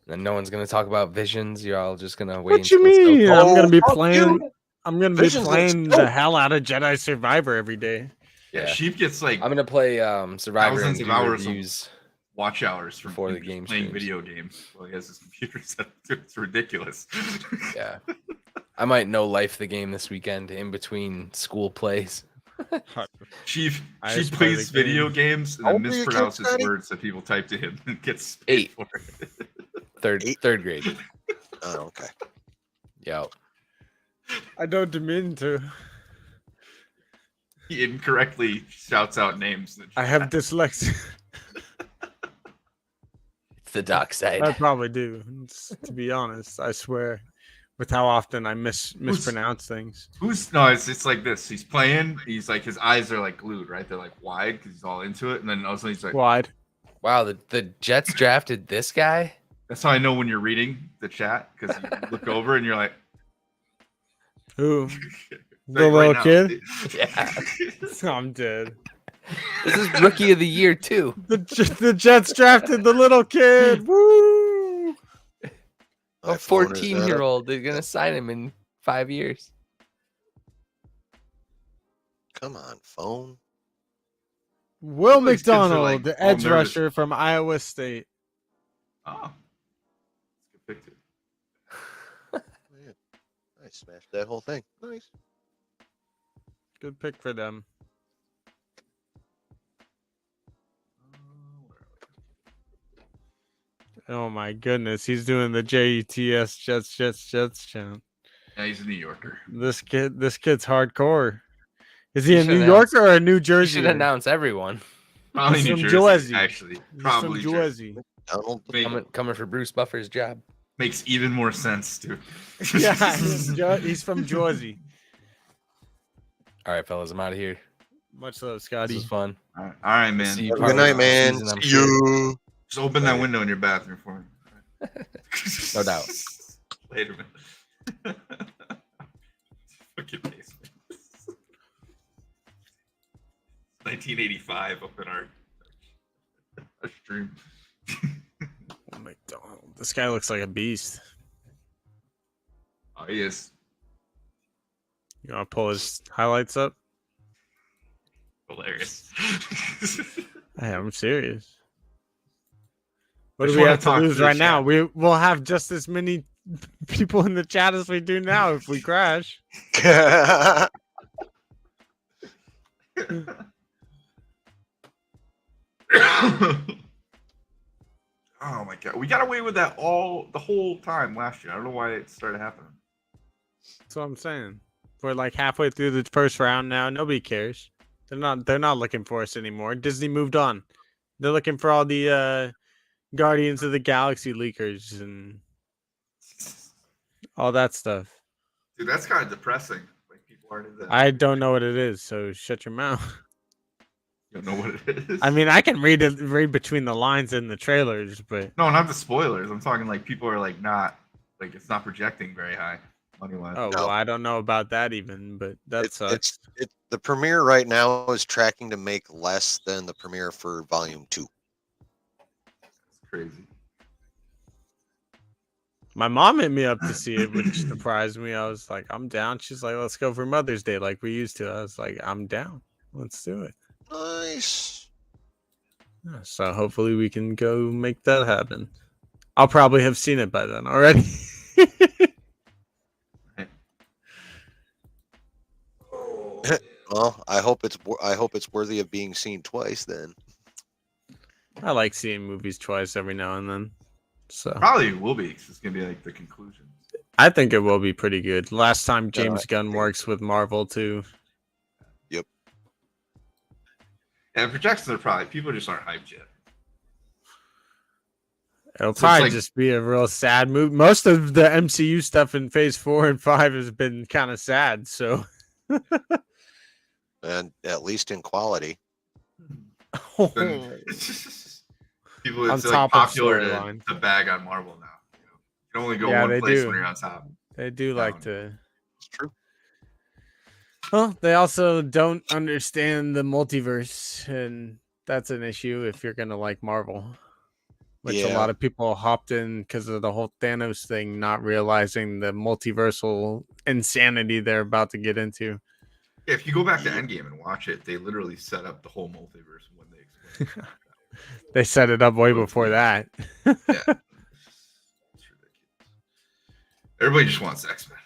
And no one's gonna talk about Visions. You're all just gonna wait. What you until it's mean? over. I'm gonna be fuck playing. you. I'm gonna be Visions looks playing dope. the hell out of Jedi Survivor every day. Yeah, Sheep gets like I'm gonna play Survivor and thousands do of hours of reviews. watch hours from before the him just game playing streams. video games. Well, he has his computer set. It's ridiculous. Yeah, I might know Life the game this weekend in between school plays. Chief I she just play plays the game. video games and How then old are your kids, mispronounces Scotty? words that people type to him and gets paid 8. for it. Third grade. Oh, okay. Yeah. I don't mean to. He incorrectly shouts out names. I have dyslexia. It's the dark side. I probably do. To be honest, I swear. With how often I mispronounce things. It's like this. He's playing. He's like his eyes are like glued, right? They're like wide because he's all into it. And then all of a sudden he's like, Wide. Wow, the Jets drafted this guy. that's how I know when you're reading the chat because you look over and you're like, Who? like The little now. kid? Yeah. I'm dead. This is rookie of the year too. The Jets drafted the little kid. Woo! A My phone is 14-year-old. They're gonna sign him in 5 years. Come on, phone. Will These kids are, McDonald, like, the all edge nervous. rusher from Iowa State. Oh, good pick too. Man, I smashed that whole thing. Nice. Good pick for them. Oh my goodness, he's doing the JETS Jets chant. Yeah, he's a New Yorker. This kid's hardcore. Is he You a should New announce- Yorker or a New You Jersey? should announce everyone. Probably He's New from Jersey, Jersey. actually. He's Probably from Jersey. Donald. Coming for Bruce Buffer's job. Makes even more sense, dude. Yeah, he's from Jersey. All right, fellas, I'm out of here. Much love, This Scotty. was fun. All right, man. See you Have a part good of night, the man. season, I'm See sure. you. Just open that window in your bathroom for me. No doubt. Later, man. Fucking basement. 1985 up in our stream. Oh my God. This guy looks like a beast. Oh, he is. You want to pull his highlights up? Hilarious. Hey, I'm serious. What I do just we wanna have to talk to lose the right now? chat. We'll have just as many people in the chat as we do now if we crash. Oh my God, we got away with that the whole time last year. I don't know why it started happening. That's what I'm saying. We're like halfway through the first round now. Nobody cares. They're not looking for us anymore. Disney moved on. They're looking for all the Guardians of the Galaxy leakers and all that stuff. Dude, that's kind of depressing. Like people aren't in that. I don't know what it is, so shut your mouth. You don't know what it is. I mean, I can read between the lines in the trailers, but no, not the spoilers. I'm talking like people are like not like it's not projecting very high money wise. oh No. well, I don't know about that even, but that sucks. The premiere right now is tracking to make less than the premiere for Volume 2. It's crazy. My mom hit me up to see it, which surprised me. I was like, I'm down. She's like, let's go for Mother's Day like we used to. I was like, I'm down. Let's do it. Nice. Yeah, so hopefully we can go make that happen. I'll probably have seen it by then already. Well, I hope it's worthy of being seen twice then. I like seeing movies twice every now and then. So Probably will be 'cause it's gonna be like the conclusion. I think it will be pretty good. Last time James Gunn works with Marvel too. Yep. And projections are probably people just aren't hyped yet. It'll So it's probably like- just be a real sad movie. Most of the MCU stuff in Phase 4 and 5 has been kind of sad. So And at least in quality. Then people On it's top like of popular storyline. to bag on Marvel now. You can only go Yeah, one they place do. when you're on top. they do like Down. to. It's true. Well, they also don't understand the multiverse, and that's an issue if you're gonna like Marvel. Which a Yeah. lot of people hopped in because of the whole Thanos thing, not realizing the multiversal insanity they're about to get into. Yeah, if you go back to Endgame and watch it, they literally set up the whole multiverse when they explained it. They set it up way before that. Yeah. It's ridiculous. Everybody just wants X-Men.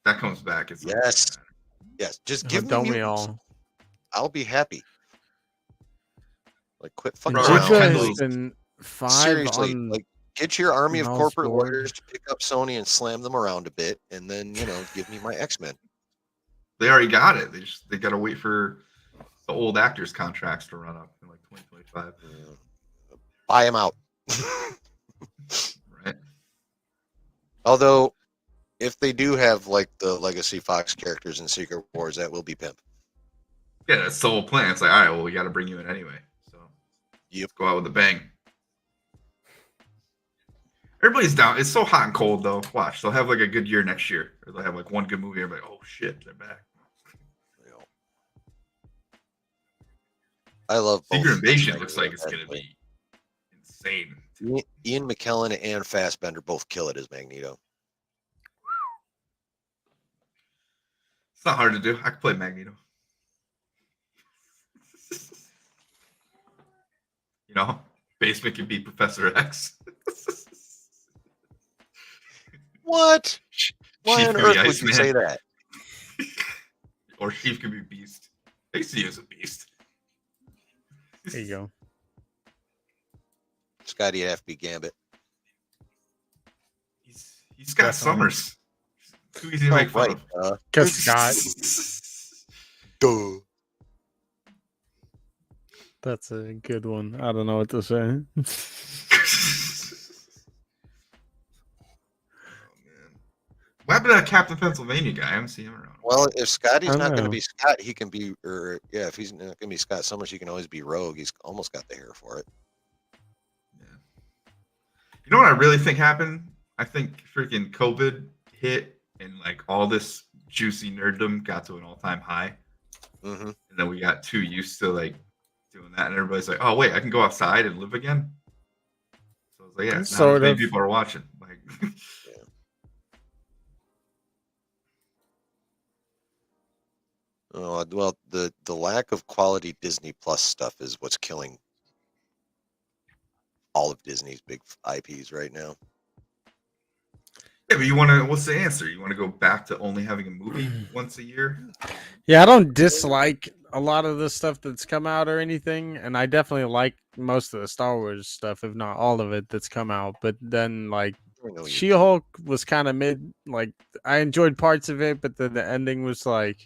That comes back. It's Yes. Yes. Just give me Don't we mutants. all? I'll be happy. Like quit fucking Bro, around. Jigga Kendall- has been 5 Seriously, on. like get your army of Miles corporate Ford. lawyers to pick up Sony and slam them around a bit, and then give me my X-Men. They already got it. They got to wait for the old actors' contracts to run up in like 2025. Buy them out. Right? Although, if they do have like the Legacy Fox characters in Secret Wars, that will be pimp. Yeah, that's the whole plan. It's like, all right, well, we got to bring you in anyway. So, Yep. go out with a bang. Everybody's down. It's so hot and cold, though. Watch, they'll have like a good year next year. Or they'll have like one good movie. Everybody, oh shit, they're back. I love both. Secret Invasion X-Men looks like it's and going to X-Men. be insane. Ian McKellen and Fassbender both kill it as Magneto. It's not hard to do. I could play Magneto. Basement can be Professor X. What? Why Chief on could be earth would you Iceman. say that? Or Chief could be Beast. They see you as a beast. There you go. Scotty'd have to be Gambit. He's got Definitely. Summers. Too easy to make fun of. Because Scott, Duh. that's a good one. I don't know what to say. What happened to that Captain Pennsylvania guy? I haven't seen him around. Well, if Scotty's I not going to know. be Scott, he can be, if he's not going to be Scott Summers, he can always be Rogue. He's almost got the hair for it. You know what I really think happened? I think freaking COVID hit and like all this juicy nerddom got to an all-time high. Mm-hmm. And then we got too used to like doing that, and everybody's like, "Oh wait, I can go outside and live again." So I was like, "Yeah, not Sort as many of. people are watching." Like, Oh, well, the lack of quality Disney Plus stuff is what's killing all of Disney's big IPs right now. yeah, but you want to? What's the answer? You want to go back to only having a movie once a year? Yeah, I don't dislike a lot of the stuff that's come out or anything, and I definitely like most of the Star Wars stuff, if not all of it that's come out. But then, like, I know you- She-Hulk was kind of mid. Like, I enjoyed parts of it, but then the ending was like,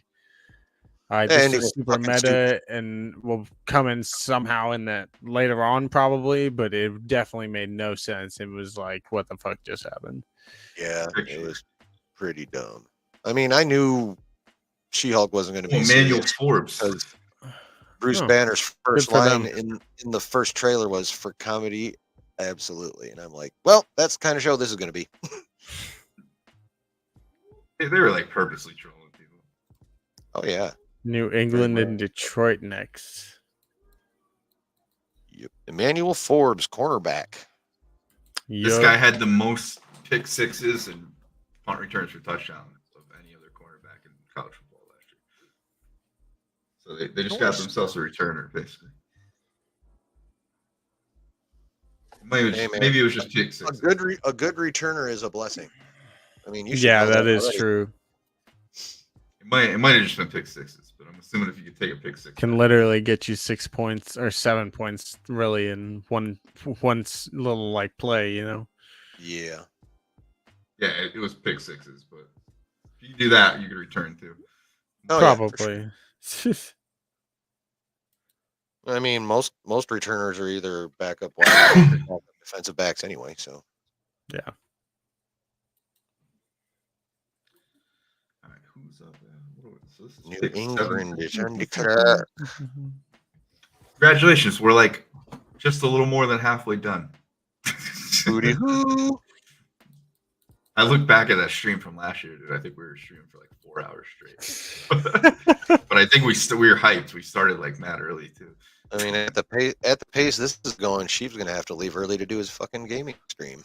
all right, The this ending is was super fucking meta stupid. and will come in somehow in that later on, probably. But it definitely made no sense. It was like, what the fuck just happened? Yeah, it Picture. was pretty dumb. I mean, I knew She-Hulk wasn't going to be Well, Manuel serious Forbes. because Bruce Oh, Banner's first for line them. in the first trailer was for comedy, absolutely. And I'm like, well, that's the kind of show this is going to be. They were like purposely trolling people. Oh yeah, New England and Detroit next. yep. Emmanuel Forbes, cornerback. This Yup. guy had the most pick sixes and punt returns for touchdowns of any other cornerback in college football last year. So they just got themselves a returner, basically. Hey, man. Maybe it was just pick A six. good returner is a blessing. I mean, you should Yeah, know that is already. true. It might have just been pick sixes, but I'm assuming if you could take a pick six, Can literally get you 6 points or 7 points, really, in one little like play. You know. Yeah. yeah, it was pick sixes. But if you do that, you could return too. Oh, yeah, for sure. Probably. I mean, most returners are either backup wide or defensive backs anyway. So Yeah. All right, who's up? So this is New pick England 7. is undeclared. Congratulations, we're like just a little more than halfway done. Booty hoo. I look back at that stream from last year, dude. I think we were streaming for like 4 hours straight. But I think we were hyped. We started like mad early too. I mean, at the pace this is going, Sheep's gonna have to leave early to do his fucking gaming stream.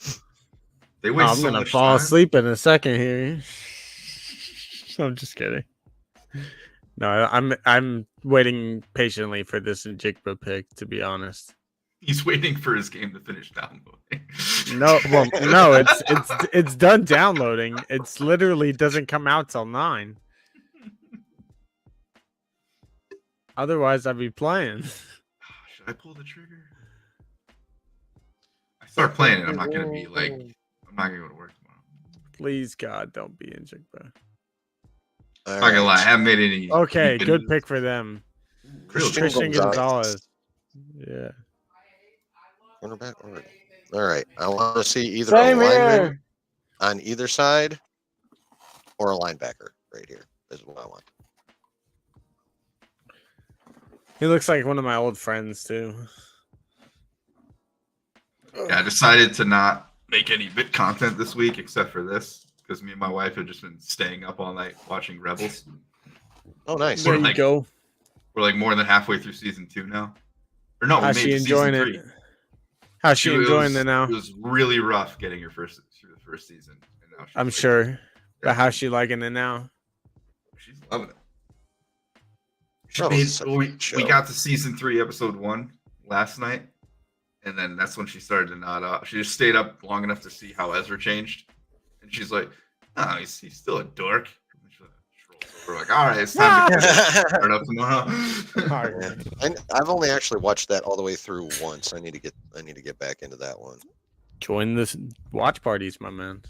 They waste I'm so gonna much fall time. asleep in a second here. I'm just kidding. No, I'm waiting patiently for this Jigba pick. To be honest. He's waiting for his game to finish downloading. No, well, no, it's done downloading. It's literally doesn't come out till 9. Otherwise, I'd be playing. Should I pull the trigger? I start playing it. I'm not gonna be like, I'm not gonna go to work tomorrow. Please, God, don't be in Jigba. I'm not gonna lie, I haven't made any. Okay, good videos. pick for them. Christian Christian Gonzalez. Gonzalez. Yeah. Cornerback already. All right. I want to see either a lineman on either side or a linebacker right here. This is what I want. He looks like one of my old friends too. Yeah, I decided to not make any bit content this week except for this because me and my wife have just been staying up all night watching Rebels. Oh, nice. There you like- go. We're like more than halfway through season 2 now. Or no, we How's made she it to enjoying season it? 3. How's she enjoying was, it now? It was really rough getting her through the first season. And now she's I'm like- sure. But Yeah, how's she liking it now? she's loving it. She Rebels made, is such a we good show. got to season 3, episode 1 last night. And then that's when she started to nod up. She just stayed up long enough to see how Ezra changed. And she's like, no, he's still a dork. And she rolls over like, all right, it's time to start up tomorrow. Yeah. I've only actually watched that all the way through once. I need to get back into that one. Join this watch parties, my man.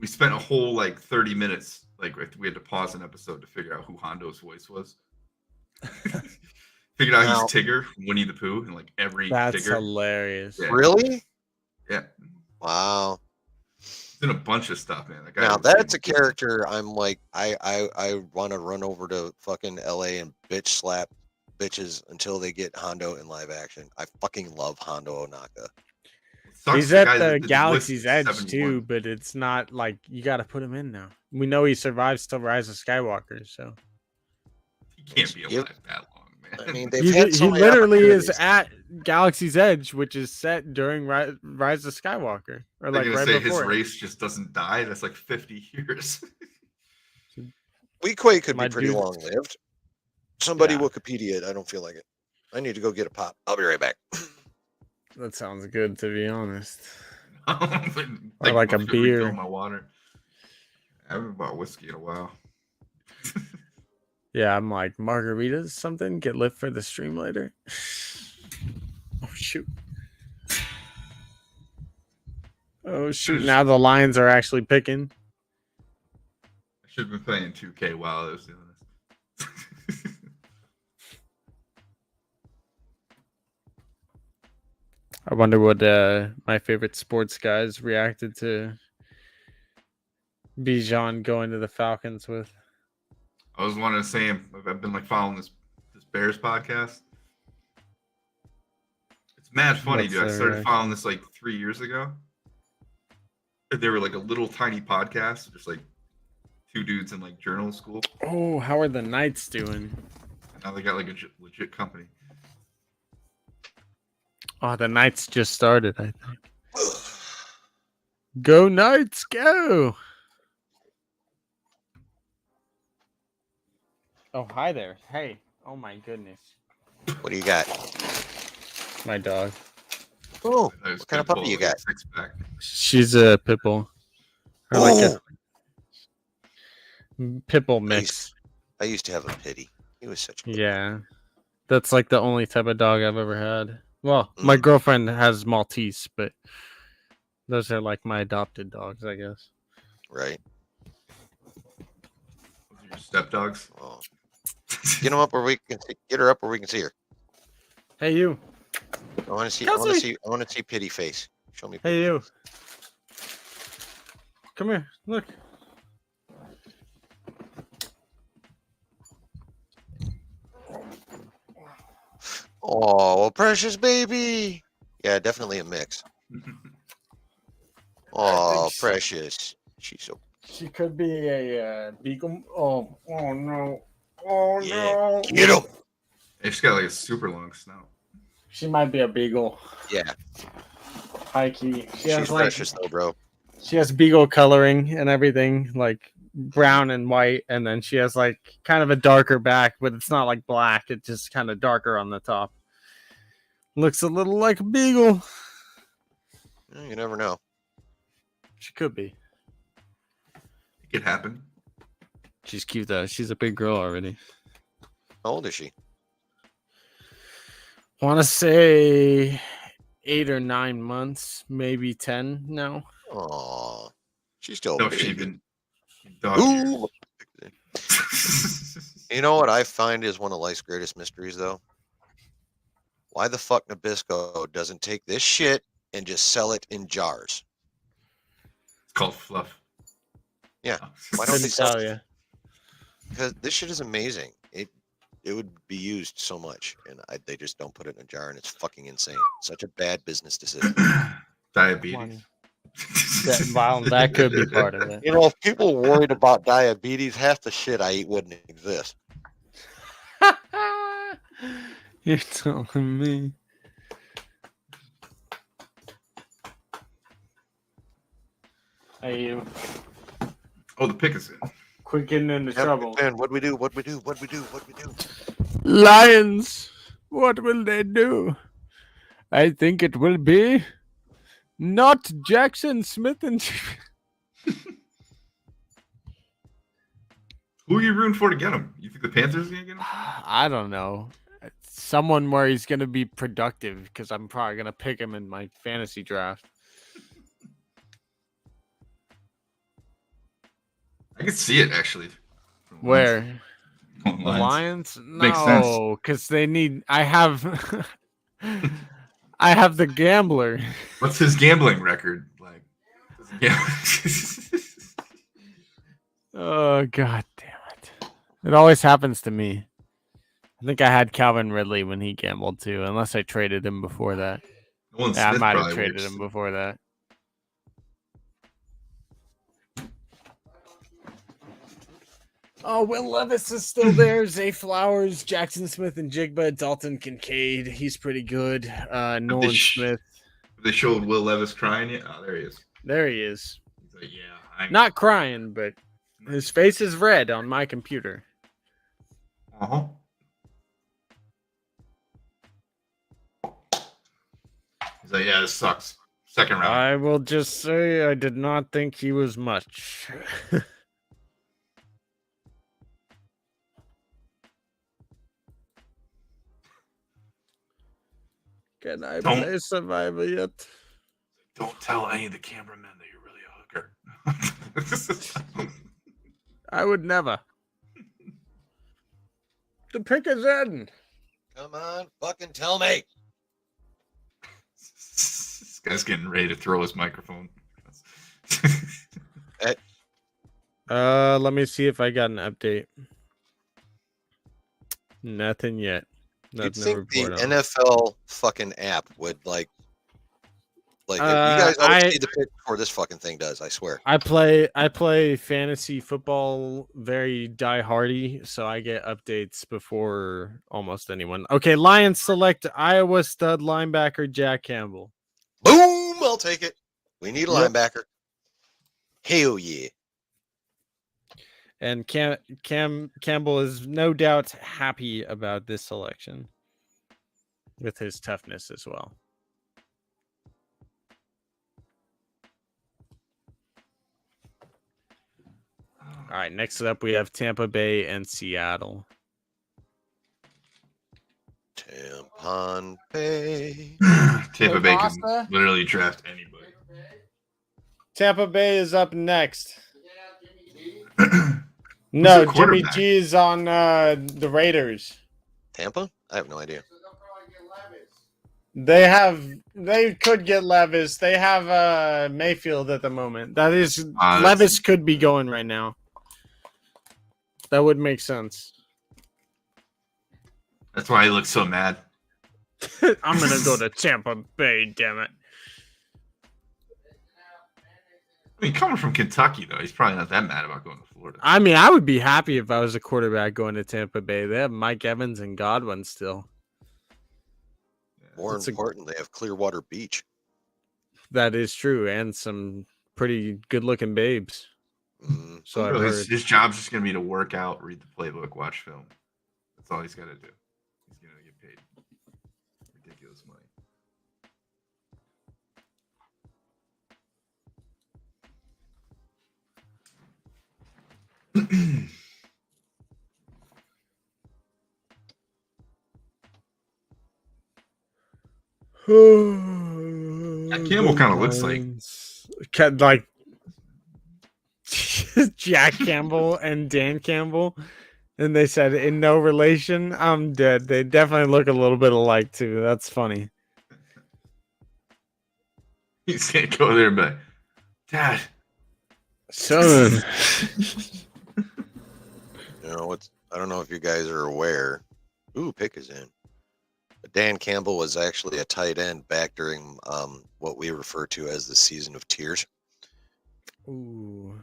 We spent a whole like 30 minutes. Like we had to pause an episode to figure out who Hondo's voice was. Figured out Now- he's Tigger from Winnie the Pooh and like every That's Tigger. hilarious. Yeah. Really? Yeah. Wow. He's in a bunch of stuff, man. That guy Now was that's a getting- character I'm like I want to run over to fucking LA and bitch slap bitches until they get Hondo in live action. I fucking love Hondo Onaka. Sucks He's the at guy that the did list Galaxy's is Edge 71. too, but it's not like you got to put him in now. We know he survives till Rise of Skywalker, so He can't be Give- alive that long, man. I mean, they've He had so many literally is opportunities. at Galaxy's Edge, which is set during Rise of Skywalker, or I'm like gonna right say before. his race just doesn't die. That's like 50 years. Weequay could My be pretty dude- long lived. Somebody Yeah. Wikipedia it. I don't feel like it. I need to go get a pop. I'll be right back. That sounds good, to be honest. Like, like a should refill beer. my water. I haven't bought whiskey in a while. Yeah, I'm like margaritas, something. Get lit for the stream later. Oh shoot! Oh shoot! Now the Lions are actually picking. I should have been playing 2K while I was doing this. I wonder what my favorite sports guys reacted to Bijan going to the Falcons with. I was wanting to say I've been like following this Bears podcast. It's mad funny, What's dude. I their started reaction? following this like 3 years ago. They were like a little tiny podcast, just like two dudes in like journal school. Oh, how are the Knights doing? Now they got like a legit company. Oh, the Knights just started, I think. Go Knights, go! Oh, hi there. Hey. Oh my goodness. What do you got? My dog. Oh, That was what kind of Pitbull puppy you with got? a six-pack. She's a pitbull. Or like Oh, a pitbull I mix. used to have a pity. He was such a good Yeah. That's like the only type of dog I've ever had. Well, my girlfriend has Maltese, but those are like my adopted dogs, I guess. right? Those are your stepdogs. Oh. Get him up where we can get her up where we can see her. Hey, you. I want to see. Kelsey! I want to see pity face. Show me. Hey, you. Come here. Look. Oh, precious baby. Yeah, definitely a mix. Oh, precious. She's so. She could be a beagle. Oh no. Oh Yeah. Get him. She's got like a super long snout. She might be a beagle. Yeah, High key. She she's has like precious though, bro. she has beagle coloring and everything, like brown and white, and then she has like kind of a darker back, but it's not like black. It's just kind of darker on the top. Looks a little like a beagle. You never know. She could be. It could happen. She's cute though. She's a big girl already. How old is she? Want to say 8 or 9 months, maybe 10 now. Oh, she's still. No, a she baby. even. Dog Ooh. years. You know what I find is one of life's greatest mysteries, though? Why the fuck Nabisco doesn't take this shit and just sell it in jars? It's called fluff. Yeah. Why don't they Couldn't sell tell it? you. Because this shit is amazing. It would be used so much, and they just don't put it in a jar, and it's fucking insane. Such a bad business decision. Diabetes. That could be part of it. You know, if people worried about diabetes, half the shit I eat wouldn't exist. You're telling me. Hey, you. Oh, the pick is in. Quit getting into trouble. Man, what we do? What we do? What we do? What we do? Lions, what will they do? I think it will be not Jackson Smith and Who are you rooting for to get him? You think the Panthers are gonna get him? I don't know. Someone where he's going to be productive because I'm probably going to pick him in my fantasy draft. I can see it actually. Where? The Lions. Lions? Makes sense. No, because they need. I have. I have the gambler. What's his gambling record like? Yeah. Oh god damn it! It always happens to me. I think I had Calvin Ridley when he gambled too, unless I traded him before that. Nolan Yeah, I Smith might have probably traded works. him before that. Oh, Will Levis is still there. Zay Flowers, Jackson Smith, and Jigba. Dalton Kincaid. He's pretty good. Nolan Smith. They showed Will Levis crying yet? Oh, there he is. There he is. He's like, yeah. Not crying, but his face is red on my computer. Uh-huh. He's like, yeah, this sucks. Second round. I will just say I did not think he was much. Can I play Survivor yet? Don't tell any of the cameramen that you're really a hooker. I would never. The pick is in. Come on, fucking tell me. This guy's getting ready to throw his microphone. Let me see if I got an update. Nothing yet. You'd Nothing to think the report on. NFL fucking app would like you guys always see the pitch before this fucking thing does. I swear. I play fantasy football very die-hardy, so I get updates before almost anyone. Okay, Lions select Iowa stud linebacker Jack Campbell. Boom! I'll take it. We need a linebacker. Hell yeah. And Campbell is no doubt happy about this selection with his toughness as well. All right, next up we have Tampa Bay and Seattle. Tampon Bay. Tampa Bay can literally draft anybody. Tampa Bay is up next. No, Jimmy G is on the Raiders. Tampa? I have no idea. They could get Levis. They have Mayfield at the moment. That is Levis could be going right now. That would make sense. That's why he looks so mad. I'm gonna go to Tampa Bay, damn it. I mean, coming from Kentucky, though, he's probably not that mad about going to Florida. I mean, I would be happy if I was a quarterback going to Tampa Bay. They have Mike Evans and Godwin still. More important, they have Clearwater Beach. That is true, and some pretty good-looking babes. So I've heard. His job's just going to be to work out, read the playbook, watch film. That's all he's got to do. He's going to get paid ridiculous money. Campbell kind of looks like Jack Campbell and Dan Campbell, and they said in no relation. I'm dead. They definitely look a little bit alike too. That's funny. He's gonna go there, but Dad, son. You know what's? I don't know if you guys are aware. Ooh, pick is in. But Dan Campbell was actually a tight end back during what we refer to as the season of tears. Ooh,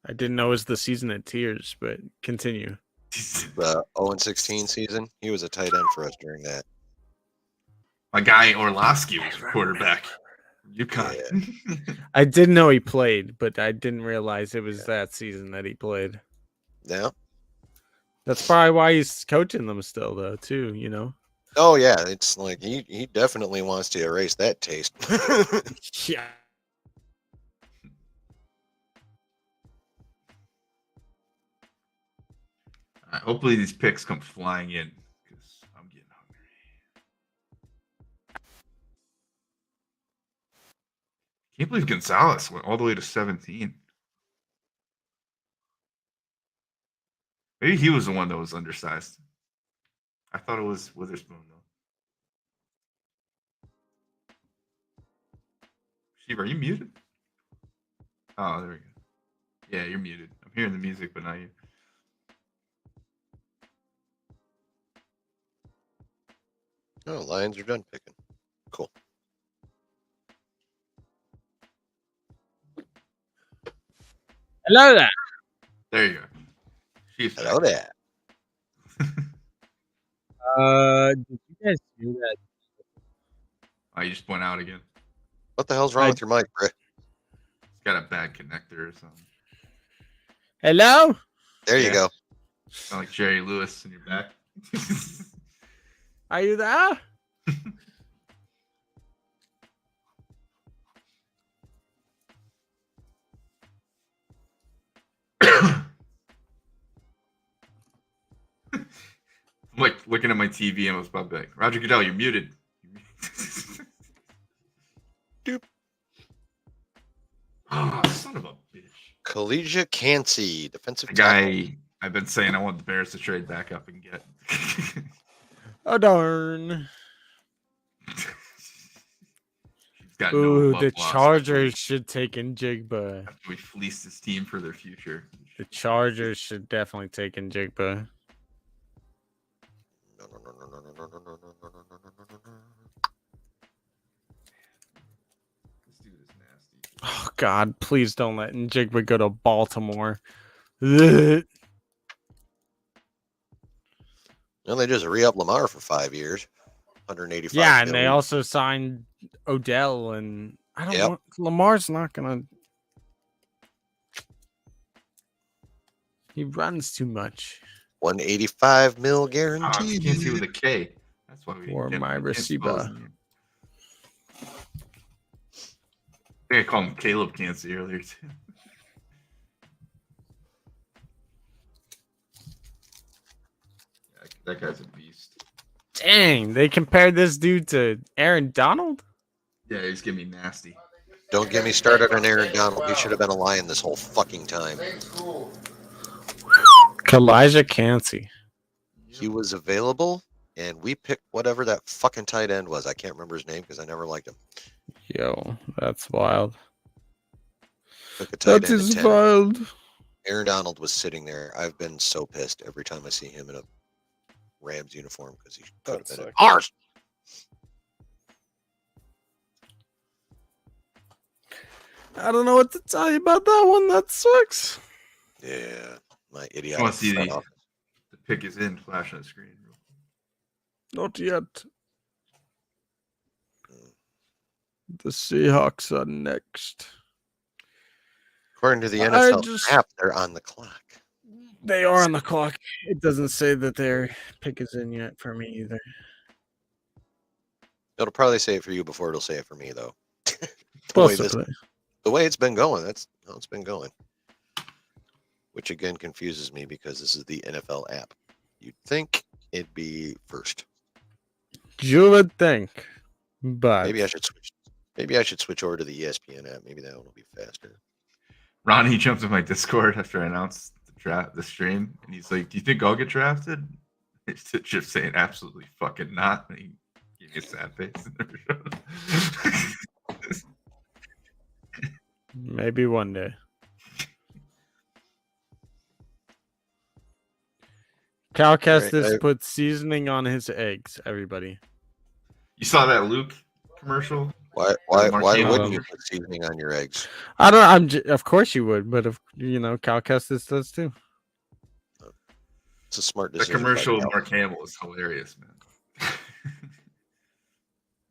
I didn't know it was the season of tears, but continue. The 0-16 season, he was a tight end for us during that. My guy Orlovsky was a quarterback. UConn. Yeah. I didn't know he played, but I didn't realize it was that season that he played. Yeah. That's probably why he's coaching them still, though, too, you know? Oh, yeah. It's like he definitely wants to erase that taste. Yeah. Hopefully these picks come flying in because I'm getting hungry. Can't believe Gonzalez went all the way to 17. Maybe he was the one that was undersized. I thought it was Witherspoon, though. Steve, are you muted? Oh, there we go. Yeah, you're muted. I'm hearing the music, but not you. Oh, Lions are done picking. Cool. Hello there. There you go. Chiefs. Hello there. Did you guys hear that? Oh, you just went out again. What the hell's wrong with your mic, Brick? It's got a bad connector or something. Hello? There you Yeah. go. Sound like Jerry Lewis in your back. Are you there? I'm like looking at my TV and I was about to be like, Roger Goodell, you're muted. Doop. Oh, son of a bitch. Kalijah Cansey, defensive The tackle. guy I've been saying I want the Bears to trade back up and get. Oh, darn. He's got no Ooh, love the lost Chargers should take in Jigba. after we fleeced his team for their future. The Chargers should definitely take in Jigba. No, no, no, no, no, no, no, no, no, no, no, no, no, no. This dude is nasty. Oh, God, please don't let Jigba go to Baltimore. Ugh. Well, they just re-up Lamar for 5 years, 185. Yeah, and they million. also signed Odell, and I don't Yep. want Lamar's not gonna. He runs too much. 185 mil Oh, guaranteed. can't see with a K. That's why we Or can't- my we can't spell his receiver. name. I think I called him Caleb Cansey earlier too. Yeah, that guy's a beast. Dang, they compared this dude to Aaron Donald? Yeah, he's gonna be nasty. Don't get me started on Aaron Donald. He should have been a Lion this whole fucking time. Kalijah Cansey. He was available, and we picked whatever that fucking tight end was. I can't remember his name because I never liked him. Yo, that's wild. Took a tight That end at is 10. wild. Aaron Donald was sitting there. I've been so pissed every time I see him in a Rams uniform because he could have That been sucks. ours. I don't know what to tell you about that one. That sucks. Yeah, my I idiotic want to see front the office. pick is in flash on the screen. Not yet. The Seahawks are next. According to the I NFL just- app, they're on the clock. They are on the clock. It doesn't say that their pick is in yet for me either. It'll probably say it for you before it'll say it for me, though. the way it's been going, that's how it's been going. Which again confuses me because this is the NFL app. You'd think it'd be first. You would think, but Maybe I should switch. Maybe I should switch over to the ESPN app. Maybe that one will be faster. Ronnie jumped in my Discord after I announced the stream, and he's like, "Do you think I'll get drafted?" It's just saying, "Absolutely fucking not." And he gave me a sad face. maybe one day. Cal Kestis I- put seasoning on his eggs, everybody. You saw that Luke commercial? Why Marquee wouldn't Luke. you put seasoning on your eggs? I don't. Of course you would, but if Cal Kestis does too. It's a smart The decision. by commercial of Cal. Mark Hamill is hilarious, man.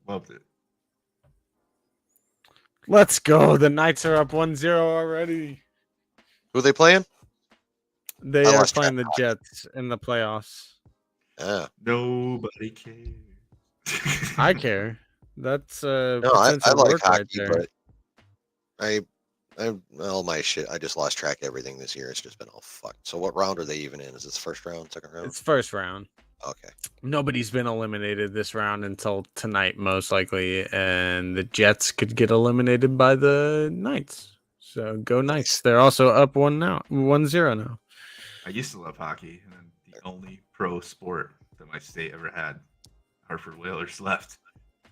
Loved it. Let's go. The Knights are up 1-0 already. Who are they playing? They I are lost playing the track. Jets in the playoffs. Ah, Nobody cares. I care. That's no, I potential like work right hockey, there. but all my shit. I just lost track of everything this year. It's just been all fucked. So what round are they even in? Is this first round, second round? It's first round. Okay. Nobody's been eliminated this round until tonight, most likely, and the Jets could get eliminated by the Knights. So go Knights. They're also up 1-0 now. I used to love hockey, and then the only pro sport that my state ever had, Hartford Whalers, left.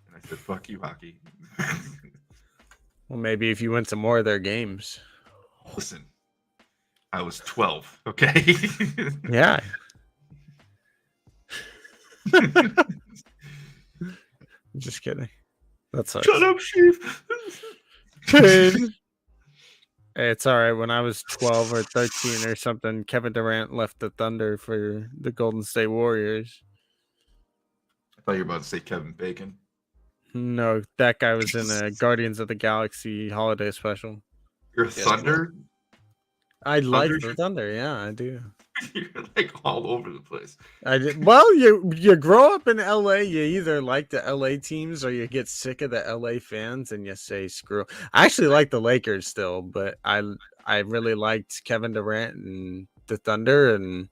And I said, "Fuck you, hockey." Well, maybe if you went to more of their games. Listen, I was 12, okay? Yeah. Just kidding. That's Shut up, Chief. Kid. It's all right. When I was 12 or 13 or something, Kevin Durant left the Thunder for the Golden State Warriors. I thought you were about to say Kevin Bacon. No, that guy was in a Guardians of the Galaxy holiday special. You're a Thunder? I like Thunder? the Thunder. Yeah, I do. You're like all over the place. I did. Well, you grow up in LA, you either like the LA teams or you get sick of the LA fans and you say screw. I actually like the Lakers still, but I really liked Kevin Durant and the Thunder, and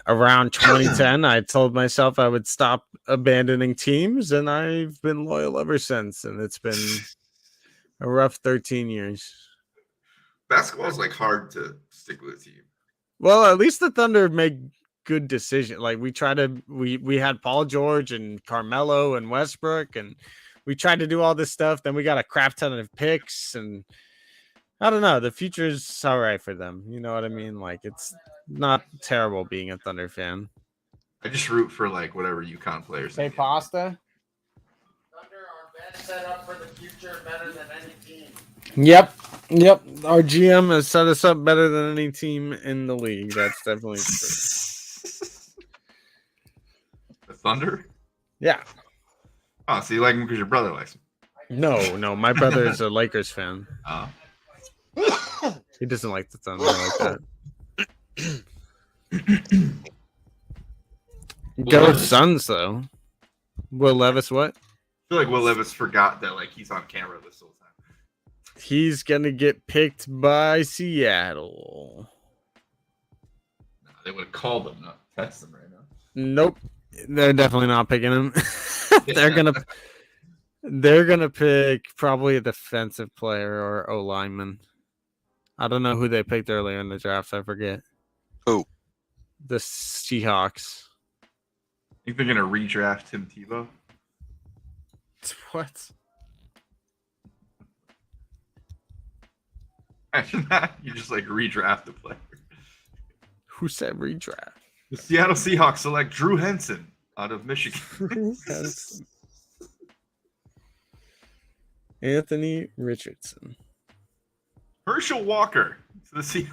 around 2010 I told myself I would stop abandoning teams, and I've been loyal ever since, and it's been a rough 13 years. Basketball is like hard to stick with a team. Well, at least the Thunder make good decisions. Like we had Paul George and Carmelo and Westbrook, and we tried to do all this stuff. Then we got a crap ton of picks, and I don't know. The future's all right for them. You know what I mean? Like, it's not terrible being a Thunder fan. I just root for like whatever UConn players. Say pasta. Thunder are best set up for the future, better than any team. Yep. Our GM has set us up better than any team in the league. That's definitely true. The Thunder? Yeah. Oh, so you like him because your brother likes him? No. My brother is a Lakers fan. Oh. He doesn't like the Thunder like that. Go Suns, though. Will Levis, what? I feel like Will Levis forgot that like he's on camera this whole time. He's gonna get picked by Seattle. No, they would have called him, not text him right now. Nope, they're definitely not picking him. They're gonna pick probably a defensive player or O lineman. I don't know who they picked earlier in the draft. I forget. Who? The Seahawks. Think they're gonna redraft Tim Tebow? What? Imagine that. You just like redraft the player. Who said redraft? The Seattle Seahawks select Drew Henson out of Michigan. Anthony Richardson. Herschel Walker to the Seahawks.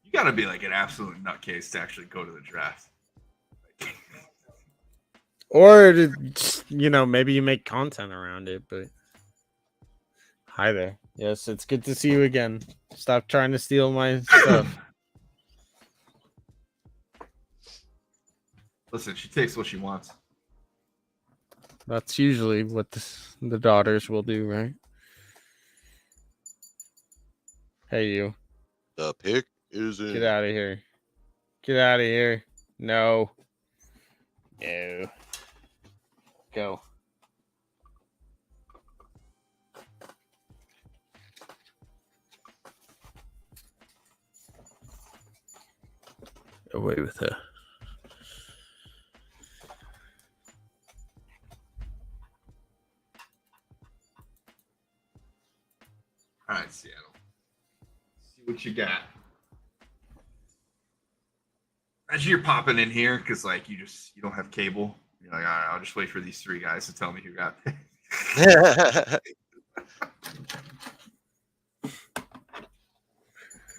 You got to be like an absolute nutcase to actually go to the draft. Or, maybe you make content around it, but... Hi there. Yes, it's good to see you again. Stop trying to steal my stuff. Listen, she takes what she wants. That's usually what the daughters will do, right? Hey, you. The pick is in. Get out of here. Get out of here. No. No. Go. Away with her. All right, Seattle. See what you got. Imagine you're popping in here because like you don't have cable. You're like, all right, I'll just wait for these three guys to tell me who got picked. I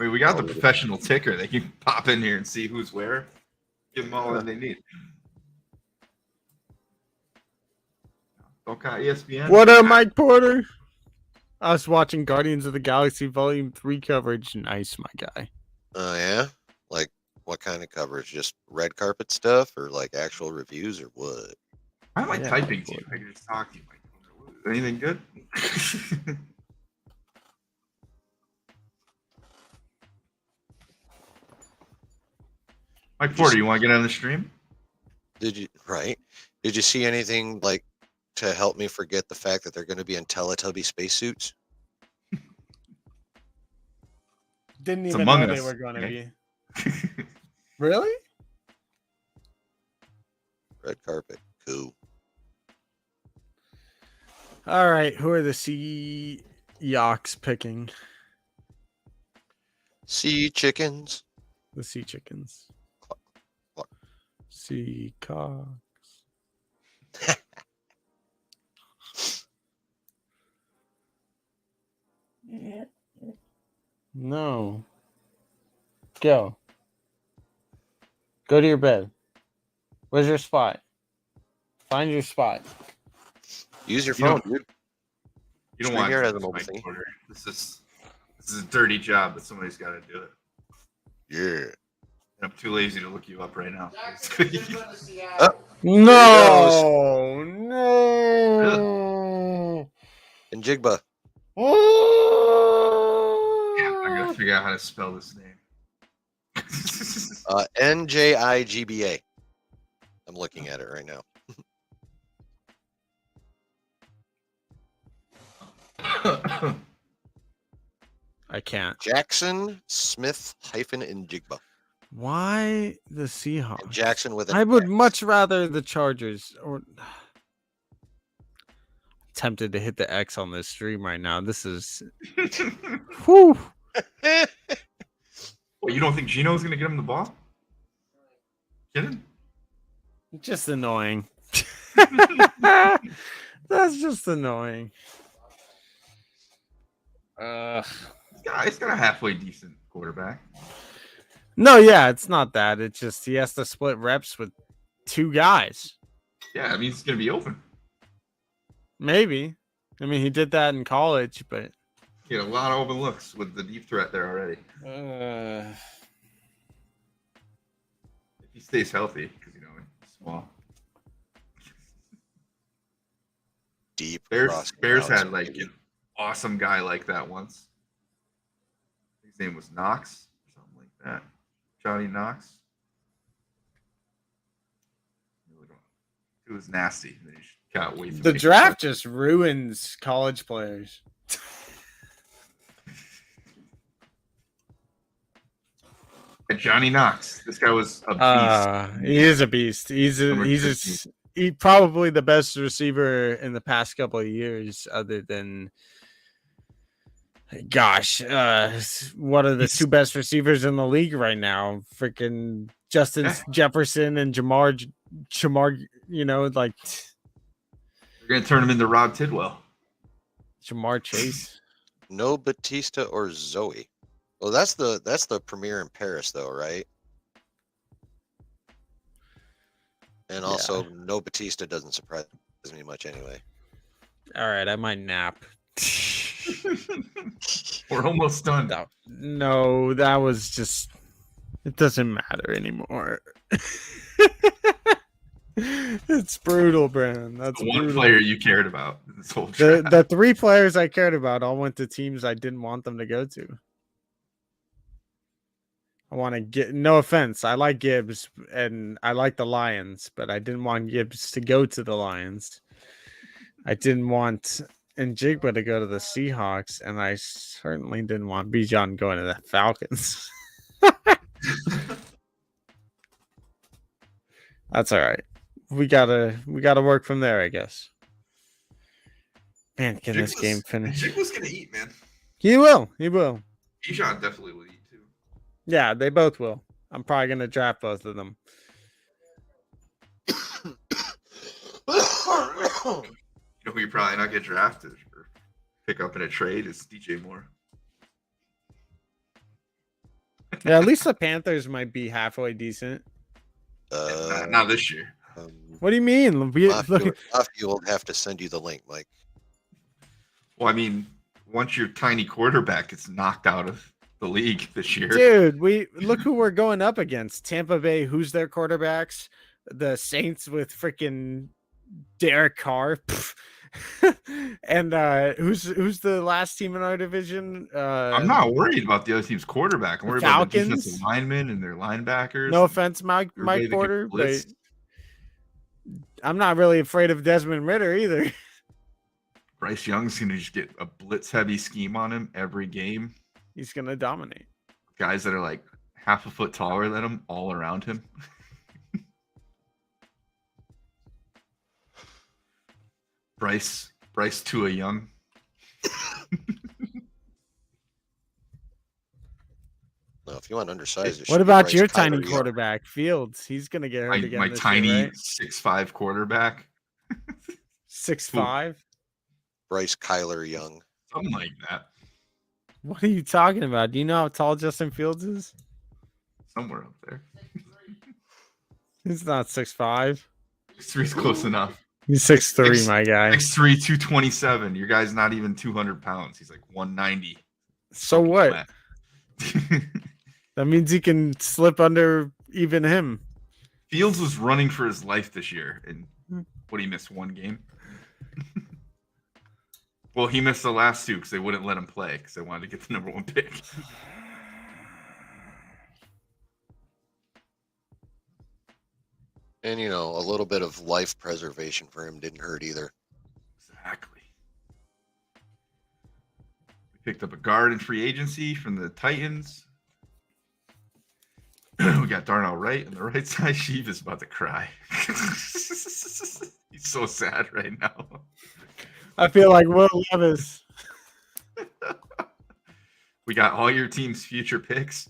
mean, we got the professional ticker. They can pop in here and see who's where. Give them all that they need. Okay, ESPN. What up, Mike Porter? I was watching Guardians of the Galaxy Volume 3 coverage. Nice, my guy. Oh, yeah? Like, what kind of coverage? Just red carpet stuff or like actual reviews or what? Why am I Yeah, typing to you? I can just talk to you. Mike. Anything good? Mike Porter, you want to get on the stream? Did you see anything like to help me forget the fact that they're going to be in Teletubby spacesuits? Didn't It's even Among know they Us, were going to okay? be. Really? Red carpet. Cool. All right. Who are the Seahawks picking? Sea chickens. The Sea Chickens. Cluck. Seahawks. No. Go. Go to your bed. Where's your spot? Find your spot. Use your You don't- phone, dude. You don't want StreamYard has a to mobile my thingy. quarter. This is a dirty job, but somebody's got to do it. Yeah. And I'm too lazy to look you up right now. Jackson, just gonna see how- Oh, No. No. and Jigba. Yeah, I gotta figure out how to spell this name. NJIGBA. I'm looking at it right now. I can't. Jackson Smith hyphen Njigba. Why the Seahawks? And Jackson with an I would X. much rather the Chargers. Or tempted to hit the X on this stream right now. This is. Whew. Well, you don't think Gino's gonna get him the ball? Kidding? Just annoying. That's just annoying. He's got a halfway decent quarterback. No, yeah, it's not that. It's just he has to split reps with two guys. Yeah, I mean it's gonna be open. Maybe. I mean, he did that in college, but He had a lot of open looks with the deep threat there already. If he stays healthy, because he's small. Deep. Bears crossing Bears routes. had like an awesome guy like that once. His name was Knox or something like that. Johnny Knox. It was nasty. They just got way too the many draft just ruins college players. And Johnny Knox. This guy was a beast. He is a beast. Number He's probably the best receiver in the past couple of years, other than what are the two best receivers in the league right now? Freaking Justin Jefferson and Jamar, like They're gonna turn him into Rob Tidwell. Jamar Chase. No Batista or Zoe. Well, that's the premiere in Paris, though, right? And also, no Batista doesn't surprise me much anyway. All right, I might nap. We're almost done. No, that was just. It doesn't matter anymore. It's brutal, Brandon. That's The one brutal. player you cared about in this whole draft. The three players I cared about all went to teams I didn't want them to go to. I want to get no offense. I like Gibbs and I like the Lions, but I didn't want Gibbs to go to the Lions. I didn't want Njigba to go to the Seahawks, and I certainly didn't want Bijan going to the Falcons. That's all right. We gotta work from there, I guess. Man, can this game finish? Jigba's gonna eat, man. He will. He will. Bijan definitely will eat too. Yeah, they both will. I'm probably gonna draft both of them. You know who you're probably not get drafted or pick up in a trade is DJ Moore. Yeah, at least the Panthers might be halfway decent. Not this year. What do you mean? Matthew will have to send you the link, Mike. Well, I mean, once your tiny quarterback gets knocked out of the league this year, Dude, we look who we're going up against. Tampa Bay, who's their quarterbacks? The Saints with freaking Derek Carr. And who's the last team in our division? I'm not worried about the other team's quarterback. I'm worried about the Falcons? defensive linemen and their linebackers. No offense, Mike Everybody that get Porter, but blitzed. I'm not really afraid of Desmond Ritter either. Bryce Young's gonna just get a blitz-heavy scheme on him every game. He's gonna dominate. Guys that are like half a foot taller than him, all around him. Bryce Tua Young. No, if If you want undersized, it should What be about Bryce your Kyler tiny Young. quarterback, Fields? He's gonna get hurt again My this tiny year, right? 6'5" quarterback. 6'5". Bryce Kyler Young. Something like that. What are you talking about? Do you know how tall Justin Fields is? Somewhere up there. He's not 6'5". 6'3" close enough. He's 6'3", my guy. 6'3", 227. Your guy's not even 200 pounds. He's like 190. So what? Flat. That means he can slip under even him. Fields was running for his life this year, and what, he missed one game? Well, he missed the last two because they wouldn't let him play because they wanted to get the number 1 pick. And, you know, a little bit of life preservation for him didn't hurt either. Exactly. We picked up a guard in free agency from the Titans. We got Darnell Wright on the right side. Sheev is about to cry. He's so sad right now. I feel like Will Levis. We got all your team's future picks.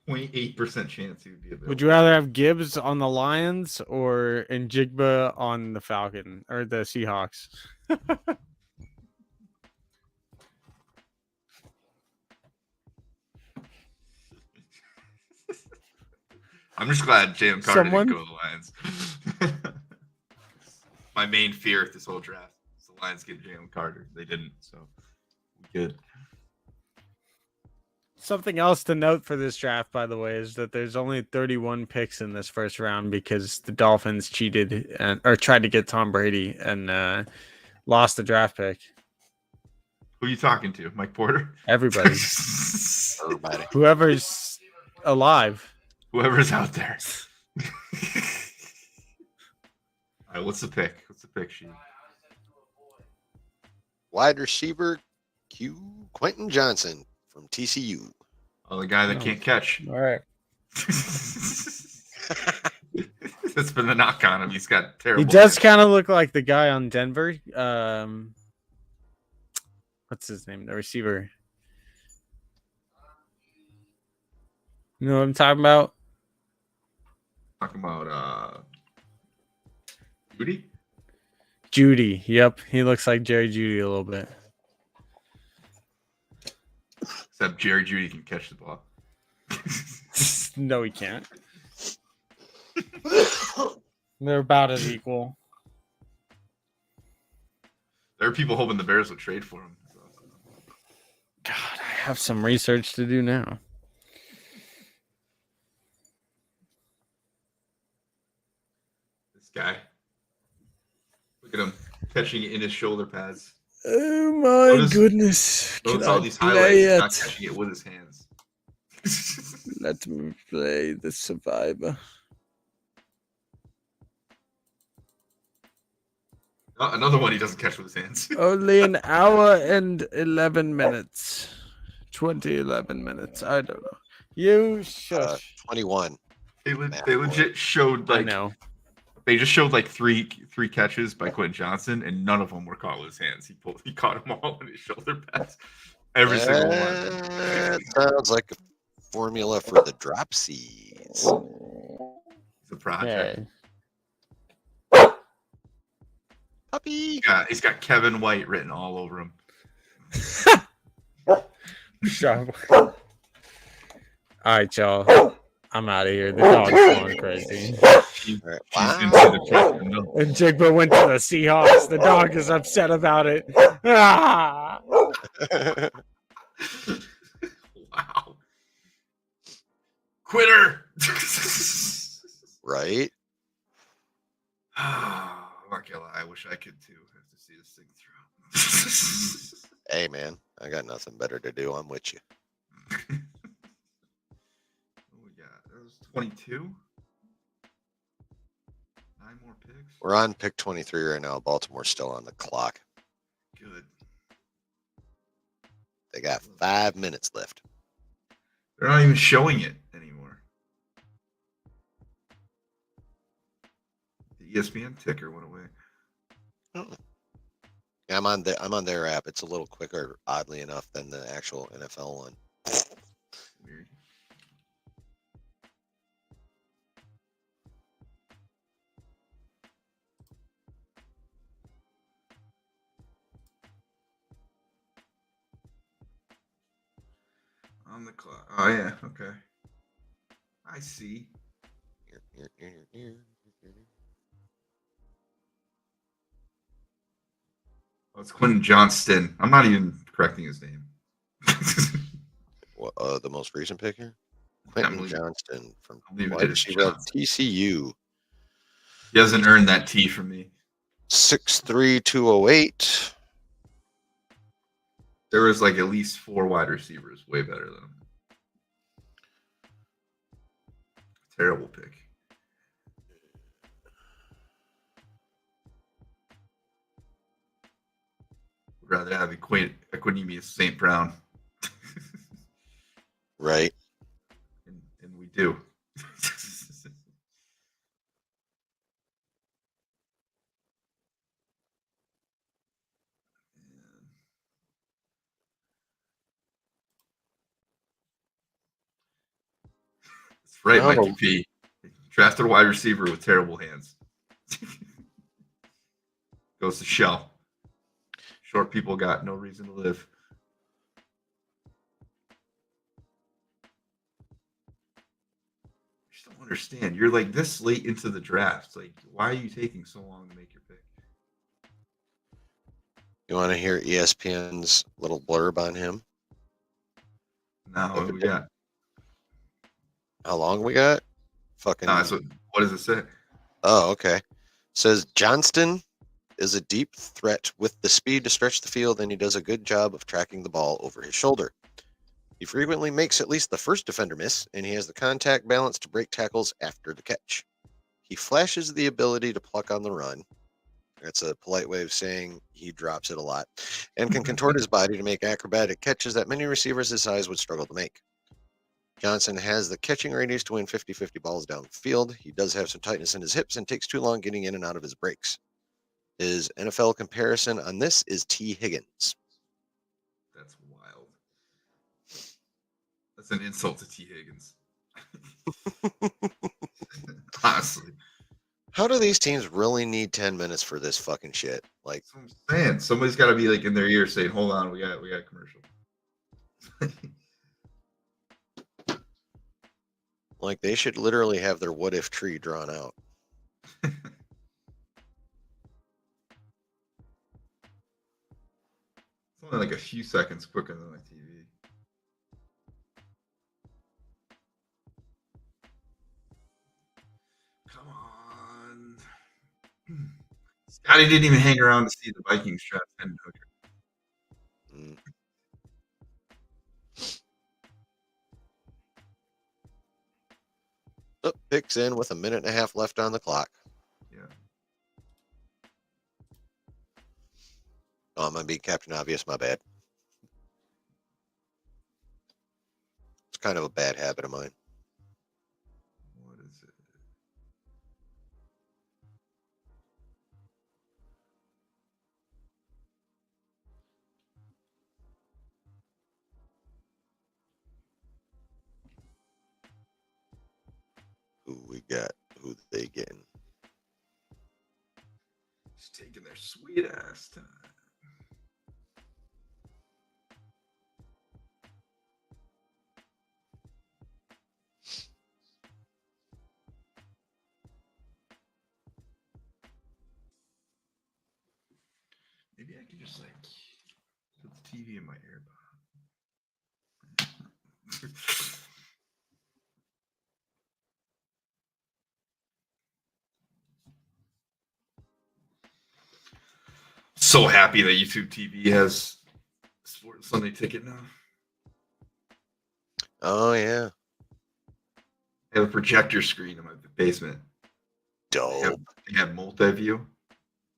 0.8% chance he would be available. Would you rather have Gibbs on the Lions or Njigba on the Falcon or the Seahawks? I'm just glad Jalen Carter Someone- didn't go to the Lions. My main fear at this whole draft is the Lions get Jalen Carter. They didn't, so we good. Something else to note for this draft, by the way, is that there's only 31 picks in this first round because the Dolphins cheated or tried to get Tom Brady and lost the draft pick. Who are you talking to? Mike Porter? Everybody. Everybody. Whoever's alive. Whoever's out there. All right, what's the pick? What's the pick sheet? Wide receiver Quentin Johnson from TCU. Oh, the guy that can't catch. All right. That's been the knock on him. He's got terrible. He does kind of look like the guy on Denver. What's his name? The receiver. You know what I'm talking about? Talking about Judy? Judy. Yep. He looks like Jerry Judy a little bit. Except Jerry Judy can catch the ball. No, he can't. They're about as equal. There are people hoping the Bears will trade for him. So. God, I have some research to do now. This guy. Look at him catching it in his shoulder pads. Oh my Notice- goodness. Notice Can all I these play highlights. He's it? not catching it with his hands. Let me play the Survivor. Another one he doesn't catch with his hands. Only an hour and 11 minutes. 11 minutes. I don't know. You shush. 21. They legit showed I like know. they just showed like three catches by Quentin Johnson, and none of them were caught with his hands. He caught them all in his shoulder pads. Every single one. That sounds like a formula for the drop seeds. It's a project. Puppy. He's got Kevin White written all over him. Shut up. All right, y'all. I'm out of here. The dog's going crazy. She's Wow. into the pick. No. And Jigba went to the Seahawks. The dog is upset about it. Ah! Wow. Quitter. Right? I'm not gonna lie. I wish I could too. I have to see this thing through. Hey, man, I got nothing better to do. I'm with you. What we got? That was 22. 9 more picks. We're on pick 23 right now. Baltimore's still on the clock. Good. They got 5 minutes left. They're not even showing it anymore. The ESPN ticker went away. Oh. I'm on their app. It's a little quicker, oddly enough, than the actual NFL one. Weird. On the clock. Oh yeah, okay. I see. Oh, it's Quentin Johnston. I'm not even correcting his name. The most recent pick here? Quentin believe- Johnston from I believe it wide is receiver of Johnson. TCU. He hasn't earned that T from me. 6'3", 208. There was like at least 4 wide receivers way better than him. Terrible pick. Would rather have Equinemius St. Brown. Right. And we do. That's right, No. Mikey P. Drafted a wide receiver with terrible hands. Goes to show. Short people got no reason to live. I just don't understand. You're like this late into the draft. Like, why are you taking so long to make your pick? You want to hear ESPN's little blurb on him? No, what do we got? How long we got? Fucking. No, what does it say? Oh, okay. Says Johnston is a deep threat with the speed to stretch the field, and he does a good job of tracking the ball over his shoulder. He frequently makes at least the first defender miss, and he has the contact balance to break tackles after the catch. He flashes the ability to pluck on the run. That's a polite way of saying he drops it a lot, and can contort his body to make acrobatic catches that many receivers his size would struggle to make. Johnson has the catching radius to win 50-50 balls down the field. He does have some tightness in his hips and takes too long getting in and out of his breaks. His NFL comparison on this is T. Higgins. That's wild. That's an insult to T. Higgins. Honestly. How do these teams really need 10 minutes for this fucking shit? Like, That's what I'm saying. Somebody's got to be like in their ear saying, "Hold on, we got a commercial." like they should literally have their what if tree drawn out. It's only like a few seconds quicker than my TV. Come on. Scotty didn't even hang around to see the Vikings draft Hendon Hooker. Mm. Oh, picks in with 1.5 minutes left on the clock. Yeah. Oh, I'm going to be Captain Obvious. My bad. It's kind of a bad habit of mine. What is it? Who we got? Who they getting? Just taking their sweet ass time. Maybe I could just like put the TV in my earbud. So happy that YouTube TV has Sports Sunday Ticket now. Oh, yeah. I have a projector screen in my basement. Dope. They have multi-view.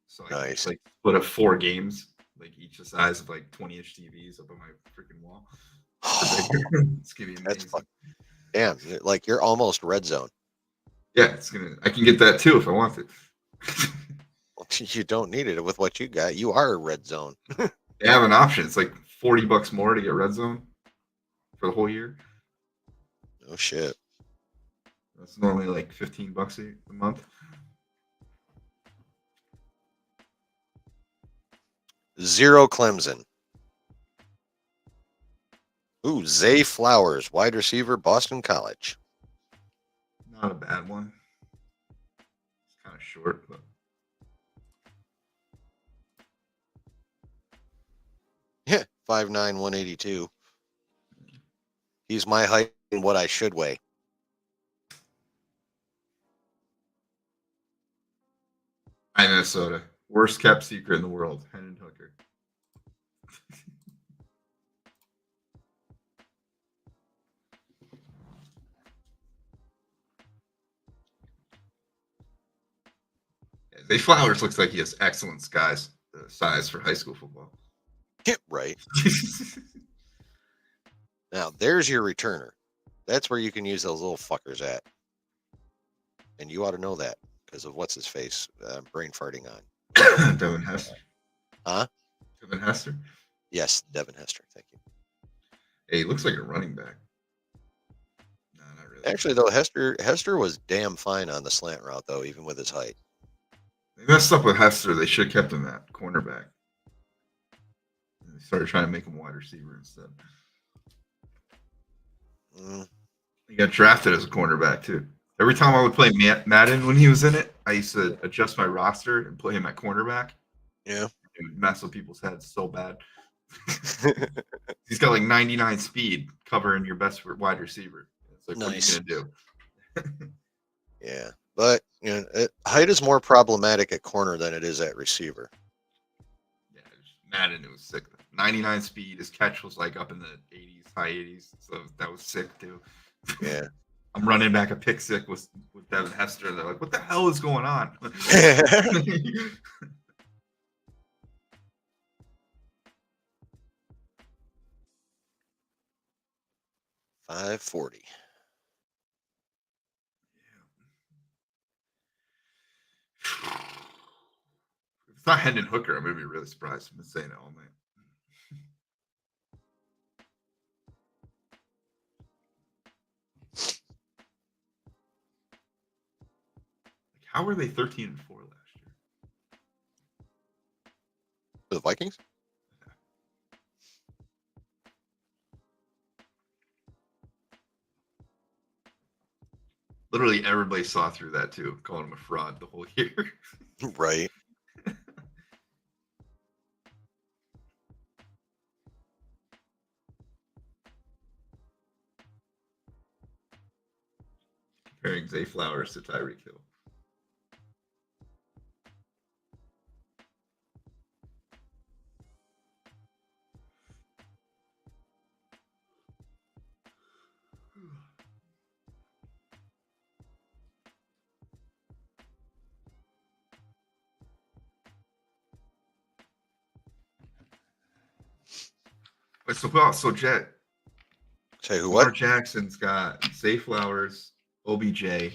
So I can Nice. just, like put up 4 games, like each the size of like 20-inch TVs up on my freaking wall. It's gonna be amazing. That's fun. Damn, like you're almost red zone. Yeah, I can get that too if I want to. You don't need it with what you got. You are a red zone. They have an option. It's like $40 more to get red zone for the whole year. Oh shit. That's normally like $15 a month. Zero Clemson. Ooh, Zay Flowers, wide receiver, Boston College. Not a bad one. It's kind of short, but Yeah, 5'9", 182. He's my height and what I should weigh. Minnesota. Worst kept secret in the world. Hendon Hooker. Zay Flowers looks like he has excellent size for high school football. Yeah, right. Now, there's your returner. That's where you can use those little fuckers at. And you ought to know that because of what's his face brain farting on. Devin Hester. Huh? Devin Hester? Yes, Devin Hester. Thank you. Hey, he looks like a running back. No, not really. Actually, though, Hester was damn fine on the slant route, though, even with his height. They messed up with Hester. They should have kept him at cornerback. They started trying to make him wide receiver instead. He got drafted as a cornerback, too. Every time I would play Madden when he was in it, I used to adjust my roster and play him at cornerback. Yeah. It would mess with people's heads so bad. He's got like 99 speed covering your best wide receiver. It's like, Nice. What are you going to do? Yeah. But, height is more problematic at corner than it is at receiver. Yeah, Madden, it was sick. 99 speed. His catch was like up in the 80s, high 80s. So that was sick, too. Yeah. I'm running back a pick six with Devin Hester. They're like, what the hell is going on? 540. If it's not Hendon Hooker, I'm going to be really surprised. I've been saying it all night. How were they 13-4 last year? The Vikings? Literally everybody saw through that too, calling him a fraud the whole year. Right. Comparing Zay Flowers to Tyreek Hill. So Jet. Say who Lamar what? Jackson's got Zay Flowers, OBJ. And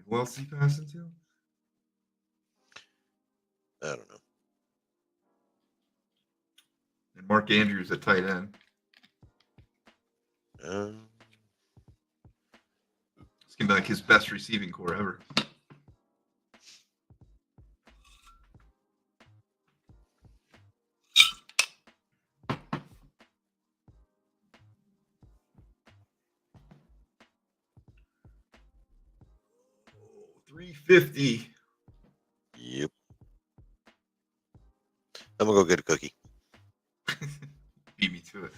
who else he passing to? I don't know. And Mark Andrews at tight end. It's gonna be like his best receiving core ever. $350. Yep. I'm gonna go get a cookie. Beat me to it.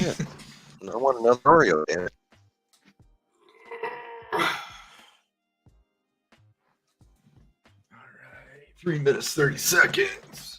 Yeah. I want another Oreo, damn it. All right. 3 minutes, 30 seconds.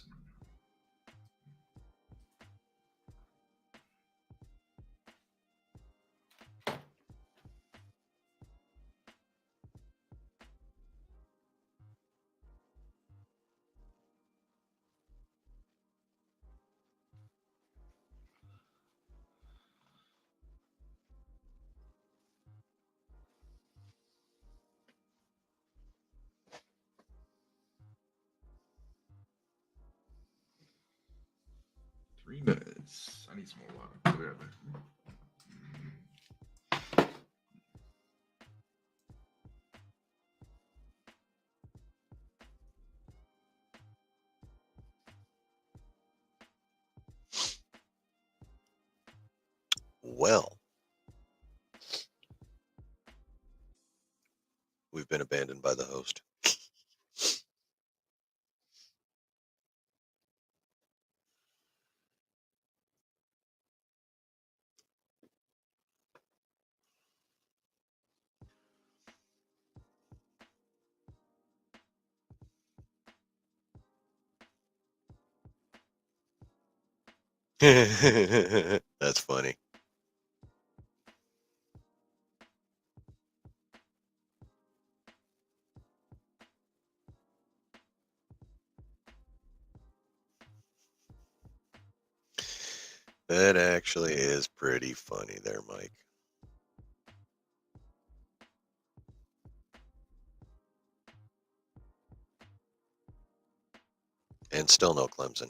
3 minutes. I need some more water. Clear up there. Well, we've been abandoned by the host. That's funny. That actually is pretty funny there, Mike. And still no Clemson.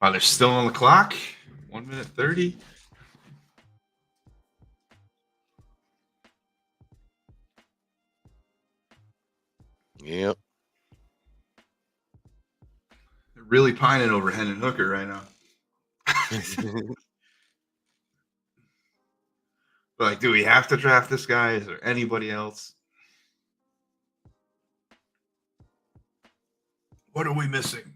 Oh, they're still on the clock. 1 minute 30. Yep. They're really pining over Hendon Hooker right now. Like, do we have to draft this guy? Is there anybody else? What are we missing?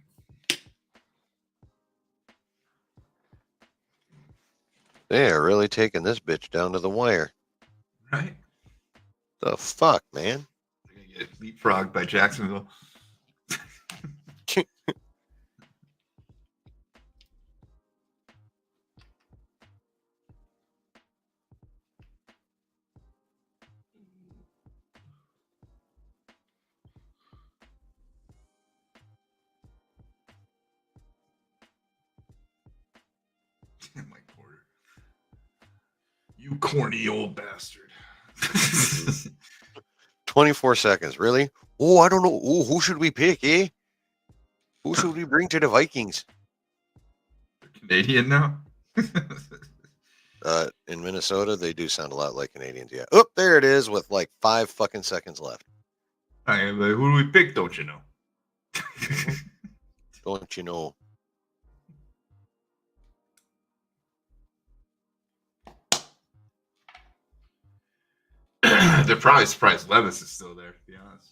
They are really taking this bitch down to the wire. Right? The fuck, man? They're going to get leapfrogged by Jacksonville. Mike Porter. You corny old bastard. 24 seconds, really? Oh, I don't know. Oh, who should we pick, eh? Who should we bring to the Vikings? They're Canadian now? In Minnesota, they do sound a lot like Canadians, yeah. Oh, there it is with like 5 fucking seconds left. Okay, but who do we pick, don't you know? Don't you know? They're probably surprised Levis is still there, to be honest.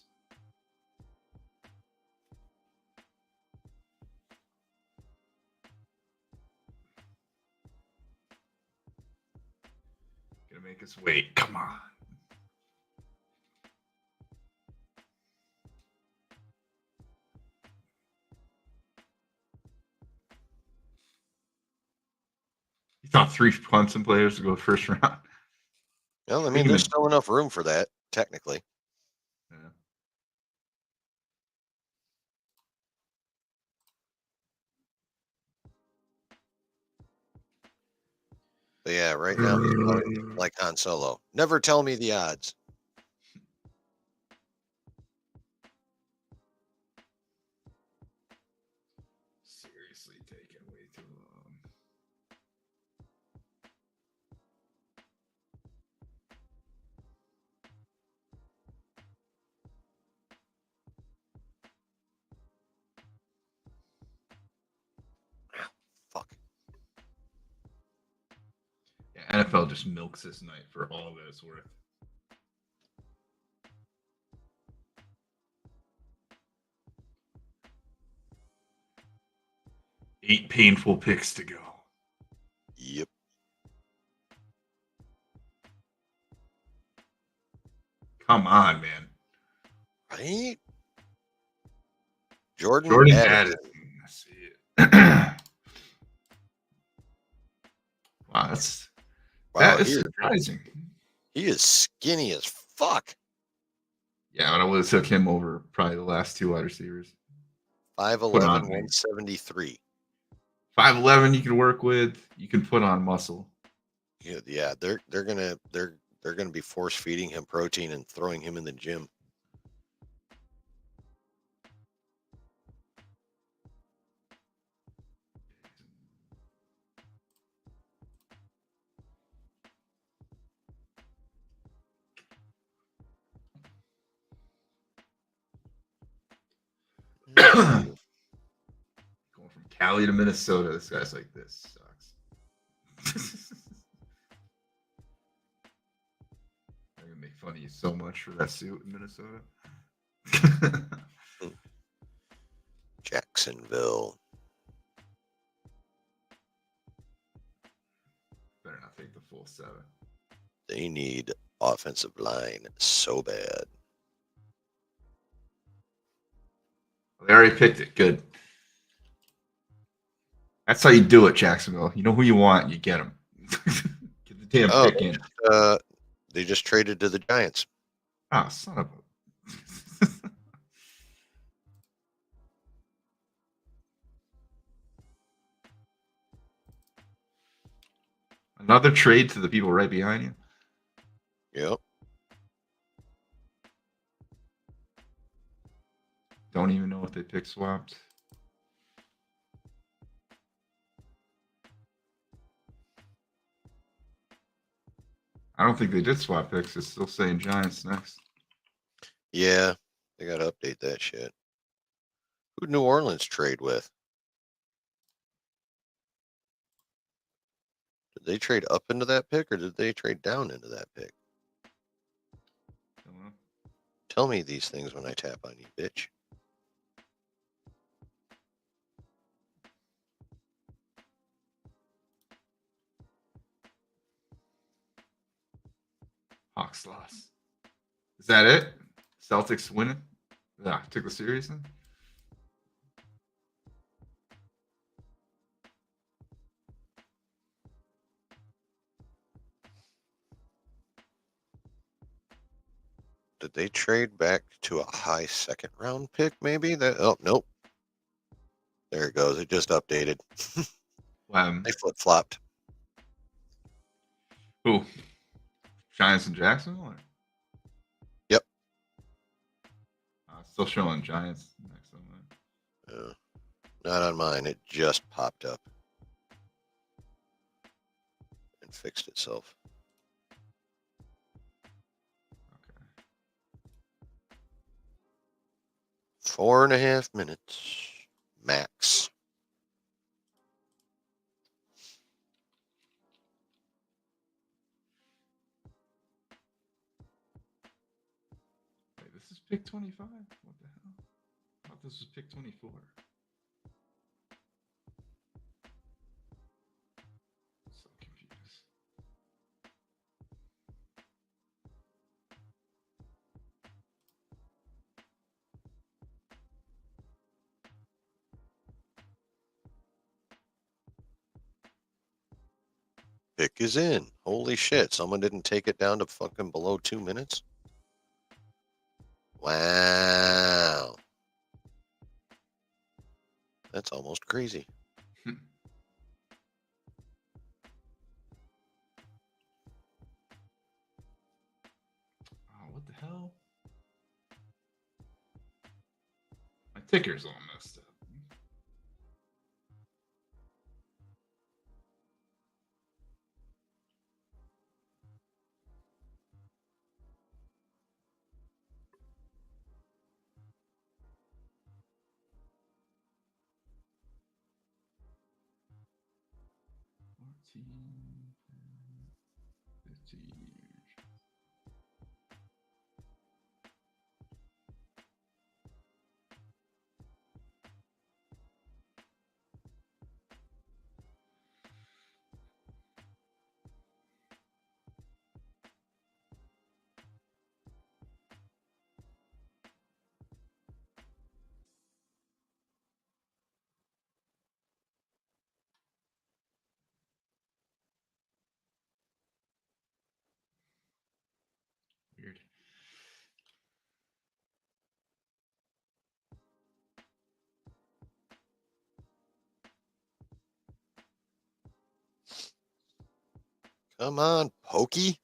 Gonna make us wait. Come on. You thought 3 Clemson players to go first round? Well, I mean, there's still enough room for that, technically. Yeah. But yeah, right now he's probably like Han Solo. Never tell me the odds. Seriously taking way too long. Fuck. Yeah, NFL just milks this night for all that it's worth. Eight painful picks to go. Yep. Come on, man. Right? Jordan Addison. I see it. Wow, that is surprising. He is skinny as fuck. Yeah, but I would have took him over probably the last 2 wide receivers. 5'11", 173. 5'11", you can work with. You can put on muscle. Yeah, they're gonna be force feeding him protein and throwing him in the gym. Going from Cali to Minnesota, this guy's like, this sucks. I'm gonna make fun of you so much for that suit in Minnesota. Jacksonville. Better not take the full 7. They need offensive line so bad. They already picked it. Good. That's how you do it, Jacksonville. You know who you want, you get them. Get the damn pick in. They just traded to the Giants. Ah, son of a. Another trade to the people right behind you. Yep. Don't even know if they pick swapped. I don't think they did swap picks. It's still saying Giants next. Yeah, they got to update that shit. Who'd New Orleans trade with? Did they trade up into that pick or did they trade down into that pick? Don't know. Tell me these things when I tap on you, bitch. Hawks loss. Is that it? Celtics winning? Yeah, took the series then? Did they trade back to a high second round pick maybe? Oh, nope. There it goes. It just updated. They flip-flopped. Who? Giants and Jacksonville? Or? Yep. Still showing Giants next on that. Not on mine. It just popped up and fixed itself. Okay. 4.5 minutes max. Wait, this is pick 25? What the hell? I thought this was pick 24. So confused. Pick is in. Holy shit. Someone didn't take it down to fucking below 2 minutes? Wow. That's almost crazy. Oh, what the hell? My ticker's all messed up. Come on, Pokey.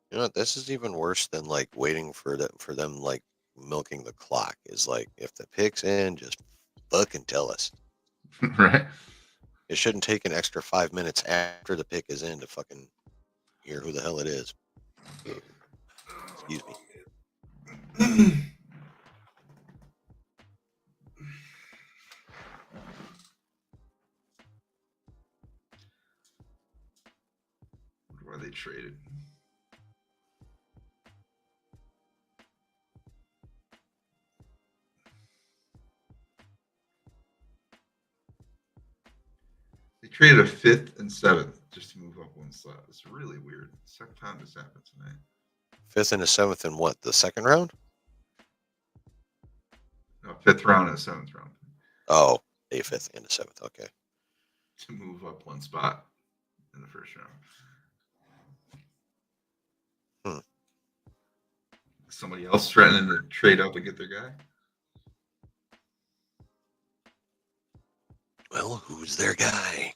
You know what? This is even worse than like waiting for them like milking the clock. Is like if the pick's in, just fucking tell us. Right. It shouldn't take an extra 5 minutes after the pick is in to fucking hear who the hell it is. Excuse me. Why they traded? They traded a 5th and 7th just to move up one slot. It's really weird. Second time this happened tonight. 5th and a 7th in what? The second round? No, 5th round and a 7th round. Oh, a 5th and a 7th. Okay. To move up one spot in the first round. Somebody else threatening to trade up and get their guy? Well, who's their guy?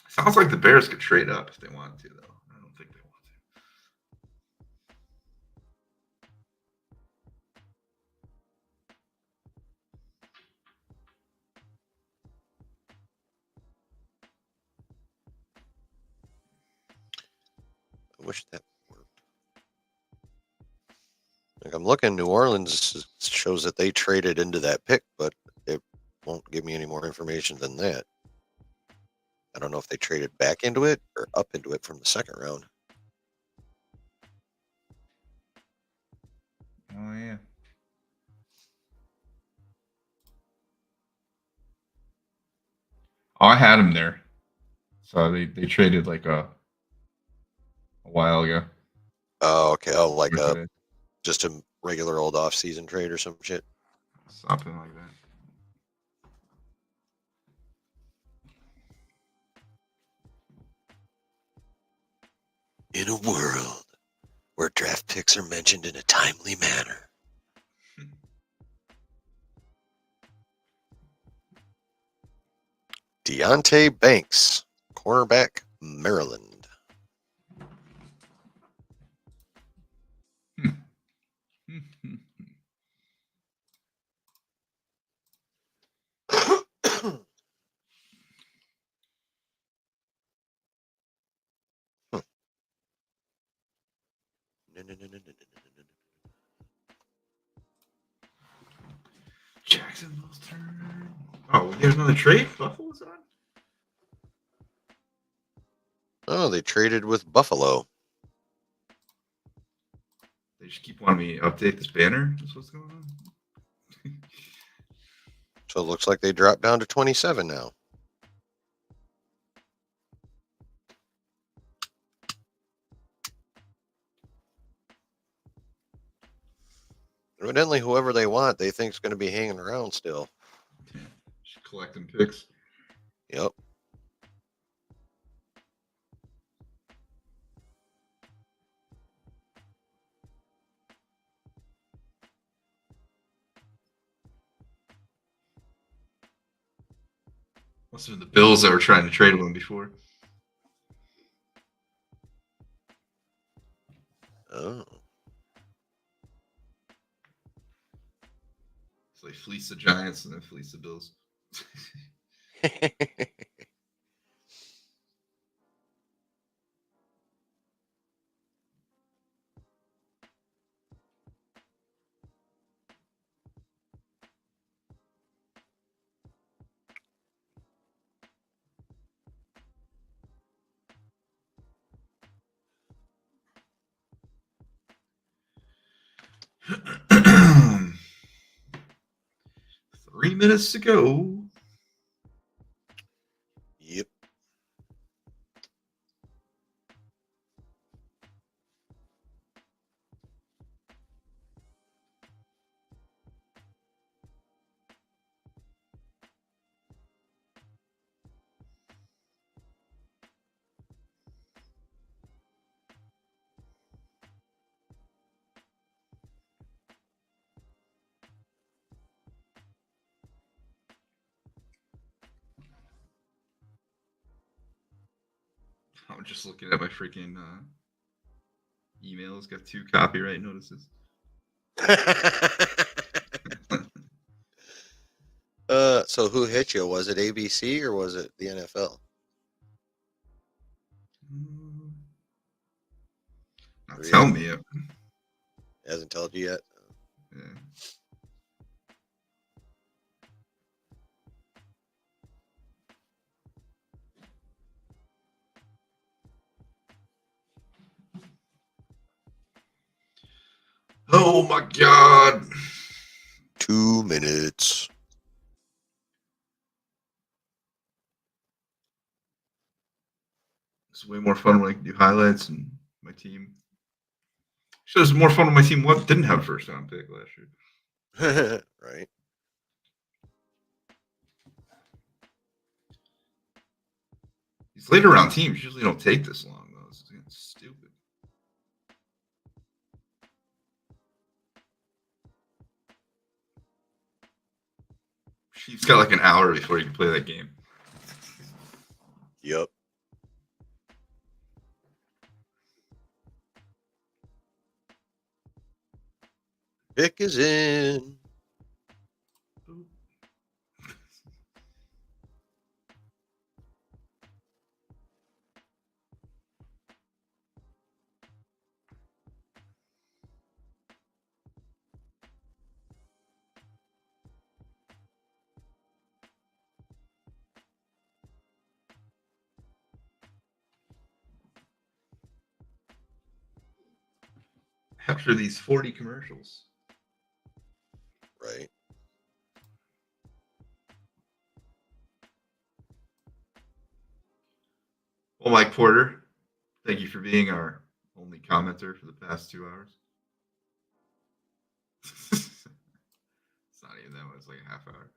Sounds like the Bears could trade up if they wanted to, though. I don't think they want to. I wish that worked. Like I'm looking, New Orleans shows that they traded into that pick, but it won't give me any more information than that. I don't know if they traded back into it or up into it from the second round. Oh, yeah. Oh, I had him there. So they traded like a while ago. Oh, okay. Oh, like just a regular old off-season trade or some shit. Something like that. In a world where draft picks are mentioned in a timely manner. Deontay Banks, cornerback, Maryland. Jacksonville's turn. Oh, there's another trade? Buffalo's on? Oh, they traded with Buffalo. They just keep wanting me to update this banner? That's what's going on? So it looks like they dropped down to 27 now. Evidently, whoever they want, they think is going to be hanging around still. Yeah, just collecting picks. Yep. Must have been the Bills that were trying to trade with him before. Oh. So they fleece the Giants and then fleece the Bills. Three minutes to go. Yep. I'm just looking at my freaking emails. Got 2 copyright notices. So who hit you? Was it ABC or was it the NFL? Not tell me it. Hasn't told you yet. Yeah. Oh my god. 2 minutes. It's way more fun when I can do highlights and my team. So it's more fun when my team didn't have a first round pick last year. Right. These later round teams usually don't take this long though. This is stupid. Chiefs got like an hour before you can play that game. Yep. Pick is in. After these 40 commercials. Right. Well, Mike Porter, thank you for being our only commenter for the past 2 hours. It's not even that much, it's like a half hour.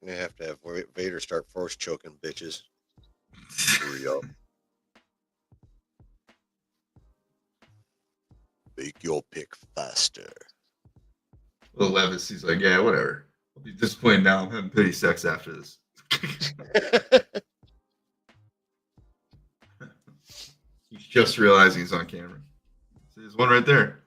You have to have Vader start force choking bitches. Hurry up. Make your pick faster. Well, Levis, he's like, yeah, whatever. I'll be disappointed now. I'm having pity sex after this. He's just realizing he's on camera. See, there's one right there.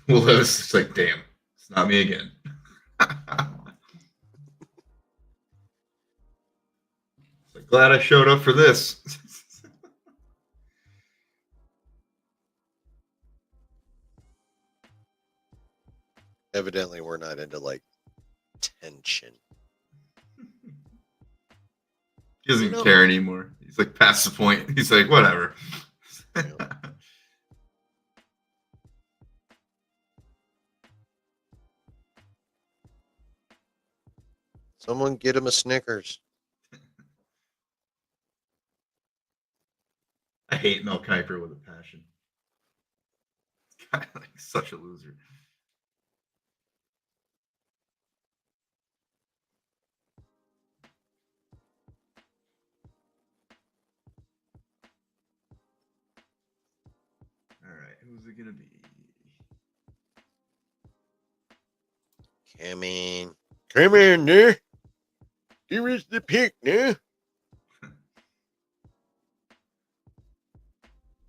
Well, Levis is like, damn, it's not me again. It's like, glad I showed up for this. Evidently, we're not into like tension. He doesn't care anymore. He's like, past the point. He's like, whatever. Someone get him a Snickers. I hate Mel Kiper with a passion. Like such a loser. All right, who's it gonna be? Come in there. Give us the pick now.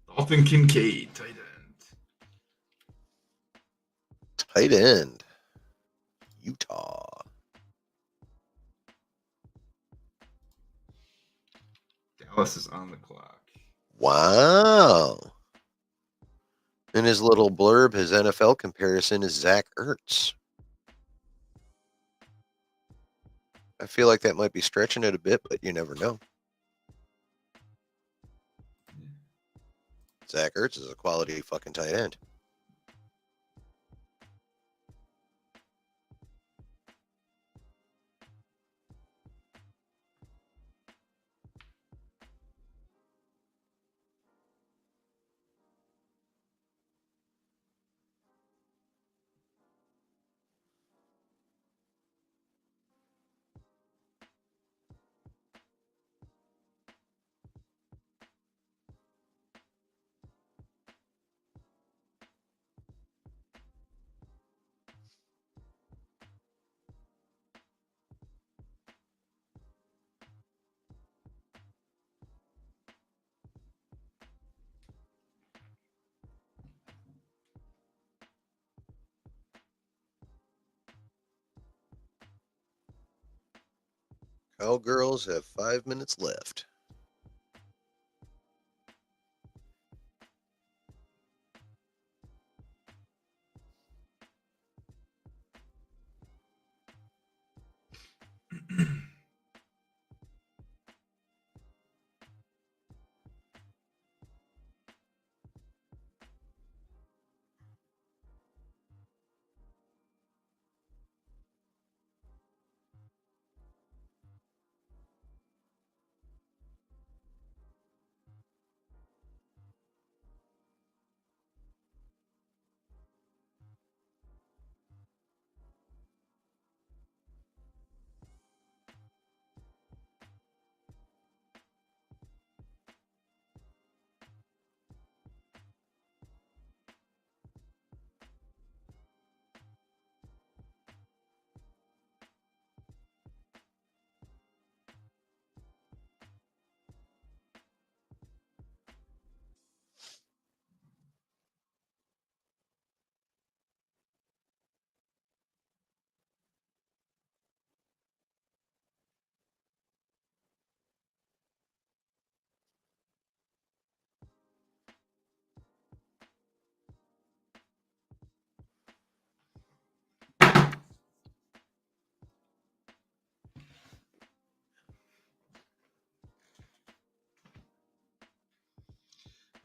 Dalton Kincaid, tight end. Tight end. Utah. Dallas is on the clock. Wow. In his little blurb, his NFL comparison is Zach Ertz. I feel like that might be stretching it a bit, but you never know. Zach Ertz is a quality fucking tight end. Cowgirls have 5 minutes left.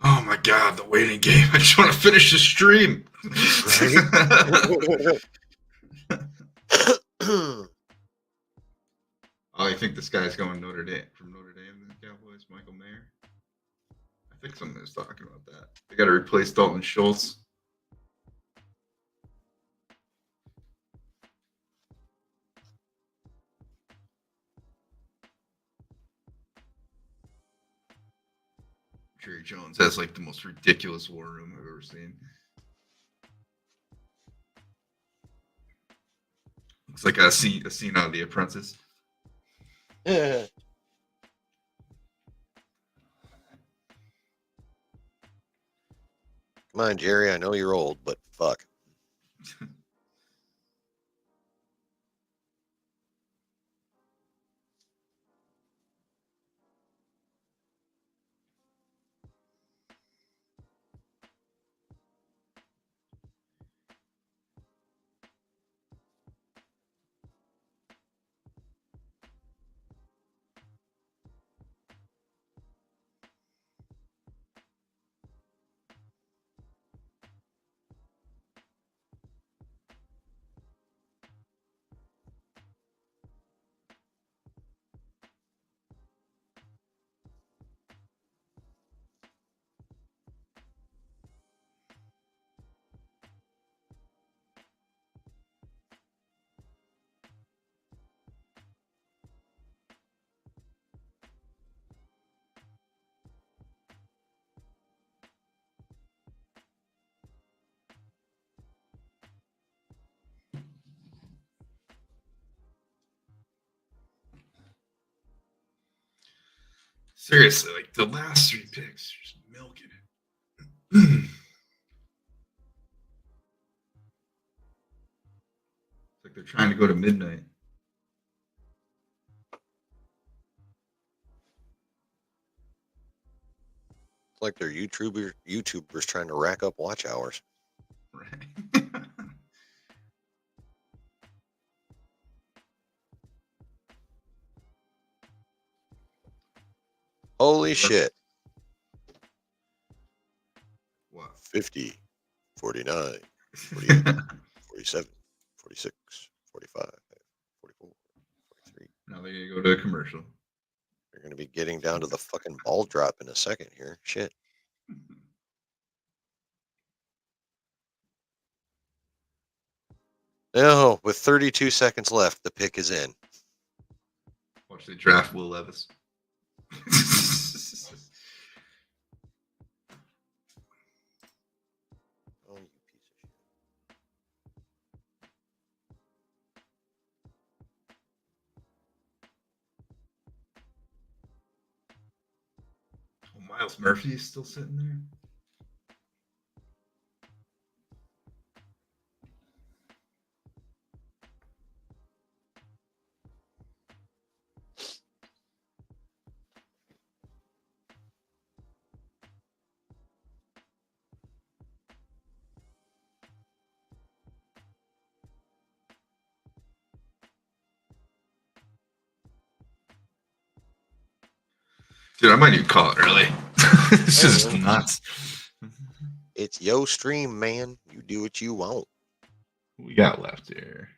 Oh my god, the waiting game. I just want to finish the stream. Oh, I think this guy's going Notre Dame from Notre Dame, the Cowboys, Michael Mayer. I think someone was talking about that. They got to replace Dalton Schultz. Jerry Jones has like the most ridiculous war room I've ever seen. Looks like a scene out of The Apprentice. Come on, Jerry. I know you're old, but fuck. Seriously, like the last 3 picks, just milking it. It's like they're trying to go to midnight. It's like they're YouTubers trying to rack up watch hours. Right. Holy shit. What? 50, 49, 48, 47, 46, 45, 44, 43. Now they're gonna go to a commercial. They're going to be getting down to the fucking ball drop in a second here. Shit. No, with 32 seconds left, the pick is in. Watch they draft Will Levis. Oh, you piece of shit. Oh, Miles Murphy is still sitting there. Dude, I might need to call it early. It's just Hey, man. nuts. It's yo stream, man. You do what you want. We got left here.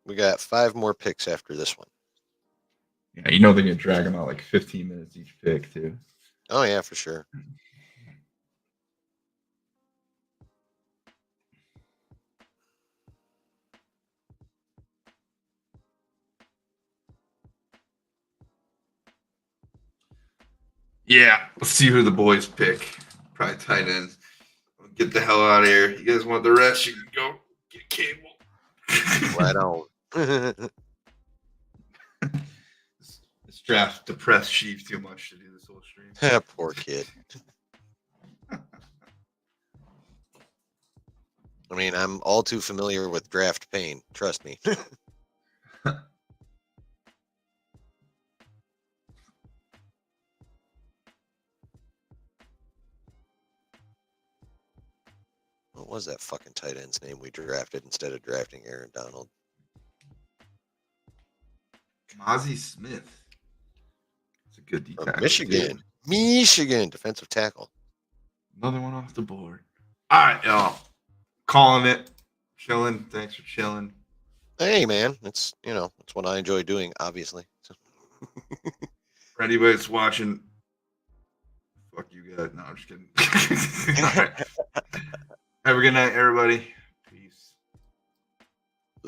We got 5 more picks after this one. Yeah, you know they're gonna drag them out like 15 minutes each pick too. Oh yeah, for sure. Yeah, let's see who the boys pick. Probably tight end. Get the hell out of here. You guys want the rest? You can go get cable. Right on. This draft depressed Sheep too much to do this whole stream. Poor kid. I mean, I'm all too familiar with draft pain. Trust me. What was that fucking tight end's name we drafted instead of drafting Aaron Donald? Mozzie Smith. It's a good From tackle. Michigan. Michigan defensive tackle. Another one off the board. All right, y'all. Calling it. Chilling. Thanks for chilling. Hey man, it's it's what I enjoy doing, obviously. For anybody that's watching, fuck you guys. No, I'm just kidding. All right. Have a good night, everybody.